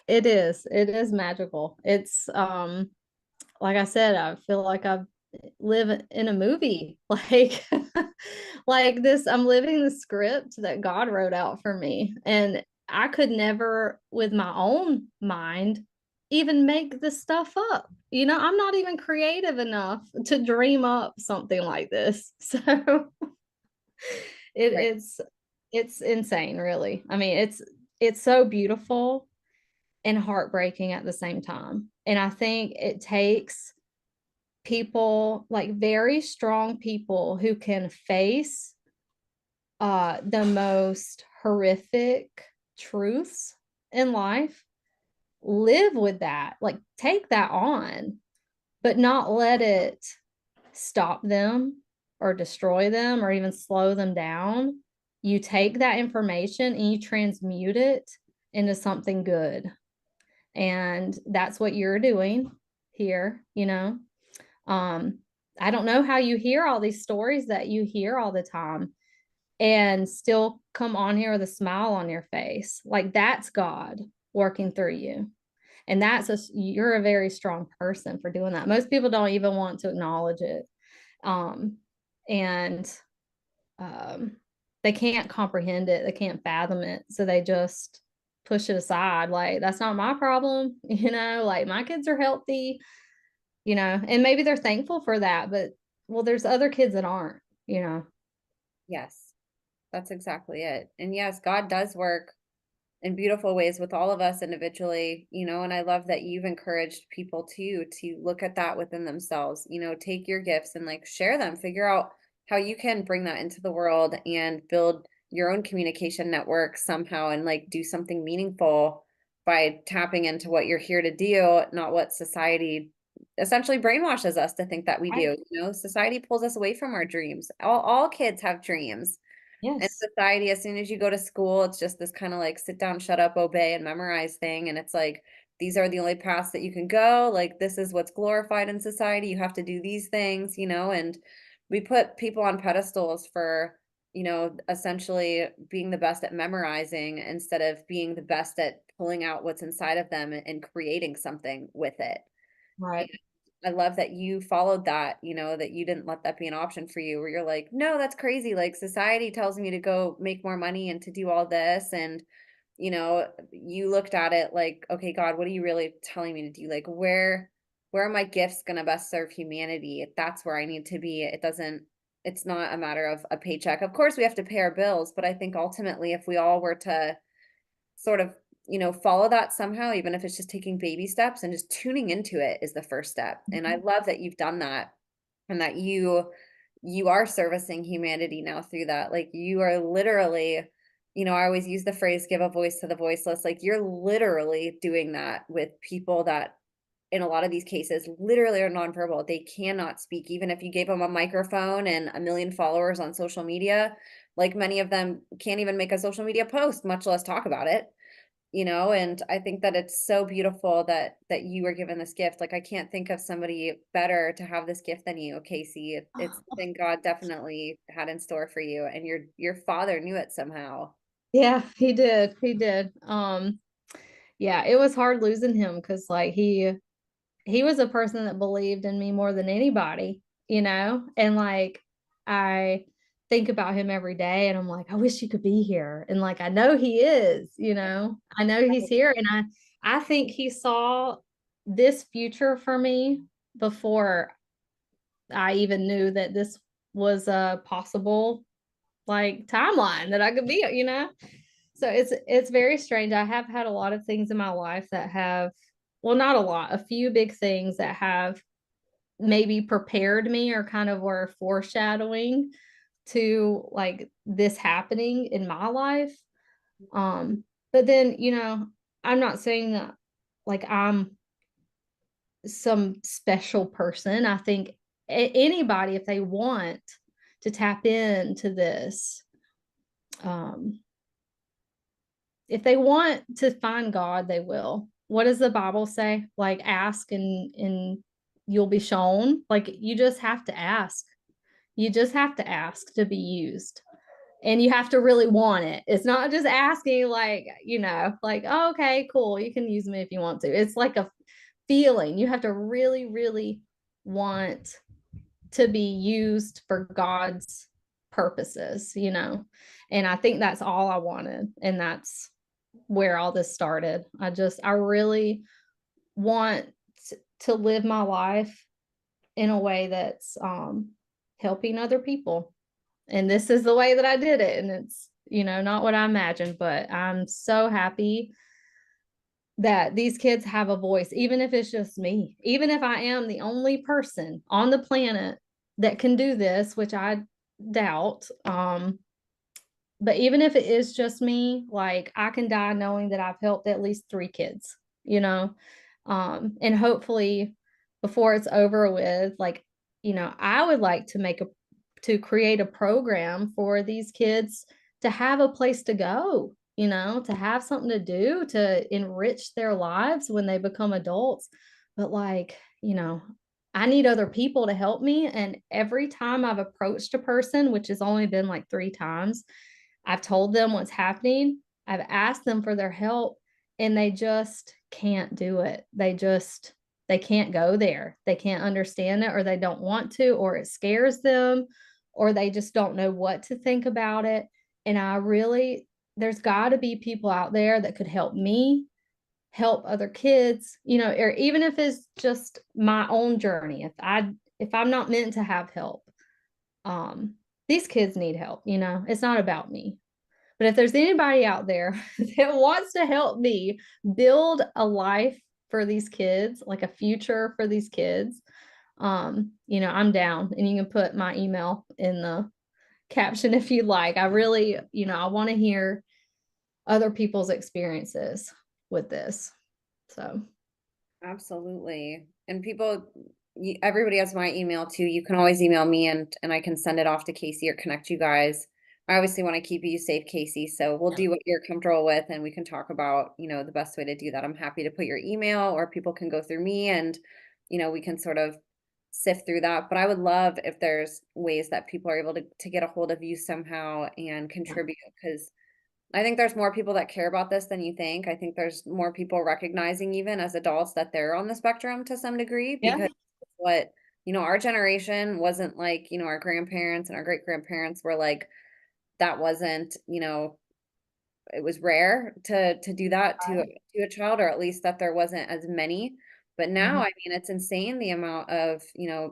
It is. It is magical. It's like I said, I feel like I live in a movie. Like this, I'm living the script that God wrote out for me. And I could never, with my own mind, even make this stuff up. I'm not even creative enough to dream up something like this. So it, Right. it's it's insane, really. I mean, it's so beautiful and heartbreaking at the same time. And I think it takes people, like very strong people, who can face the most horrific truths in life, live with that, like take that on, but not let it stop them or destroy them or even slow them down. You take that information and you transmute it into something good. And that's what you're doing here. um I don't know how you hear all these stories that you hear all the time and still come on here with a smile on your face. Like that's God working through you. And you're a very strong person for doing that. Most people don't even want to acknowledge it. um and um they can't comprehend it, they can't fathom it, so they just push it aside, like that's not my problem. Like my kids are healthy, and maybe they're thankful for that, but well, there's other kids that aren't. Yes, that's exactly it. And yes, God does work in beautiful ways with all of us individually, and I love that you've encouraged people too to look at that within themselves, take your gifts and like share them, figure out how you can bring that into the world and build your own communication network somehow and like do something meaningful by tapping into what you're here to do, not what society essentially brainwashes us to think that we Right. do. Society pulls us away from our dreams. All kids have dreams and Yes. society, as soon as you go to school, it's just this kind of like sit down, shut up, obey, and memorize thing. And it's like, these are the only paths that you can go. Like, this is what's glorified in society. You have to do these things, and we put people on pedestals for, essentially being the best at memorizing instead of being the best at pulling out what's inside of them and creating something with it. Right. I love that you followed that, that you didn't let that be an option for you where you're like, no, that's crazy. Like society tells me to go make more money and to do all this. And, you looked at it like, okay, God, what are you really telling me to do? Like where are my gifts gonna best serve humanity? That's where I need to be. It's not a matter of a paycheck. Of course we have to pay our bills, but I think ultimately if we all were to sort of, follow that somehow, even if it's just taking baby steps and just tuning into it is the first step. And I Mhm. love that you've done that and that you are servicing humanity now through that. Like you are literally, I always use the phrase give a voice to the voiceless. Like you're literally doing that with people that in a lot of these cases literally are nonverbal. They cannot speak even if you gave them a microphone and a million followers on social media. Like many of them can't even make a social media post, much less talk about it. And I think that it's so beautiful that you were given this gift. Like I can't think of somebody better to have this gift than you, Casey. It's something God definitely had in store for you, and your father knew it somehow. Yeah, he did. He did. Yeah, it was hard losing him because like he was a person that believed in me more than anybody. And like I think about him every day and I'm like, I wish he could be here. And like I know he is. I know he's here. And I think he saw this future for me before I even knew that this was a possible like timeline that I could be. So it's very strange. I have had a lot of things in my life that have, well, not a lot, a few big things that have maybe prepared me or kind of were foreshadowing to like this happening in my life. But then, I'm not saying that like I'm some special person. I think anybody, if they want to tap into this, um, if they want to find God, they will. What does the Bible say? Like ask and you'll be shown. Like you just have to ask. You just have to ask to be used. And you have to really want it. It's not just asking like, like, oh, okay, cool. You can use me if you want to. It's like a feeling. You have to really, really want to be used for God's purposes, And I think that's all I wanted. And that's where all this started. I really want to live my life in a way that's helping other people. And this is the way that I did it. And it's, not what I imagined, but I'm so happy that these kids have a voice, even if it's just me, even if I am the only person on the planet that can do this, which I doubt. But even if it is just me, like I can die knowing that I've helped at least 3 kids, and hopefully before it's over with, like, I would like to create a program for these kids to have a place to go, to have something to do to enrich their lives when they become adults. But like, I need other people to help me. And every time I've approached a person, which has only been like 3 times, I've told them what's happening. I've asked them for their help and they just can't do it. They can't go there. They can't understand it, or they don't want to, or it scares them, or they just don't know what to think about it. And there's got to be people out there that could help me help other kids, or even if it's just my own journey. If I'm not meant to have help, um, these kids need help, it's not about me. But if there's anybody out there that wants to help me build a life for these kids, like a future for these kids, I'm down. And you can put my email in the caption if you'd like. I really, I want to hear other people's experiences with this. So Absolutely. And everybody has my email too. You can always email me and I can send it off to Casey or connect you guys. I obviously want to keep you safe, Casey. So we'll do what you're comfortable with and we can talk about, the best way to do that. I'm happy to put your email or people can go through me and, we can sort of sift through that. But I would love if there's ways that people are able to get a hold of you somehow and contribute, because I think there's more people that care about this than you think. I think there's more people recognizing even as adults that they're on the spectrum to some degree, yeah, because what, our generation wasn't like, our grandparents and our great grandparents were like, that wasn't, it was rare to do that to a child, or at least that there wasn't as many. But now, mhm. I mean, it's insane the amount of,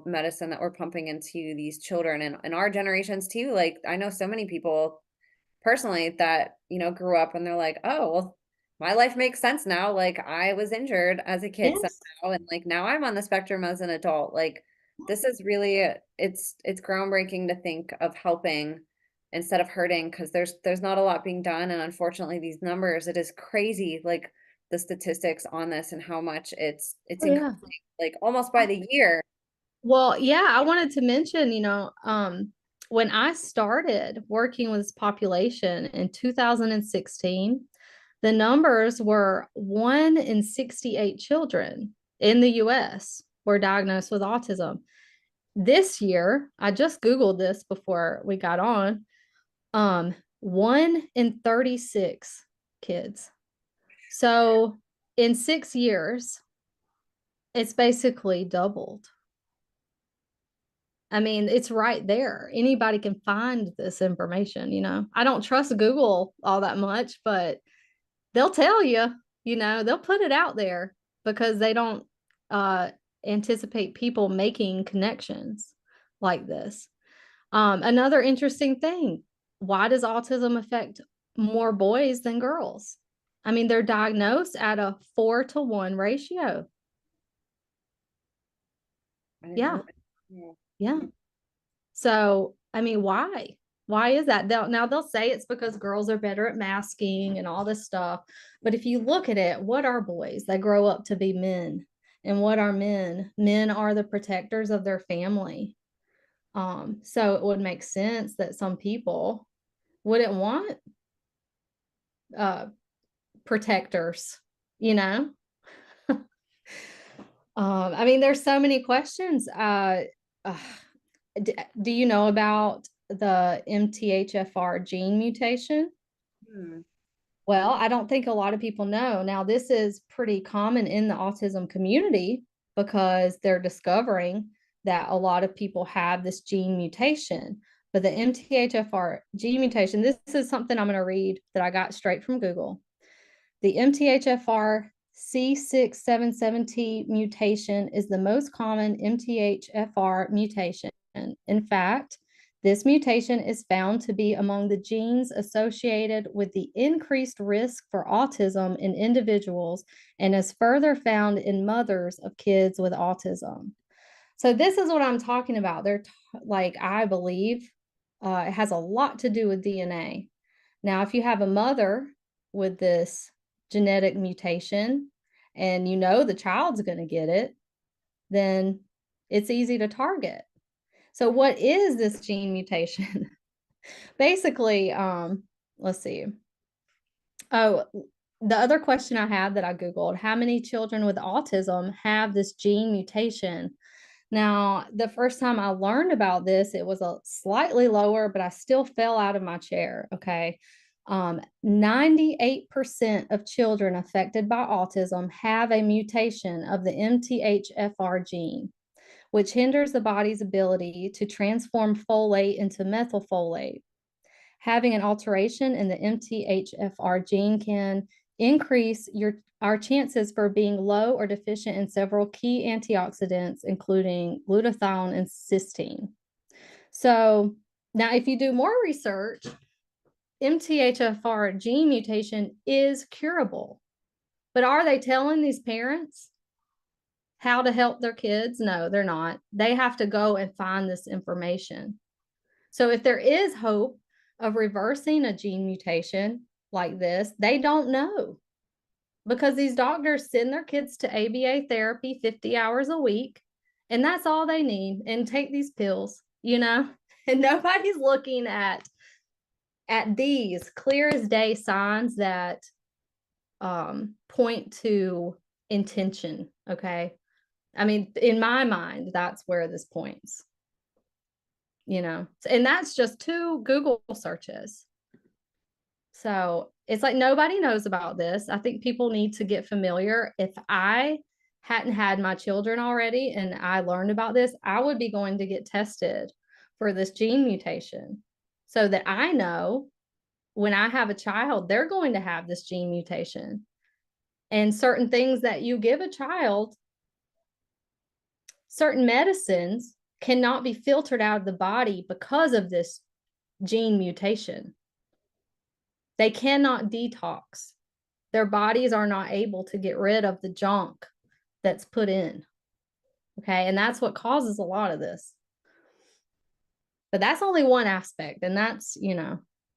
medicine that we're pumping into these children and our generations too. Like I know so many people personally that, grew up and they're like, oh, well, my life makes sense now. Like I was injured as a kid Yes. somehow, and like now I'm on the spectrum as an adult. Like this is really it's groundbreaking to think of helping instead of hurting, because there's not a lot being done. And unfortunately, these numbers, it is crazy, like the statistics on this and how much it's Oh, yeah. increasing like almost by the year. Well, yeah, I wanted to mention, when I started working with this population in 2016, the numbers were 1 in 68 children in the US were diagnosed with autism. This year, I just Googled this before we got on, 1 in 36 kids. So in 6 years, it's basically doubled. I mean, it's right there. Anybody can find this information. I don't trust Google all that much, but they'll tell you, they'll put it out there because they don't uh, anticipate people making connections like this. Another interesting thing, why does autism affect more boys than girls? I mean, they're diagnosed at a 4-to-1 ratio. I didn't Yeah. know that. Yeah. Yeah. So, I mean, why? Why is that? They'll say it's because girls are better at masking and all this stuff. But if you look at it, what are boys? They grow up to be men. And what are men? Men are the protectors of their family. So it would make sense that some people wouldn't want uh protectors, you know? I mean, there's so many questions. Uh, do you know about the MTHFR gene mutation? Hmm. Well, I don't think a lot of people know. Now, this is pretty common in the autism community because they're discovering that a lot of people have this gene mutation. But the MTHFR gene mutation, this is something I'm going to read that I got straight from Google. The MTHFR C677T mutation is the most common MTHFR mutation. In fact, this mutation is found to be among the genes associated with the increased risk for autism in individuals and is further found in mothers of kids with autism. So this is what I'm talking about. Like, I believe it has a lot to do with DNA. Now, if you have a mother with this genetic mutation and you know the child's going to get it, then it's easy to target. So what is this gene mutation? Basically, let's see. Oh, the other question I had that I Googled, how many children with autism have this gene mutation? Now, the first time I learned about this, it was a slightly lower, but I still fell out of my chair. Okay. 98% of children affected by autism have a mutation of the MTHFR gene, which hinders the body's ability to transform folate into methylfolate. Having an alteration in the MTHFR gene can increase our chances for being low or deficient in several key antioxidants, including glutathione and cysteine. So now, if you do more research, MTHFR gene mutation is curable. But are they telling these parents how to help their kids? No, they're not. They have to go and find this information. So if there is hope of reversing a gene mutation like this, they don't know because these doctors send their kids to ABA therapy 50 hours a week, and that's all they need, and take these pills, and nobody's looking at these clear as day signs that point to intention. Okay. I mean, in my mind, that's where this points, and that's just 2 Google searches. So it's like nobody knows about this. I think people need to get familiar. If I hadn't had my children already and I learned about this, I would be going to get tested for this gene mutation so that I know when I have a child, they're going to have this gene mutation. And certain things that you give a child, certain medicines cannot be filtered out of the body because of this gene mutation. They cannot detox. Their bodies are not able to get rid of the junk that's put in. Okay. And that's what causes a lot of this. But that's only one aspect. And that's,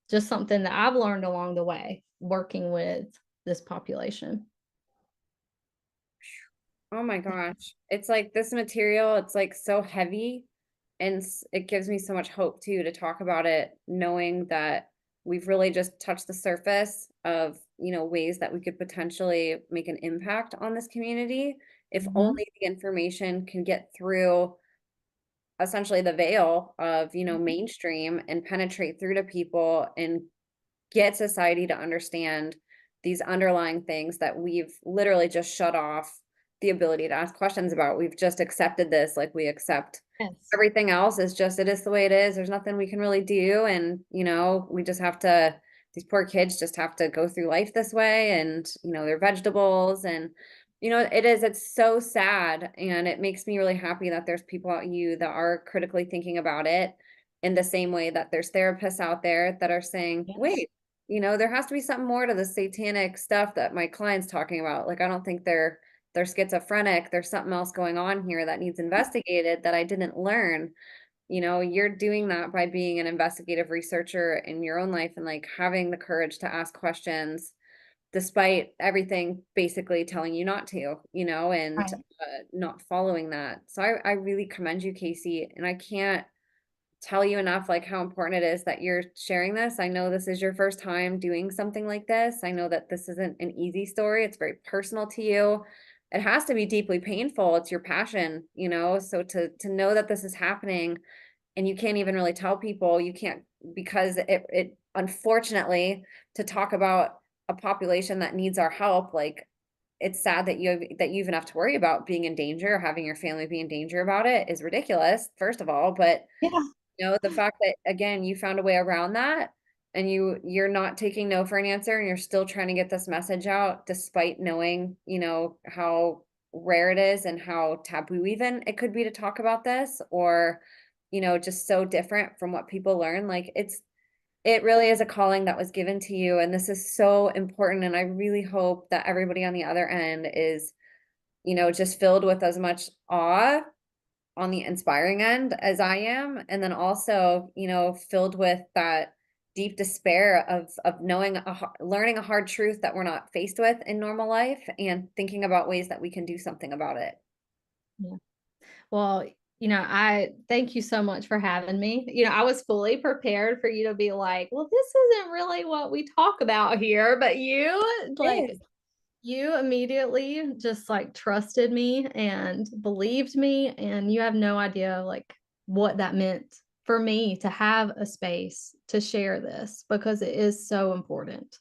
just something that I've learned along the way working with this population. Oh my gosh. It's like this material, it's like so heavy and it gives me so much hope too to talk about it, knowing that we've really just touched the surface of, ways that we could potentially make an impact on this community if Mhm. only the information can get through essentially the veil of, mainstream and penetrate through to people and get society to understand these underlying things that we've literally just shut off the ability to ask questions about. We've just accepted this like we accept Yes. everything else is just it is the way it is. There's nothing we can really do. And, we just have to these poor kids just have to go through life this way and, they're vegetables and it's so sad and it makes me really happy that there's people out you that are critically thinking about it in the same way that there's therapists out there that are saying, Yes. wait, there has to be something more to the satanic stuff that my client's talking about. Like, I don't think they're they're schizophrenic, there's something else going on here that needs investigated that I didn't learn. You're doing that by being an investigative researcher in your own life and like having the courage to ask questions despite everything basically telling you not to, and Right. not following that. So I really commend you, Casey, and I can't tell you enough like how important it is that you're sharing this. I know this is your first time doing something like this. I know that this isn't an easy story. It's very personal to you. It has to be deeply painful. It's your passion, so to know that this is happening and you can't even really tell people, you can't, because it unfortunately, to talk about a population that needs our help, like it's sad that you even have to worry about being in danger or having your family be in danger about it is ridiculous, first of all. But Yeah. the fact that, again, you found a way around that and you're not taking no for an answer and you're still trying to get this message out despite knowing, how rare it is and how taboo even it could be to talk about this, or, just so different from what people learn. Like it really is a calling that was given to you, and this is so important. And I really hope that everybody on the other end is, just filled with as much awe on the inspiring end as I am, and then also, filled with that deep despair of knowing learning a hard truth that we're not faced with in normal life and thinking about ways that we can do something about it. Yeah. Well, I thank you so much for having me. I was fully prepared for you to be like, well, this isn't really what we talk about here, but It is. you immediately just like trusted me and believed me. And you have no idea like what that meant for me to have a space to share this because it is so important.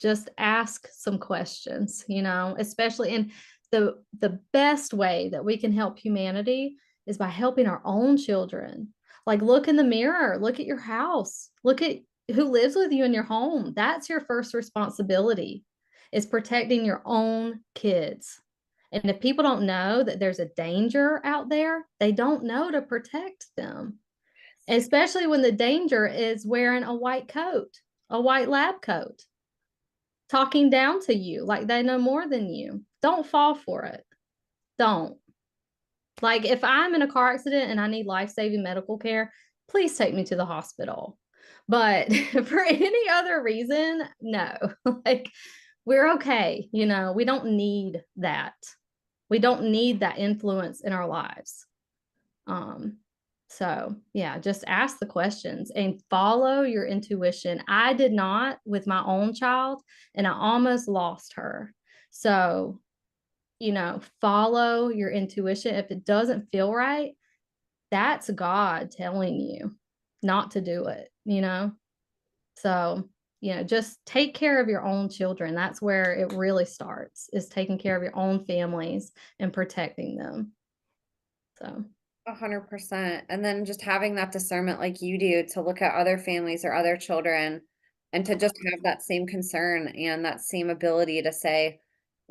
Just ask some questions, especially in the best way that we can help humanity is by helping our own children. Like look in the mirror, look at your house, look at who lives with you in your home. That's your first responsibility is protecting your own kids. And if people don't know that there's a danger out there, they don't know to protect them, especially when the danger is wearing a white coat, a white lab coat, talking down to you like they know more than you. Don't fall for it. Don't. Like if I'm in a car accident and I need life-saving medical care, please take me to the hospital. But for any other reason, no. Like we're okay, we don't need that. We don't need that influence in our lives. Um, so yeah, just ask the questions and follow your intuition. I did not with my own child, and I almost lost her. So, follow your intuition. If it doesn't feel right, that's God telling you not to do it. So, just take care of your own children. That's where it really starts, is taking care of your own families and protecting them. So, 100%. And then just having that discernment like you do to look at other families or other children and to just have that same concern and that same ability to say,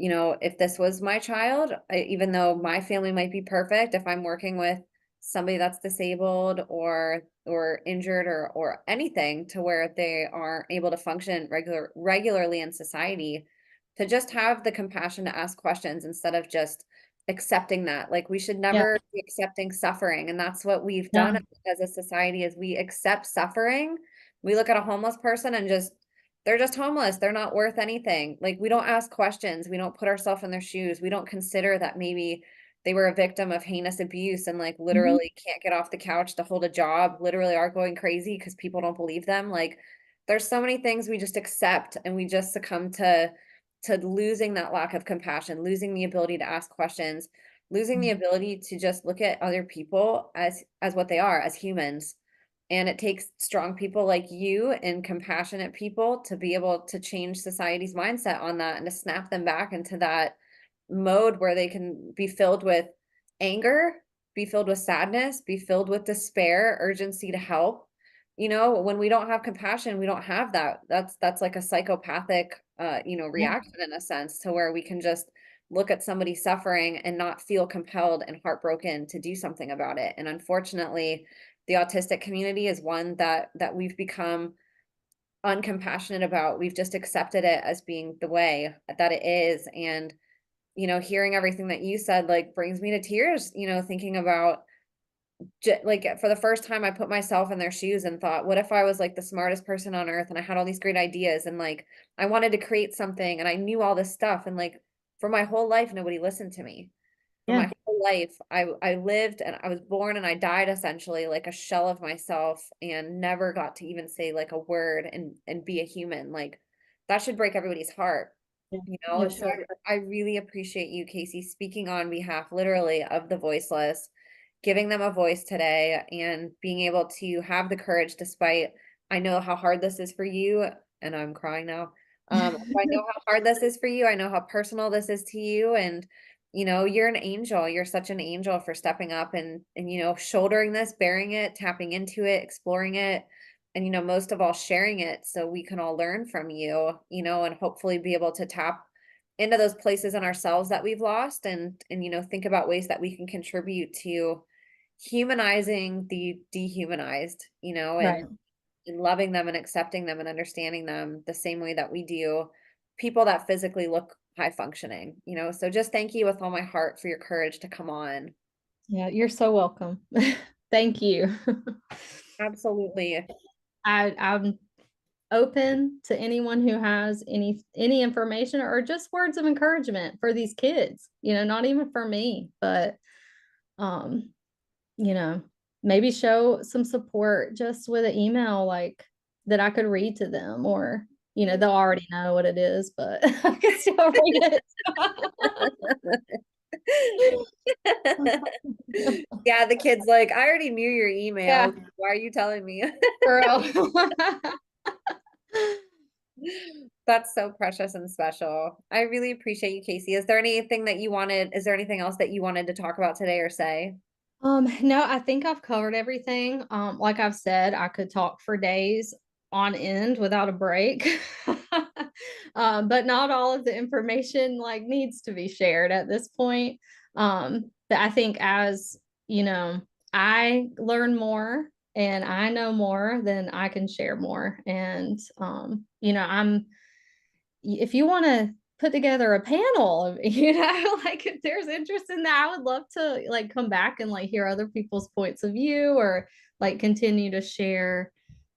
if this was my child, even though my family might be perfect, if I'm working with somebody that's disabled or injured or anything to where they aren't able to function regularly in society, to just have the compassion to ask questions instead of just accepting that. Like, we should yeah, never be accepting suffering, and that's what we've done no, as a society is we accept suffering. We look at a homeless person and just they're just homeless, they're not worth anything. Like, we don't ask questions, we don't put ourselves in their shoes, we don't consider that maybe they were a victim of heinous abuse and, like, mhm, literally can't get off the couch to hold a job, literally are going crazy because people don't believe them. Like, there's so many things we just accept, and we just succumb to losing that lack of compassion, losing the ability to ask questions, losing the ability to just look at other people as what they are, as humans. And it takes strong people like you and compassionate people to be able to change society's mindset on that and to snap them back into that mode where they can be filled with anger, be filled with sadness, be filled with despair, urgency to help. When we don't have compassion, we don't have that. That's like a psychopathic yeah, reaction in a sense, to where we can just look at somebody suffering and not feel compelled and heartbroken to do something about it. And unfortunately, the autistic community is one that we've become uncompassionate about. We've just accepted it as being the way that it is. And hearing everything that you said, like, brings me to tears, thinking about like for the first time I put myself in their shoes and thought, what if I was like the smartest person on earth and I had all these great ideas and like I wanted to create something and I knew all this stuff and like for my whole life nobody listened to me. For Yeah. my whole life, I lived and I was born and I died essentially like a shell of myself and never got to even say like a word and be a human. Like that should break everybody's heart, Yeah. So Sure. I really appreciate you, Casey, speaking on behalf literally of the voiceless, giving them a voice today and being able to have the courage despite I know how hard this is for you, and I'm crying now. I know how hard this is for you. I know how personal this is to you. And you're an angel. You're such an angel for stepping up and shouldering this, bearing it, tapping into it, exploring it, and most of all sharing it so we can all learn from you, and hopefully be able to tap into those places in ourselves that we've lost and think about ways that we can contribute to humanizing the dehumanized, Right. and loving them and accepting them and understanding them the same way that we do people that physically look high functioning, so just thank you with all my heart for your courage to come on. Yeah, you're so welcome. Thank you. Absolutely. I'm open to anyone who has any information or just words of encouragement for these kids, not even for me, but um, you know, maybe show some support just with an email like that I could read to them or they'll already know what it is, but I can still read it. Yeah, the kid's like, I already knew your Yeah, email. Why are you telling me? girl. That's so precious and special. I really appreciate you, Casey. Is there anything else that you wanted to talk about today or say? No, I think I've covered everything. Like I've said, I could talk for days on end without a break. But not all of the information like needs to be shared at this point. But I think as, I learn more and I know more, then I can share more. And if you want to put together a panel of, like if there's interest in that, I would love to like come back and like hear other people's points of view or like continue to share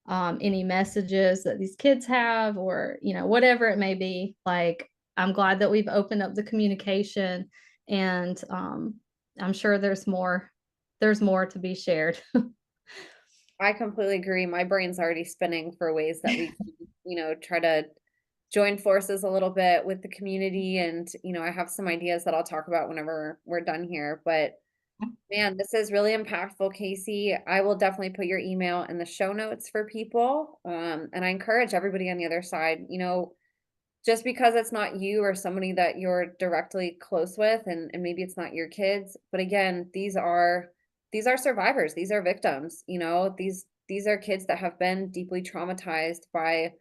any messages that these kids have or whatever it may be. Like I'm glad that we've opened up the communication and I'm sure there's more to be shared. I completely agree. My brain's already spinning for ways that we can, try to join forces a little bit with the community. And, I have some ideas that I'll talk about whenever we're done here. But man, this is really impactful, Casey. I will definitely put your email in the show notes for people. And I encourage everybody on the other side, just because it's not you or somebody that you're directly close with and maybe it's not your kids, but again, these are survivors, these are victims, these are kids that have been deeply traumatized by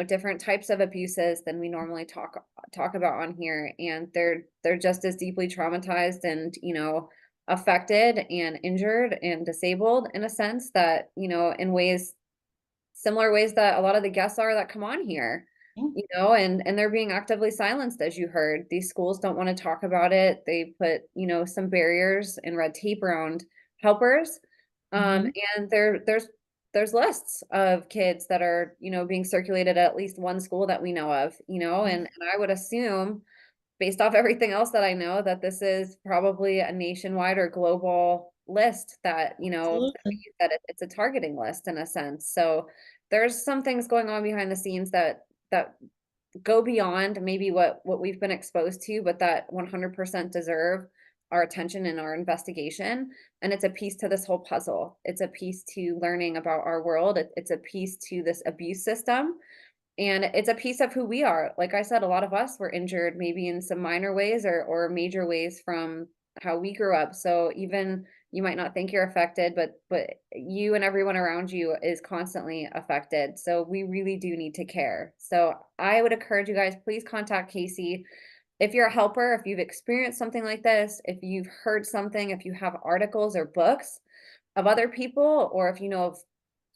different types of abuses than we normally talk about on here, and they're just as deeply traumatized and affected and injured and disabled in a sense that in ways similar ways that a lot of the guests are that come on here, and they're being actively silenced, as you heard. These schools don't want to talk about it. They put, some barriers and red tape around helpers. Mhm. And there's lists of kids that are, being circulated at least one school that we know of, and I would assume based off everything else that I know, that this is probably a nationwide or global list that, Absolutely. that it's a targeting list in a sense. So there's some things going on behind the scenes that go beyond maybe what we've been exposed to, but that 100% deserve our attention and our investigation. And it's a piece to this whole puzzle. It's a piece to learning about our world. It's a piece to this abuse system, and it's a piece of who we are. Like I said, a lot of us were injured maybe in some minor ways or major ways from how we grew up. So even you might not think you're affected, but you and everyone around you is constantly affected. So we really do need to care. So I would encourage you guys, please contact Casey. If you're a helper, if you've experienced something like this, if you've heard something, if you have articles or books of other people, or if you know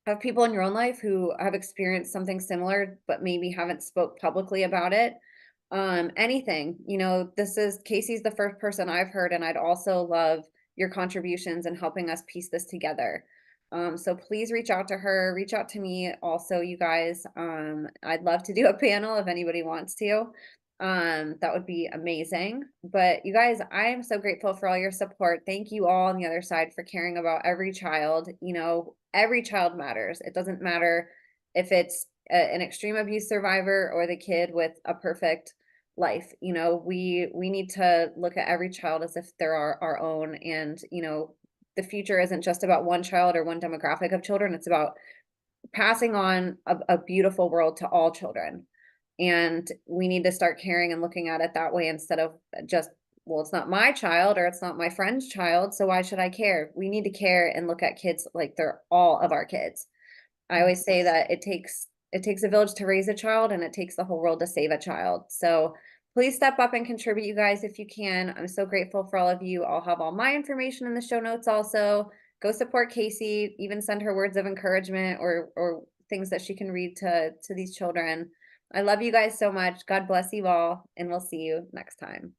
of people in your own life who have experienced something similar, but maybe haven't spoke publicly about it, Anything, you know, this is Casey's the first person I've heard, and I'd also love your contributions in helping us piece this together. So please reach out to her, reach out to me also, you guys. I'd love to do a panel if anybody wants to. That would be amazing. But you guys, I am so grateful for all your support. Thank you all on the other side for caring about every child. You know, every child matters. It doesn't matter if it's an extreme abuse survivor or the kid with a perfect life. You know, we need to look at every child as if they're our own. And you know, the future isn't just about one child or one demographic of children. It's about passing on a beautiful world to all children. And we need to start caring and looking at it that way instead of just, well, it's not my child or it's not my friend's child, so why should I care? We need to care and look at kids like they're all of our kids. I always say Yes. that it takes a village to raise a child, and it takes the whole world to save a child. So please step up and contribute, you guys, if you can. I'm so grateful for all of you. I'll have all my information in the show notes also. Go support Casey, even send her words of encouragement or things that she can read to these children. I love you guys so much. God bless you all, and we'll see you next time.